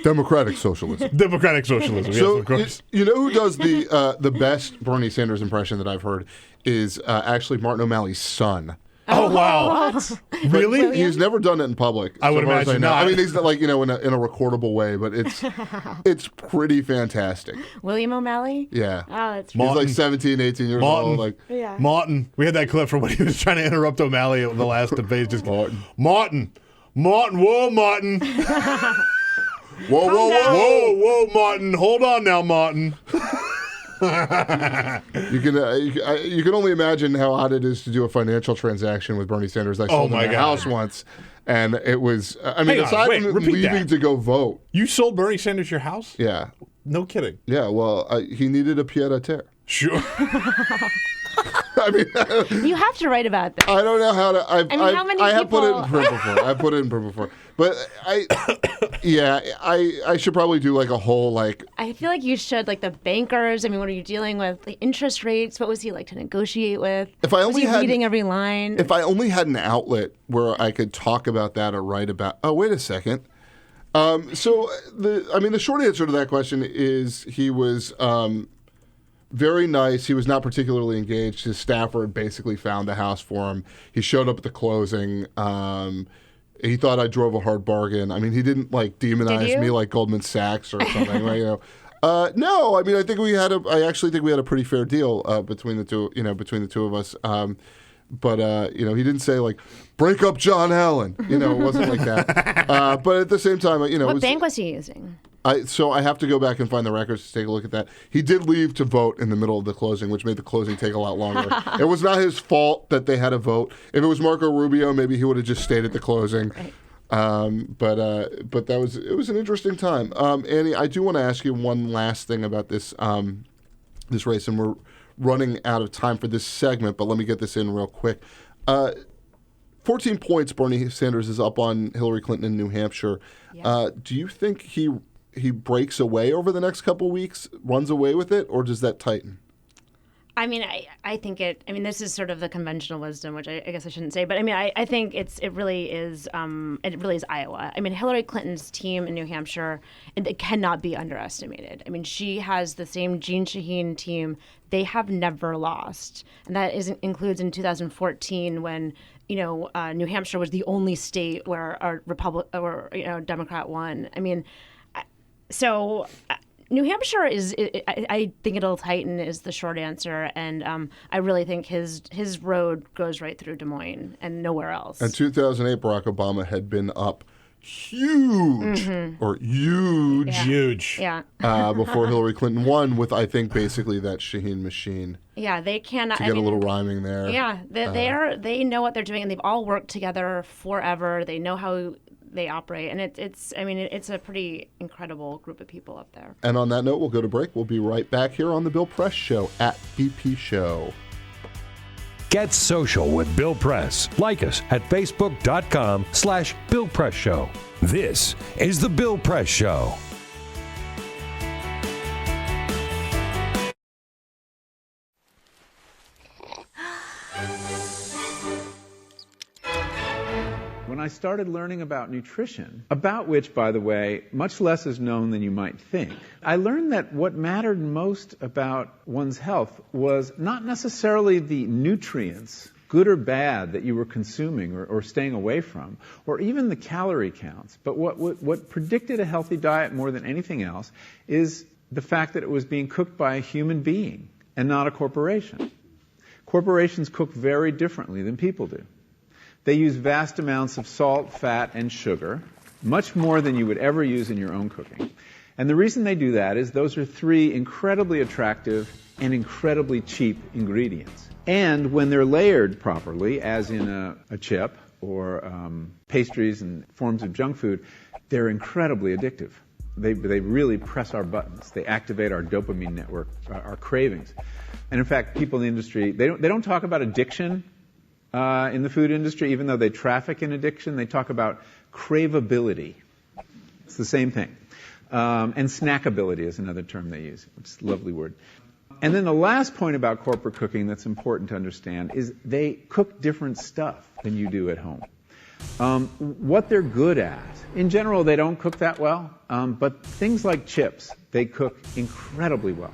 Democratic socialism. Democratic socialism, yes, so, of course. You know who does the best Bernie Sanders impression that I've heard is actually Martin O'Malley's son. Oh, wow. What? Really? He's never done it in public. I would imagine not. I mean, he's like, in a recordable way, but it's pretty fantastic. William O'Malley? Yeah. Oh, that's He's like 17, 18 years old. Yeah. Martin. We had that clip from when he was trying to interrupt O'Malley at the last debate. Just Martin. Whoa, Martin. Whoa, Martin. Hold on now, Martin. You can only imagine how odd it is to do a financial transaction with Bernie Sanders. I sold him a house once, and it was. Aside from leaving to go vote, you sold Bernie Sanders your house? Yeah, no kidding. Yeah, well, he needed a pied-à-terre. Sure. I mean, you have to write about this. I don't know how to. how many I have people? put it in print before. I put it in print before, but I should probably do like a whole I feel like you should, like the bankers. I mean, what are you dealing with? The interest rates. What was he like to negotiate with? If I only was he had reading every line. If I only had an outlet where I could talk about that or write about. Oh, wait a second. So the short answer to that question is he was. Very nice. He was not particularly engaged. His staffer had basically found the house for him. He showed up at the closing. He thought I drove a hard bargain. I mean, he didn't demonize me like Goldman Sachs or something, right? No. I mean, I actually think we had a pretty fair deal between the two. Between the two of us. But he didn't say break up John Allen. It wasn't like that. But at the same time, what bank was he using? So I have to go back and find the records to take a look at that. He did leave to vote in the middle of the closing, which made the closing take a lot longer. It was not his fault that they had a vote. If it was Marco Rubio, maybe he would have just stayed at the closing. Right. But it was an interesting time. Annie, I do want to ask you one last thing about this this race, and we're running out of time for this segment, but let me get this in real quick. 14 points Bernie Sanders is up on Hillary Clinton in New Hampshire. Yeah. Do you think he breaks away over the next couple weeks, runs away with it, or does that tighten? I mean, I think this is sort of the conventional wisdom, which I guess I shouldn't say, but I mean, I think it really is Iowa. I mean, Hillary Clinton's team in New Hampshire, it cannot be underestimated. I mean, she has the same Jeanne Shaheen team. They have never lost, and that includes in 2014 when New Hampshire was the only state where a Democrat won. I mean, so. New Hampshire I think it'll tighten is the short answer, and I really think his road goes right through Des Moines and nowhere else. In 2008, Barack Obama had been up huge, before Hillary Clinton won with, I think, basically that Shaheen machine. Yeah, they cannot. To get a little rhyming there. Yeah, they know what they're doing, and they've all worked together forever. They know how they operate, and it's a pretty incredible group of people up there. And on that note, we'll go to break. We'll be right back here on the Bill Press Show at BP Show. Get social with Bill Press. Like us at facebook.com/Bill Press Show. This is the Bill Press Show. When I started learning about nutrition, about which, by the way, much less is known than you might think, I learned that what mattered most about one's health was not necessarily the nutrients, good or bad, that you were consuming or staying away from, or even the calorie counts. But what predicted a healthy diet more than anything else is the fact that it was being cooked by a human being and not a corporation. Corporations cook very differently than people do. They use vast amounts of salt, fat, and sugar, much more than you would ever use in your own cooking. And the reason they do that is those are three incredibly attractive and incredibly cheap ingredients. And when they're layered properly, as in a chip or pastries and forms of junk food, they're incredibly addictive. They really press our buttons. They activate our dopamine network, our cravings. And in fact, people in the industry, they don't talk about addiction in the food industry, even though they traffic in addiction. They talk about craveability. It's the same thing. And snackability is another term they use, which is a lovely word. And then the last point about corporate cooking that's important to understand is they cook different stuff than you do at home. What they're good at, in general, they don't cook that well, but things like chips, they cook incredibly well.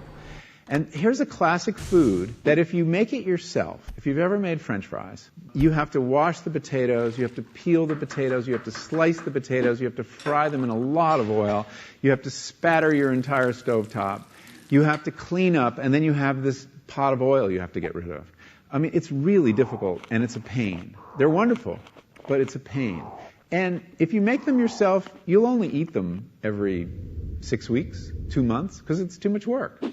And here's a classic food that if you make it yourself, if you've ever made French fries, you have to wash the potatoes, you have to peel the potatoes, you have to slice the potatoes, you have to fry them in a lot of oil, you have to spatter your entire stovetop, you have to clean up, and then you have this pot of oil you have to get rid of. I mean, it's really difficult, and it's a pain. They're wonderful, but it's a pain. And if you make them yourself, you'll only eat them every 6 weeks, 2 months, because it's too much work.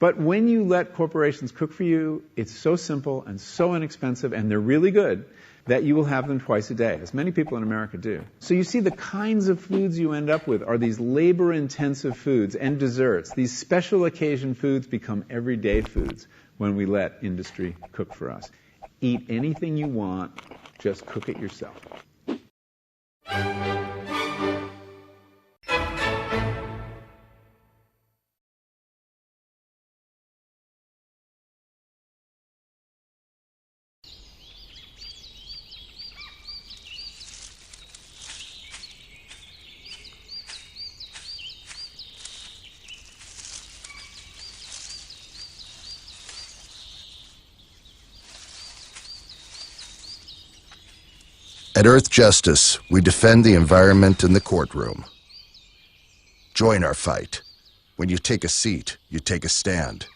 But when you let corporations cook for you, it's so simple and so inexpensive, and they're really good, that you will have them twice a day, as many people in America do. So you see the kinds of foods you end up with are these labor-intensive foods and desserts. These special occasion foods become everyday foods when we let industry cook for us. Eat anything you want, just cook it yourself. At Earth Justice, we defend the environment in the courtroom. Join our fight. When you take a seat, you take a stand.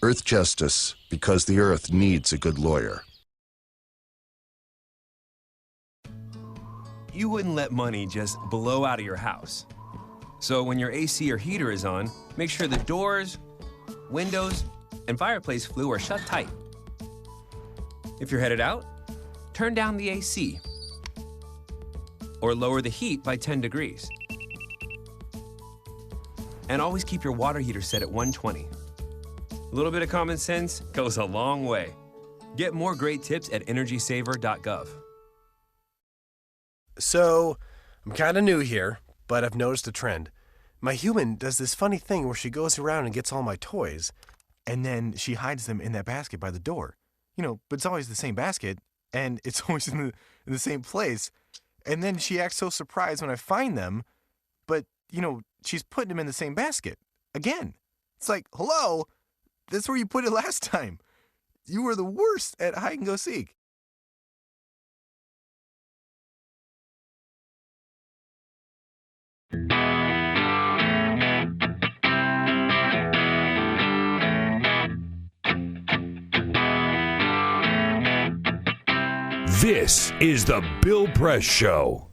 Earth Justice, because the Earth needs a good lawyer. You wouldn't let money just blow out of your house. So when your AC or heater is on, make sure the doors, windows, and fireplace flue are shut tight. If you're headed out, turn down the AC. Or lower the heat by 10 degrees. And always keep your water heater set at 120. A little bit of common sense goes a long way. Get more great tips at energysaver.gov. So, I'm kind of new here, but I've noticed a trend. My human does this funny thing where she goes around and gets all my toys, and then she hides them in that basket by the door. You know, but it's always the same basket, and it's always in the same place. And then she acts so surprised when I find them, but, you know, she's putting them in the same basket. Again. It's like, hello, that's where you put it last time. You were the worst at hide and go seek. This is the Bill Press Show.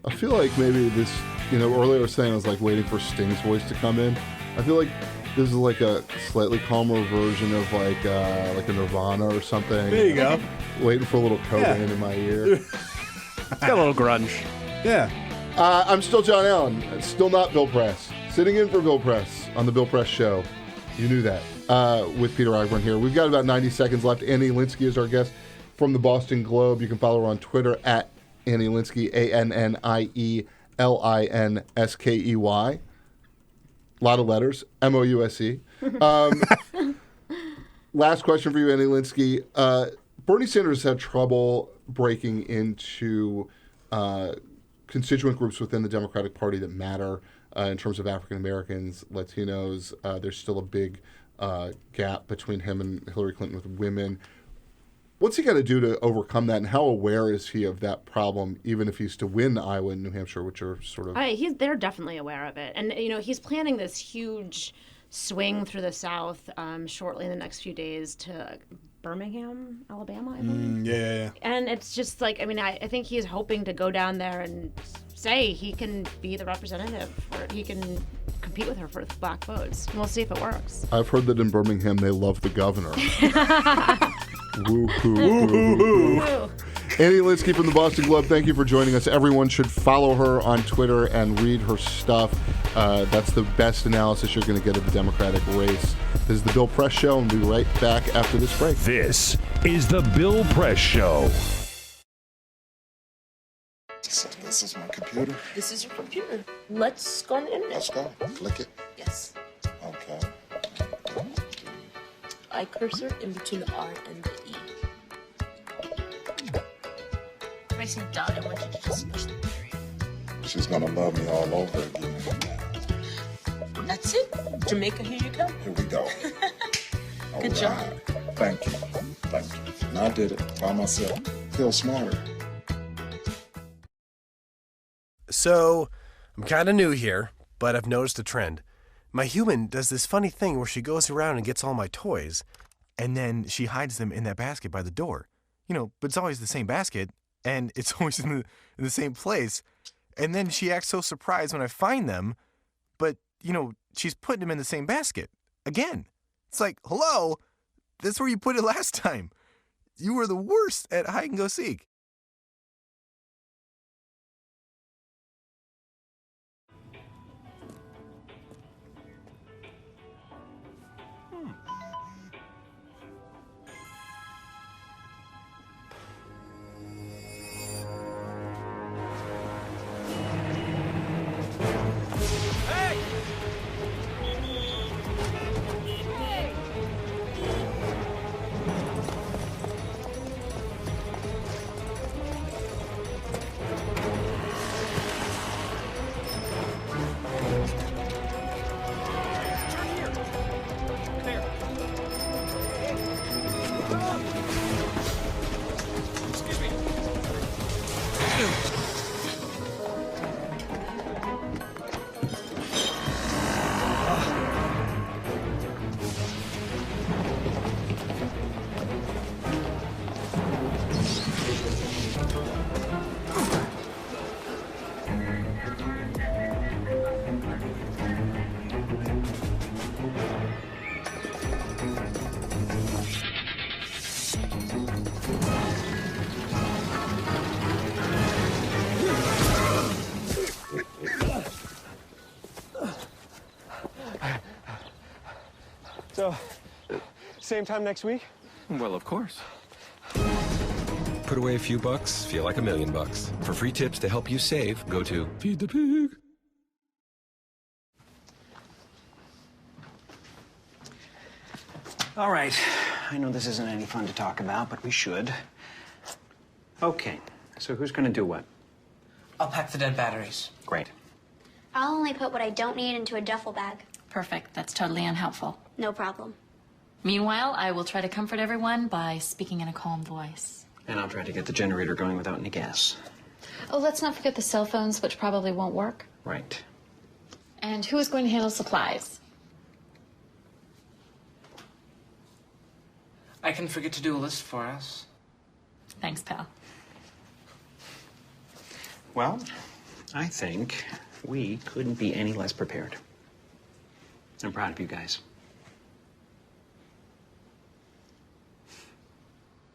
I feel like maybe this, earlier I was saying I was like waiting for Sting's voice to come in. I feel like this is like a slightly calmer version of like a Nirvana or something. There you go. Waiting for a little Cobain in my ear. It's got a little grunge. Yeah. I'm still John Allen. Still not Bill Press. Sitting in for Bill Press on the Bill Press Show. You knew that. With Peter Ogburn here. We've got about 90 seconds left. Annie Linsky is our guest from the Boston Globe. You can follow her on Twitter at Annie Linsky, ANNIELINSKEY. A lot of letters. MOUSE. Last question for you, Annie Linsky. Bernie Sanders had trouble breaking into constituent groups within the Democratic Party that matter in terms of African Americans, Latinos. There's still a big gap between him and Hillary Clinton with women. What's he got to do to overcome that, and how aware is he of that problem, even if he's to win Iowa and New Hampshire, which are sort of... They're definitely aware of it. And, he's planning this huge swing through the South shortly in the next few days to Birmingham, Alabama, I believe. Yeah. And it's just like, I think he's hoping to go down there and say he can be the representative, or he can compete with her for black votes. And we'll see if it works. I've heard that in Birmingham they love the governor. Woo-hoo. Annie Linsky from the Boston Globe, thank you for joining us. Everyone should follow her on Twitter and read her stuff. That's the best analysis you're going to get of the Democratic race. This is the Bill Press Show, and we'll be right back after this break. This is the Bill Press Show. So this is my computer. This is your computer. Let's go on the internet. Let's go. Click it. Yes. Okay. I cursor in between the R and the E. Pressing down, I want you to just push the period. She's gonna love me all over again. That's it. Jamaica, here you come. Here we go. Good job. Thank you. Thank you. And I did it by myself. Feel smarter. So, I'm kind of new here, but I've noticed a trend. My human does this funny thing where she goes around and gets all my toys, and then she hides them in that basket by the door. But it's always the same basket, and it's always in the same place. And then she acts so surprised when I find them, but, she's putting them in the same basket. Again. It's like, hello, that's where you put it last time. You were the worst at hide and go seek. So, same time next week? Well, of course. Put away a few bucks, feel like $1 million. For free tips to help you save, go to Feed the Pig. All right. I know this isn't any fun to talk about, but we should. Okay. So who's going to do what? I'll pack the dead batteries. Great. I'll only put what I don't need into a duffel bag. Perfect. That's totally unhelpful. No problem. Meanwhile, I will try to comfort everyone by speaking in a calm voice. And I'll try to get the generator going without any gas. Oh, let's not forget the cell phones, which probably won't work. Right. And who is going to handle supplies? I can forget to do a list for us. Thanks, pal. Well, I think we couldn't be any less prepared. I'm proud of you guys.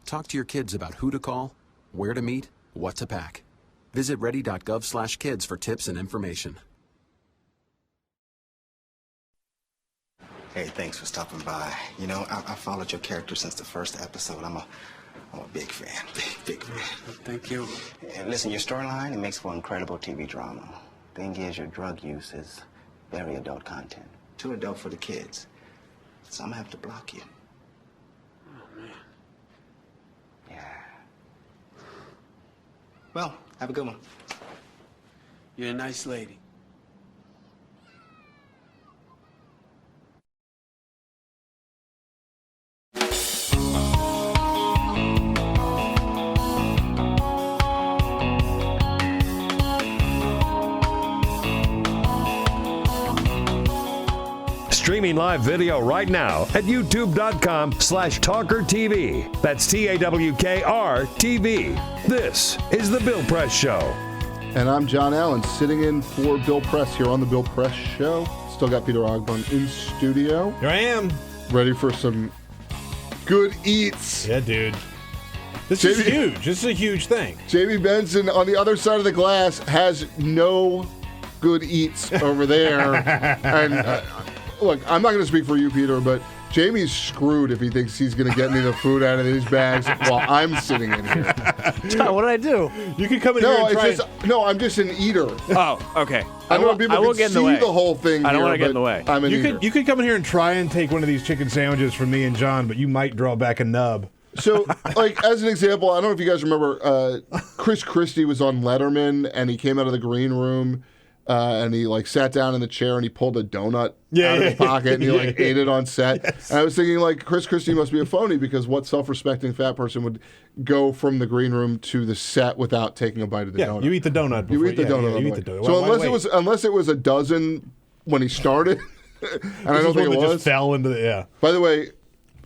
Talk to your kids about who to call, where to meet, what to pack. Visit ready.gov/kids for tips and information. Hey, thanks for stopping by. You know, I followed your character since the first episode. I'm a big fan. Big fan. Thank you. And listen, your storyline, it makes for incredible TV drama. Thing is, your drug use is very adult content. Too adult for the kids. So I'm gonna have to block you. Oh, man. Yeah. Well, have a good one. You're a nice lady. Streaming live video right now at youtube.com/TawkrTV. That's TAWKR-TV. This is The Bill Press Show. And I'm John Allen, sitting in for Bill Press here on The Bill Press Show. Still got Peter Ogburn in studio. Here I am. Ready for some good eats. Yeah, dude. This is huge. This is a huge thing. Jamie Benson on the other side of the glass has no good eats over there. And look, I'm not going to speak for you, Peter, but Jamie's screwed if he thinks he's going to get any of the food out of these bags while I'm sitting in here. John, what did I do? You can come in here and try. I'm just an eater. Oh, okay. I don't want people to see the whole thing. I don't want to here, get in the way. I'm an eater. You could come in here and try and take one of these chicken sandwiches from me and John, but you might draw back a nub. So, like, as an example, I don't know if you guys remember, Chris Christie was on Letterman, and he came out of the green room, and he, like, sat down in the chair, and he pulled a donut out of his pocket, and he, like, ate it on set. Yes. And I was thinking, like, Chris Christie must be a phony, because what self-respecting fat person would go from the green room to the set without taking a bite of the donut? You eat the donut. You eat the donut. You eat the donut. So unless it was a dozen when he started, and I don't think it was. Just fell into the, By the way,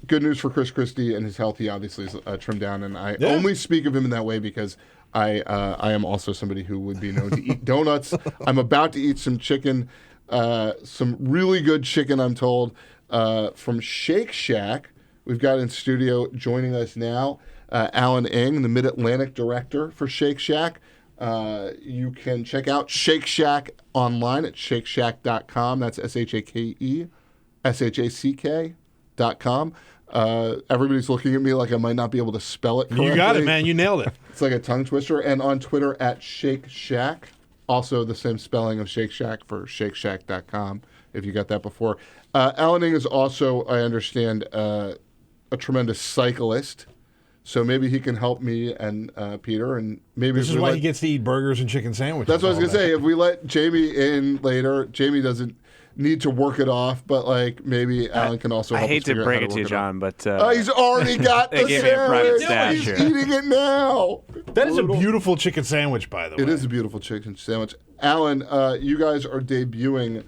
good news for Chris Christie and his health. He obviously is trimmed down, and I only speak of him in that way because I am also somebody who would be known to eat donuts. I'm about to eat some chicken, some really good chicken, I'm told, from Shake Shack. We've got in studio joining us now, Alan Ng, the Mid-Atlantic director for Shake Shack. You can check out Shake Shack online at shakeshack.com. That's SHAKESHACK.com. Everybody's looking at me like I might not be able to spell it correctly. You got it, man. You nailed it. It's like a tongue twister. And on Twitter at Shake Shack. Also the same spelling of Shake Shack for shakeshack.com, if you got that before. Alan Ng is also, I understand, a tremendous cyclist. So maybe he can help me and Peter. And maybe this is why he gets to eat burgers and chicken sandwiches. That's what I was going to say. If we let Jamie in later, Jamie doesn't need to work it off, but like maybe Alan can also help. I hate to break it to you, John, but he's already got the sandwich. He's eating it now. That is a beautiful chicken sandwich, by the way. It is a beautiful chicken sandwich. Alan, you guys are debuting.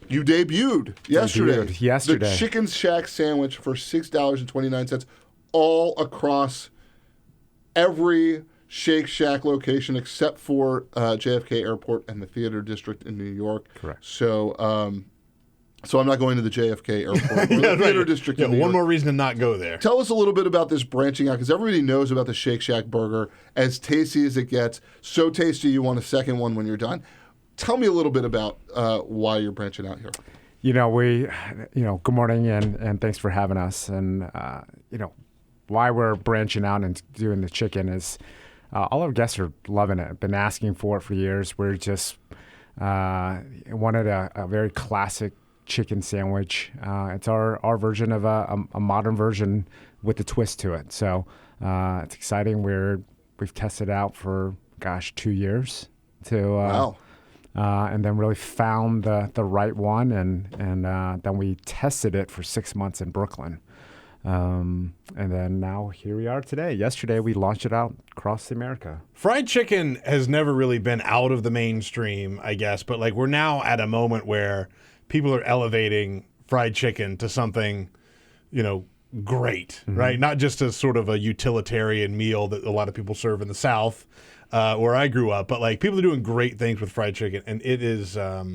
You debuted yesterday. The Chicken Shack sandwich for $6.29, all across every Shake Shack location except for JFK Airport and the Theater District in New York. Correct. So, so I'm not going to the JFK Airport or the Theater District in New York. One more reason to not go there. Tell us a little bit about this branching out, because everybody knows about the Shake Shack burger, as tasty as it gets. So tasty you want a second one when you're done. Tell me a little bit about why you're branching out here. Good morning and thanks for having us. And, why we're branching out and doing the chicken is all our guests are loving it. Been asking for it for years. We're just wanted a very classic chicken sandwich. It's our version of a modern version with a twist to it. So it's exciting. We've tested it out for 2 years to and then really found the right one, and then we tested it for 6 months in Brooklyn. And then now here we are today. Yesterday we launched it out across America. Fried chicken has never really been out of the mainstream, I guess, but like we're now at a moment where people are elevating fried chicken to something, great, right? Not just as sort of a utilitarian meal that a lot of people serve in the South, where I grew up, but like people are doing great things with fried chicken, and it is my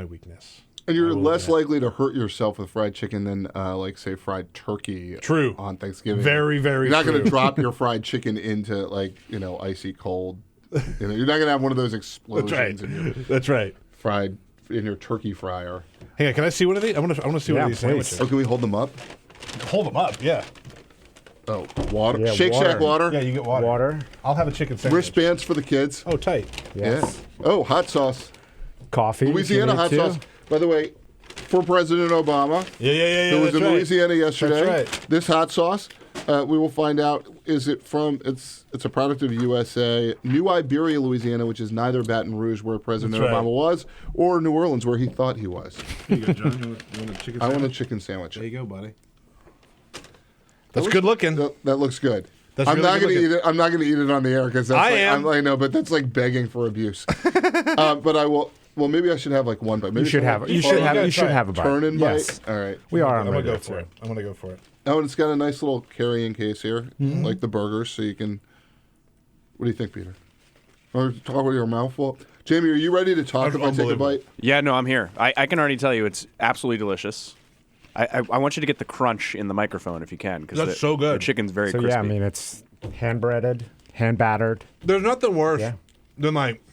weakness. And you're less likely to hurt yourself with fried chicken than, like, say, fried turkey. True. On Thanksgiving. Very, very You're not true. going to drop your fried chicken into, like, icy cold. You're not going to have one of those explosions in your That's right. fried in your turkey fryer. Hang on, can I see one of these? I want to see one of these sandwiches. Oh, can we hold them up? Hold them up, yeah. Oh, water. Yeah, Shake Shack water. Yeah, you get water. Water. I'll have a chicken sandwich. Wristbands for the kids. Oh, tight. Yes. Yeah. Oh, hot sauce. Coffee. Louisiana hot sauce. By the way, for President Obama. Yeah. Who was that's in right. Louisiana yesterday. That's right. This hot sauce, we will find out, is it from, it's a product of USA, New Iberia, Louisiana, which is neither Baton Rouge, where President That's right. Obama was, or New Orleans, where he thought he was. Here you go, John. You want a chicken I sandwich? want a chicken sandwich. There you go, buddy. That's good looking. That looks good. That's I'm really not good going to eat looking. it. I'm not going to eat it on the air because that's I am. I know, but that's like begging for abuse. But I will. Well, maybe I should have like one bite. Maybe You should have. You should have a bite. Turn-in Yes. bite. All right. We are I'm on gonna go radio for too. it. I'm gonna go for it. Oh, and it's got a nice little carrying case here, Mm-hmm. like the burgers, so you can. What do you think, Peter? Or talk with your mouth full. Jamie, are you ready to talk if I take a Unbelievable. bite? Yeah, no, I'm here. I can already tell you it's absolutely delicious. I want you to get the crunch in the microphone if you can, because That's so good. The chicken's very So crispy. yeah, I mean it's hand breaded, hand battered. There's nothing worse Yeah. than like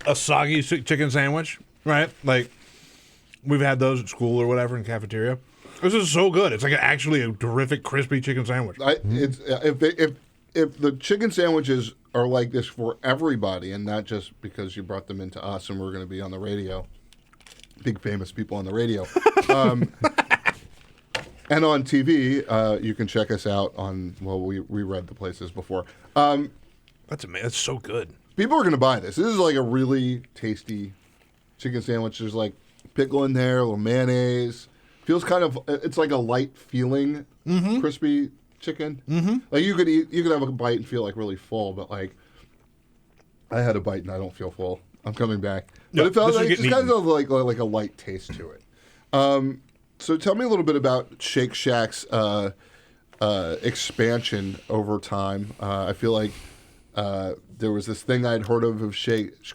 a soggy chicken sandwich, right? Like we've had those at school or whatever in cafeteria. This is so good. It's like actually a terrific crispy chicken sandwich. It's if the chicken sandwiches are like this for everybody, and not just because you brought them into us and we're going to be on the radio, big famous people on the radio, and on TV, you can check us out on. Well, we read the places before. That's amazing. That's so good. People are going to buy this. This is like a really tasty chicken sandwich. There's like pickle in there, a little mayonnaise. Feels kind of. It's like a light feeling crispy chicken. Mm-hmm. Like you could have a bite and feel like really full, but like I had a bite and I don't feel full. I'm coming back, but it felt like it just kind of like a light taste to it. So tell me a little bit about Shake Shack's expansion over time. I feel like there was this thing I'd heard of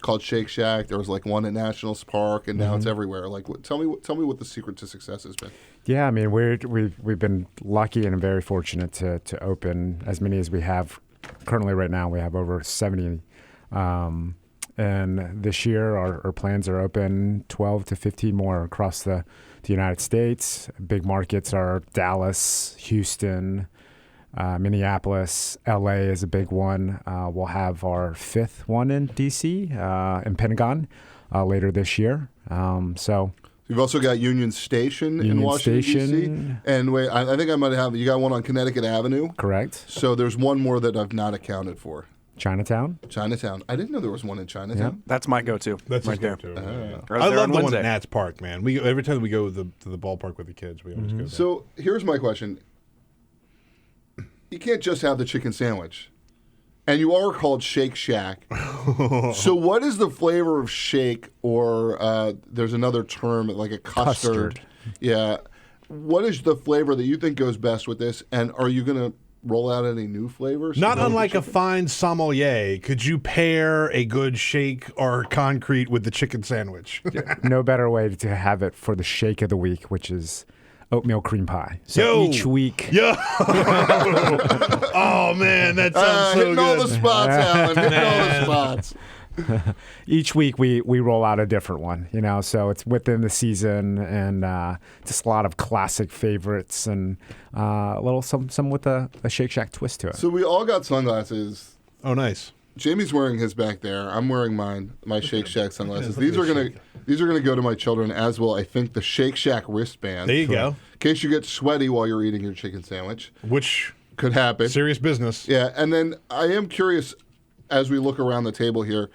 called Shake Shack. There was like one at Nationals Park, and now it's everywhere. Like, tell me what the secret to success has been. Yeah, I mean we've been lucky and very fortunate to open as many as we have currently. Right now, we have over 70, and this year our plans are open 12 to 15 more across the United States. Big markets are Dallas, Houston, Minneapolis, LA is a big one. We'll have our 5th one in DC, in Pentagon, later this year. So you've also got Union Station in Washington, D.C. And wait, I think I might have. You got one on Connecticut Avenue? Correct. So there's one more that I've not accounted for. Chinatown. I didn't know there was one in Chinatown. Yeah. That's my go-to. That's right his there. go-to. I love the one at Nats Park, man. Every time we go to the ballpark with the kids, we always go there. So here's my question. You can't just have the chicken sandwich. And you are called Shake Shack. So what is the flavor of shake, or there's another term, like a custard. Yeah. What is the flavor that you think goes best with this? And are you going to roll out any new flavors? Not unlike a fine sommelier, could you pair a good shake or concrete with the chicken sandwich? No better way to have it for the shake of the week, which is oatmeal cream pie. So each week. Yo! Oh, man, that sounds so hitting good. all the spots, Alan. Hitting all the spots. Each week we roll out a different one, so it's within the season, and just a lot of classic favorites, and a little some with a Shake Shack twist to it. So we all got sunglasses. Oh, nice. Jamie's wearing his back there. I'm wearing mine, my Shake Shack sunglasses. These are gonna go to my children, as will I think the Shake Shack wristband. There you go. In case you get sweaty while you're eating your chicken sandwich, which could happen. Serious business. Yeah, and then I am curious, as we look around the table here,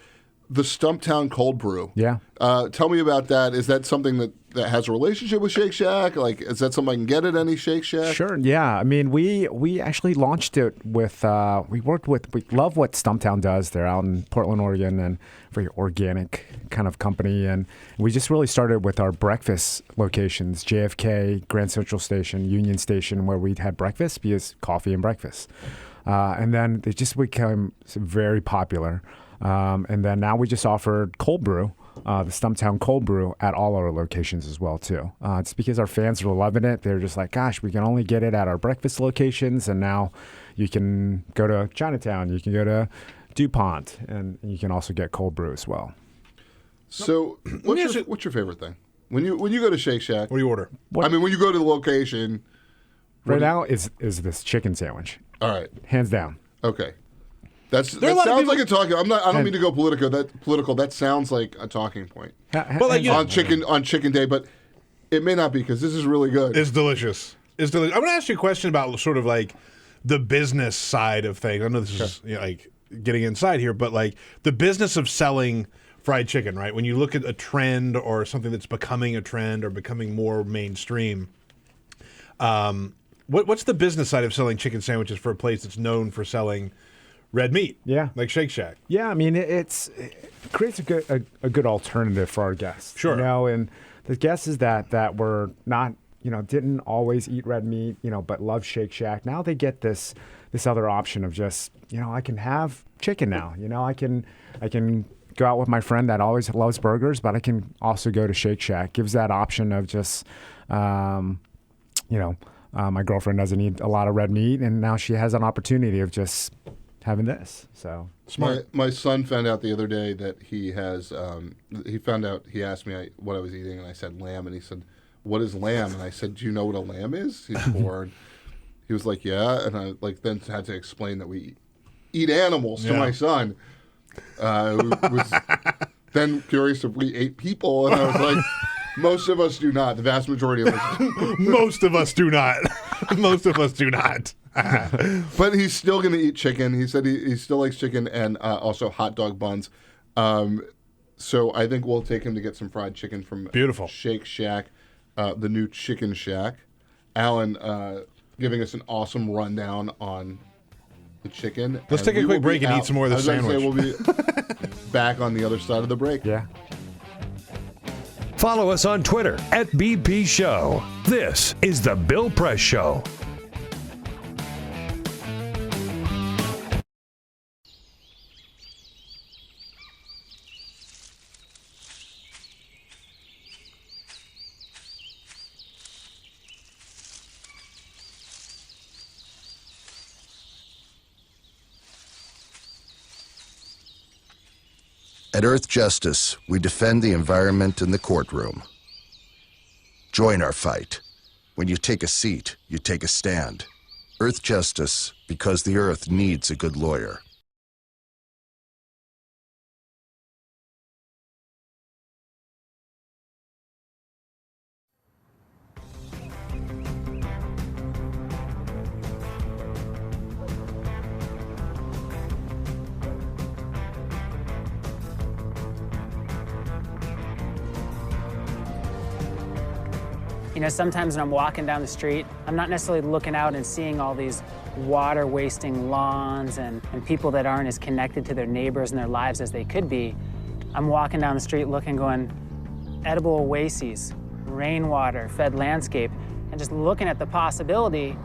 the Stumptown Cold Brew. Yeah. Tell me about that. Is that something that has a relationship with Shake Shack? Like, is that something I can get at any Shake Shack? Sure. Yeah. I mean, we actually launched it with. We love what Stumptown does. They're out in Portland, Oregon, and very organic kind of company. And we just really started with our breakfast locations: JFK, Grand Central Station, Union Station, where we had breakfast because coffee and breakfast. And then they just became very popular. And then now we just offered cold brew the Stumptown Cold Brew at all our locations as well too. It's because our fans are loving it. They're just like, gosh, we can only get it at our breakfast locations, and now you can go to Chinatown, you can go to DuPont, and you can also get cold brew as well. So, what's your favorite thing when you go to Shake Shack? What do you order? I mean, when you go to the location, Right now is this chicken sandwich. All right, hands down. Okay, that There are a lot of sounds people- like a talking. I don't mean to go political. That sounds like a talking point. But like, you know- on chicken day, but it may not be because this is really good. It's delicious. It's delicious. I'm going to ask you a question about sort of like the business side of things. I know this is like getting inside here, but like the business of selling fried chicken, right? When you look at a trend or something that's becoming a trend or becoming more mainstream, what's the business side of selling chicken sandwiches for a place that's known for selling red meat? Yeah, like Shake Shack. Yeah, I mean it creates a good alternative for our guests. Sure. You know, and the guests is that were not, didn't always eat red meat, but love Shake Shack. Now they get this other option of just, I can have chicken now. I can go out with my friend that always loves burgers, but I can also go to Shake Shack. Gives that option of just, my girlfriend doesn't eat a lot of red meat, and now she has an opportunity of just having this. So smart. My son found out the other day that he has. He asked me what I was eating, and I said lamb, and he said, "What is lamb?" And I said, "Do you know what a lamb is?" He's 4. He was like, "Yeah," and I then had to explain that we eat animals to my son. Was then curious if we ate people, and I was like, most of us do not. The vast majority of us do. Most of us do not. Most of us do not. But he's still going to eat chicken. He said he still likes chicken and also hot dog buns. So I think we'll take him to get some fried chicken from Shake Shack, the new Chicken Shack. Alan giving us an awesome rundown on the chicken. Let's take a quick break and eat some more of this sandwich. We'll be back on the other side of the break. Yeah. Follow us on Twitter @BP Show. This is The Bill Press Show. At Earth Justice, we defend the environment in the courtroom. Join our fight. When you take a seat, you take a stand. Earth Justice, because the Earth needs a good lawyer. Sometimes when I'm walking down the street, I'm not necessarily looking out and seeing all these water-wasting lawns and people that aren't as connected to their neighbors and their lives as they could be. I'm walking down the street looking, going, edible oases, rainwater, fed landscape, and just looking at the possibility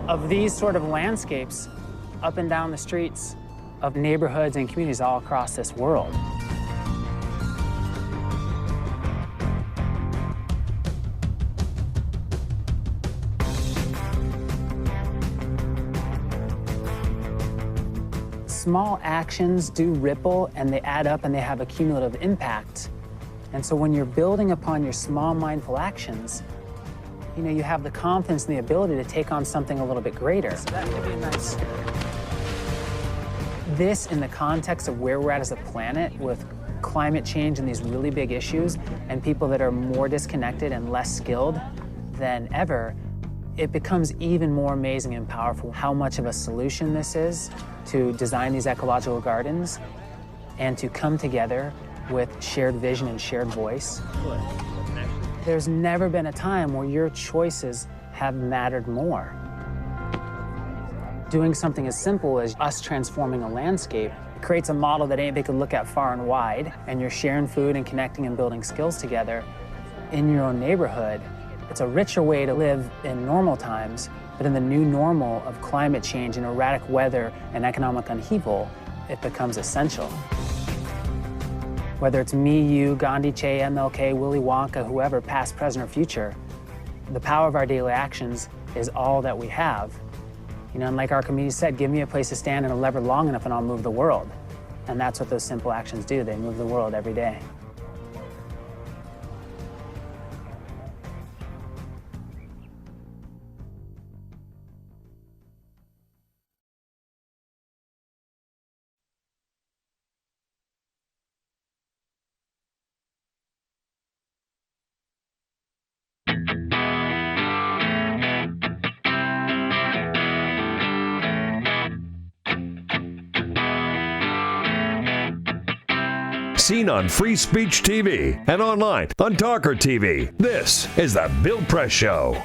of these sort of landscapes up and down the streets of neighborhoods and communities all across this world. Small actions do ripple, and they add up, and they have a cumulative impact. And so when you're building upon your small mindful actions, you have the confidence and the ability to take on something a little bit greater. So that could be nice. This, in the context of where we're at as a planet with climate change and these really big issues, and people that are more disconnected and less skilled than ever, it becomes even more amazing and powerful how much of a solution this is to design these ecological gardens and to come together with shared vision and shared voice. There's never been a time where your choices have mattered more. Doing something as simple as us transforming a landscape creates a model that anybody could look at far and wide, and you're sharing food and connecting and building skills together in your own neighborhood. It's a richer way to live in normal times, but in the new normal of climate change and erratic weather and economic upheaval, it becomes essential. Whether it's me, you, Gandhi, Che, MLK, Willy Wonka, whoever, past, present, or future, the power of our daily actions is all that we have. You know, and like our comedian said, give me a place to stand and a lever long enough and I'll move the world. And that's what those simple actions do. They move the world every day. Seen on Free Speech TV and online on TawkrTV. This is the Bill Press Show.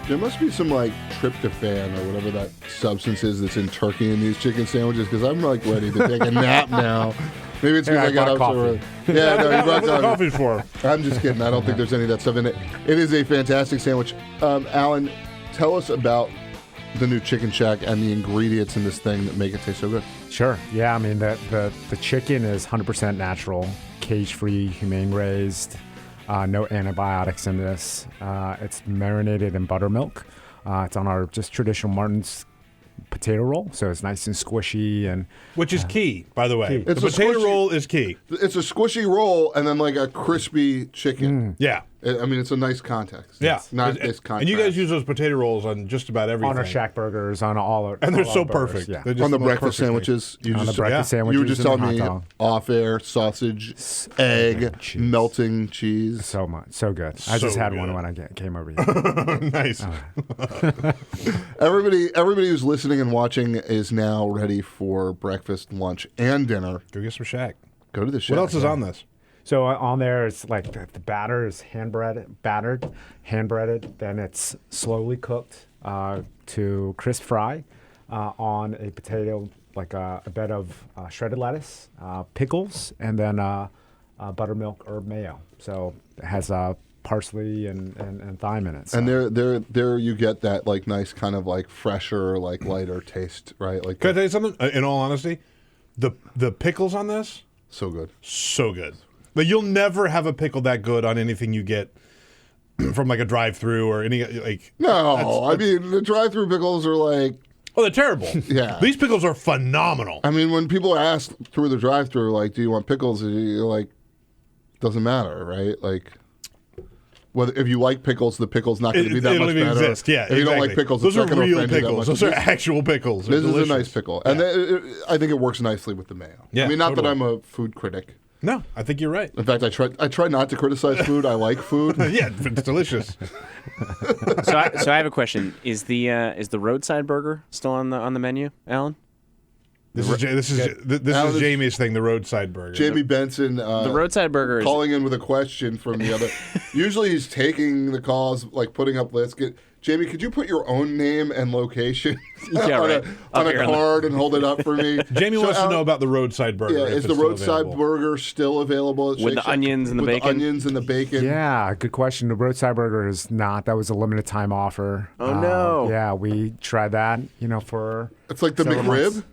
There must be some like tryptophan or whatever that substance is that's in turkey in these chicken sandwiches because I'm like ready to take a nap now. Maybe it's because I got up so early. Yeah, no, you brought coffee for. I'm just kidding. I don't think there's any of that stuff in it. It is a fantastic sandwich. Alan, tell us about the new Chicken Shack and the ingredients in this thing that make it taste so good. Sure. Yeah, I mean, the chicken is 100% natural, cage-free, humane raised, no antibiotics in this. It's marinated in buttermilk. It's on our just traditional Martin's potato roll, so it's nice and squishy. And which is key, by the way. It's the potato roll is key. It's a squishy roll and then like a crispy chicken. Yeah. I mean, it's a nice context. Yeah. It's not this contrast. And you guys use those potato rolls on just about everything. On our Shack burgers, on all our and they're all so our burgers, perfect. Yeah. They're just on the breakfast perfect sandwiches. You on just, the breakfast sandwiches. You were just and telling the me hot dog. off air, sausage, egg, melting cheese. So much. So good. I just had one when I came over here. Nice. Everybody who's listening and watching is now ready for breakfast, lunch, and dinner. Go get some Shack. Go to the Shack. What else is on this? So on there, it's like the batter is hand breaded, then it's slowly cooked to crisp fry on a potato, like a bed of shredded lettuce, pickles, and then buttermilk herb mayo. So it has parsley and thyme in it. So. And there you get that like nice kind of like fresher, like lighter taste, right? Like, can I tell you something? In all honesty, the pickles on this, so good, so good. But you'll never have a pickle that good on anything you get from like a drive-through or any like. No, I mean the drive-through pickles are like. Oh, they're terrible. Yeah, these pickles are phenomenal. I mean, when people ask through the drive-through, like, "Do you want pickles?" You're like, doesn't matter, right? Like, whether if you like pickles, the pickle's not going to be that much better. Exist. Yeah, if you don't like pickles, those it's are not real offend you that pickles. much. Those are actual pickles. This delicious. is a nice pickle, and I think it works nicely with the mayo. Yeah, I mean, not totally. that I'm a food critic. No, I think you're right. In fact, I try not to criticize food. I like food. Yeah, it's delicious. So I have a question: Is the roadside burger still on the menu, Alan? This is Jamie's thing, the roadside burger. Jamie Benson, the roadside burger is calling in with a question from the other. Usually he's taking the calls, like putting up lists. Jamie, could you put your own name and location on a card and hold it up for me? Jamie wants to know about the roadside burger. Yeah, is the roadside burger still available at Shake with the Shack? onions and the with bacon? The onions and the bacon. Yeah, good question. The roadside burger is not. That was a limited time offer. Oh no! Yeah, we tried that. For it's like the several McRib. months.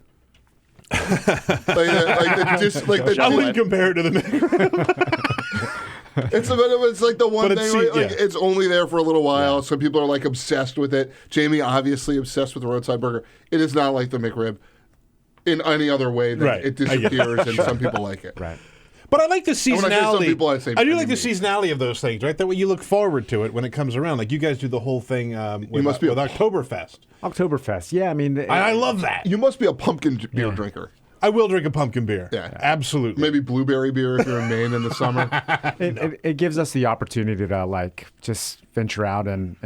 I wouldn't compare it to the McRib. It's like the one thing. Right? It's only there for a little while. Yeah. Some people are like obsessed with it. Jamie obviously obsessed with the roadside burger. It is not like the McRib in any other way that it disappears, and some people like it. Right. But I like the seasonality. I do like the seasonality of those things, right? That way you look forward to it when it comes around. Like you guys do the whole thing with Oktoberfest. Oktoberfest, yeah. I mean, I love that. You must be a pumpkin beer drinker. I will drink a pumpkin beer. Yeah, absolutely. Maybe blueberry beer if you're in Maine in the summer. It gives us the opportunity to like just venture out and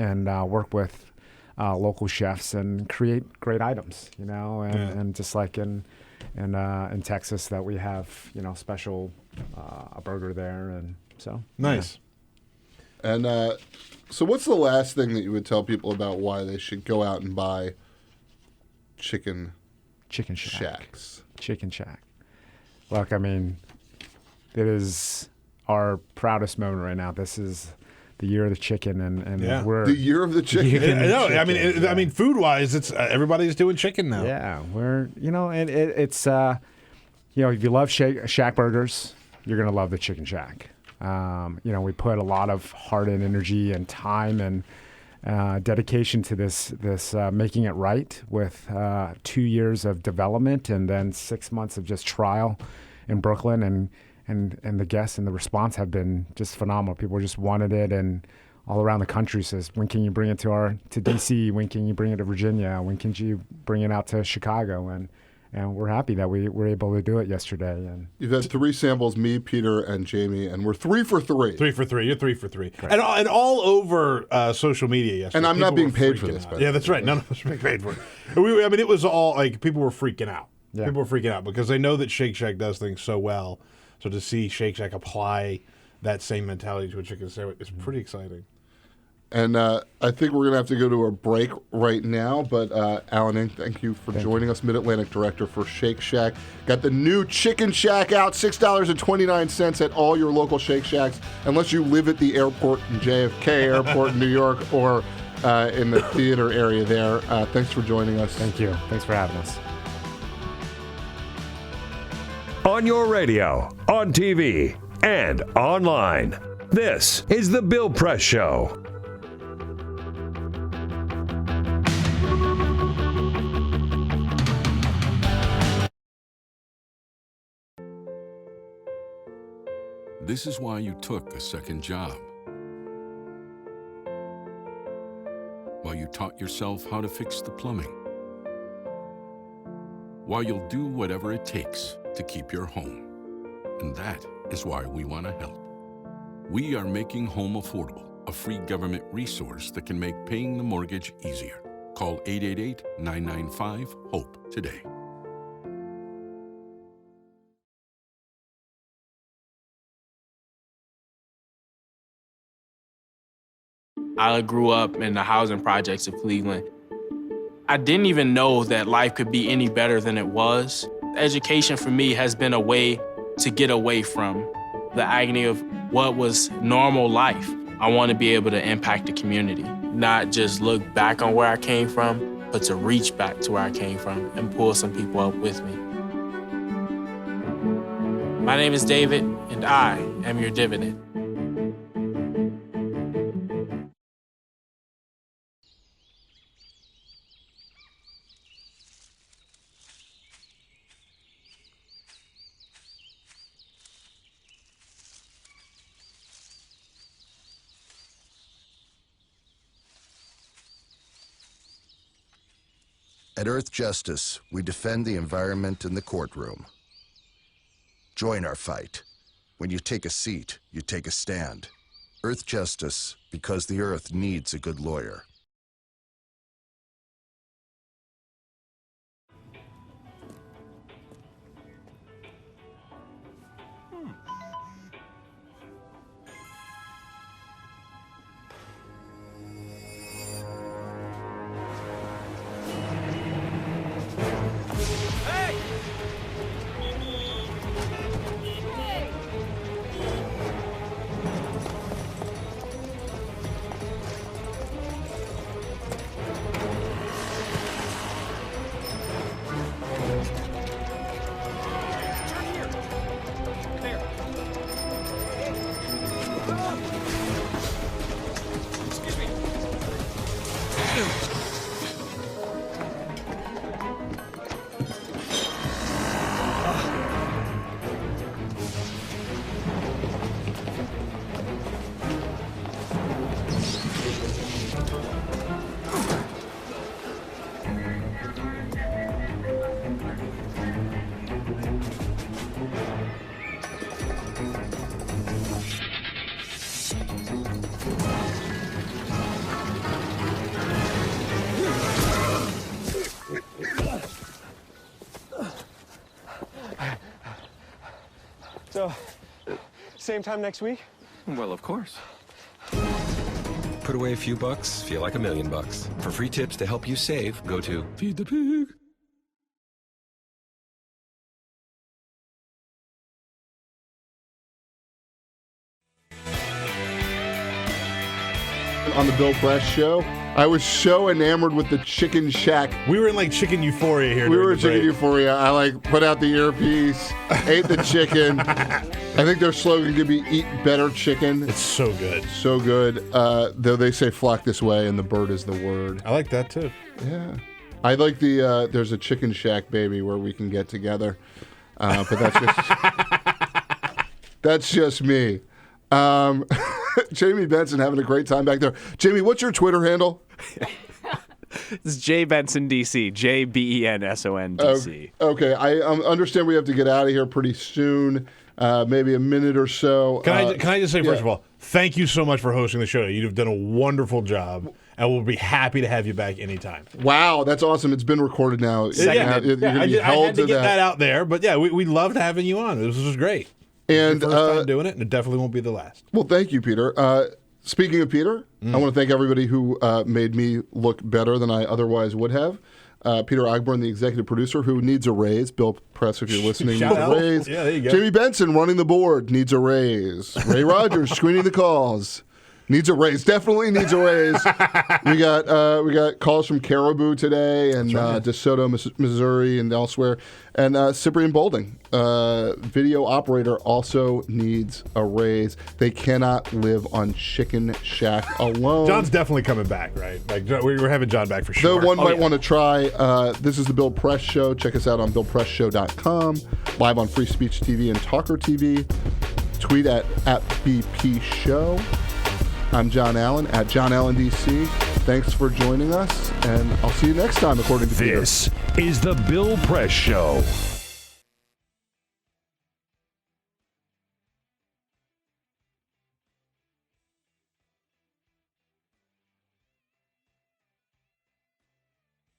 work with local chefs and create great items, and just like in Texas that we have special a burger there, and so nice. Yeah. And so, what's the last thing that you would tell people about why they should go out and buy chicken shacks? Chicken Shack. Look, I mean, it is our proudest moment right now. This is the year of the chicken, and we're the year of the chicken. I mean, food wise, it's everybody's doing chicken now. Yeah, we're it's if you love Shack burgers, you're going to love the Chicken Shack. We put a lot of heart and energy and time and dedication to this making it right with 2 years of development and then 6 months of just trial in Brooklyn, and the guests and the response have been just phenomenal. People just wanted it, and all around the country says, when can you bring it to DC? When can you bring it to Virginia? When can you bring it out to Chicago? And we're happy that we were able to do it yesterday. And you've had 3 samples, me, Peter, and Jamie, and we're 3 for 3. 3 for 3. You're 3 for 3. Right. And all over social media yesterday. And I'm not being paid for this. Yeah, that's right. None of us are being paid for it. It was all like people were freaking out. Yeah. People were freaking out because they know that Shake Shack does things so well. So to see Shake Shack apply that same mentality to a chicken sandwich is pretty exciting. And I think we're going to have to go to a break right now. But Alan Ng, thank you for joining us, Mid-Atlantic Director for Shake Shack. Got the new Chicken Shack out, $6.29 at all your local Shake Shacks, unless you live at the airport in JFK Airport in New York or in the theater area there. Thanks for joining us. Thank you. Thanks for having us. On your radio, on TV, and online. This is The Bill Press Show. This is why you took a second job. While you taught yourself how to fix the plumbing. While you'll do whatever it takes to keep your home. And that is why we want to help. We are making home affordable, a free government resource that can make paying the mortgage easier. Call 888-995-HOPE today. I grew up in the housing projects of Cleveland. I didn't even know that life could be any better than it was. Education for me has been a way to get away from the agony of what was normal life. I want to be able to impact the community, not just look back on where I came from, but to reach back to where I came from and pull some people up with me. My name is David, and I am your dividend. At Earth Justice, we defend the environment in the courtroom. Join our fight. When you take a seat, you take a stand. Earth Justice, because the Earth needs a good lawyer. So, same time next week? Well, of course. Put away a few bucks, feel like $1 million. For free tips to help you save, go to Feed the Pig. On the Bill Press Show, I was so enamored with the Chicken Shack. We were in like chicken euphoria here. We were in during the chicken break. euphoria. I like put out the earpiece, ate the chicken. I think their slogan could be "Eat better chicken." It's so good. So good. Though they say "flock this way" and the bird is the word. I like that too. Yeah. I like the there's a Chicken Shack, baby, where we can get together. But that's just me. Jamie Benson having a great time back there. Jamie, what's your Twitter handle? This is J Benson DC. JBenson DC. Okay, I understand we have to get out of here pretty soon. Maybe a minute or so. Can I just say, first of all, thank you so much for hosting the show. You've done a wonderful job, and we'll be happy to have you back anytime. Wow, that's awesome. It's been recorded now. I had to get that out there, but yeah, we loved having you on. This was great. And first time doing it, and it definitely won't be the last. Well, thank you, Peter. Speaking of Peter, I want to thank everybody who made me look better than I otherwise would have. Peter Ogburn, the executive producer, who needs a raise. Bill Press, if you're listening, needs a raise. Yeah, there you go. Jamie Benson, running the board, needs a raise. Ray Rogers, screening the calls, needs a raise. Definitely needs a raise. We got calls from Caribou today and DeSoto, Missouri, and elsewhere. And Cyprian Bolding, video operator, also needs a raise. They cannot live on Chicken Shack alone. John's definitely coming back, right? Like we're having John back for sure. Though one might want to try. This is the Bill Press Show. Check us out on BillPressShow.com, live on Free Speech TV and TawkrTV. Tweet at BP Show. I'm John Allen at John Allen DC. Thanks for joining us, and I'll see you next time, according to Peter. This is the Bill Press Show.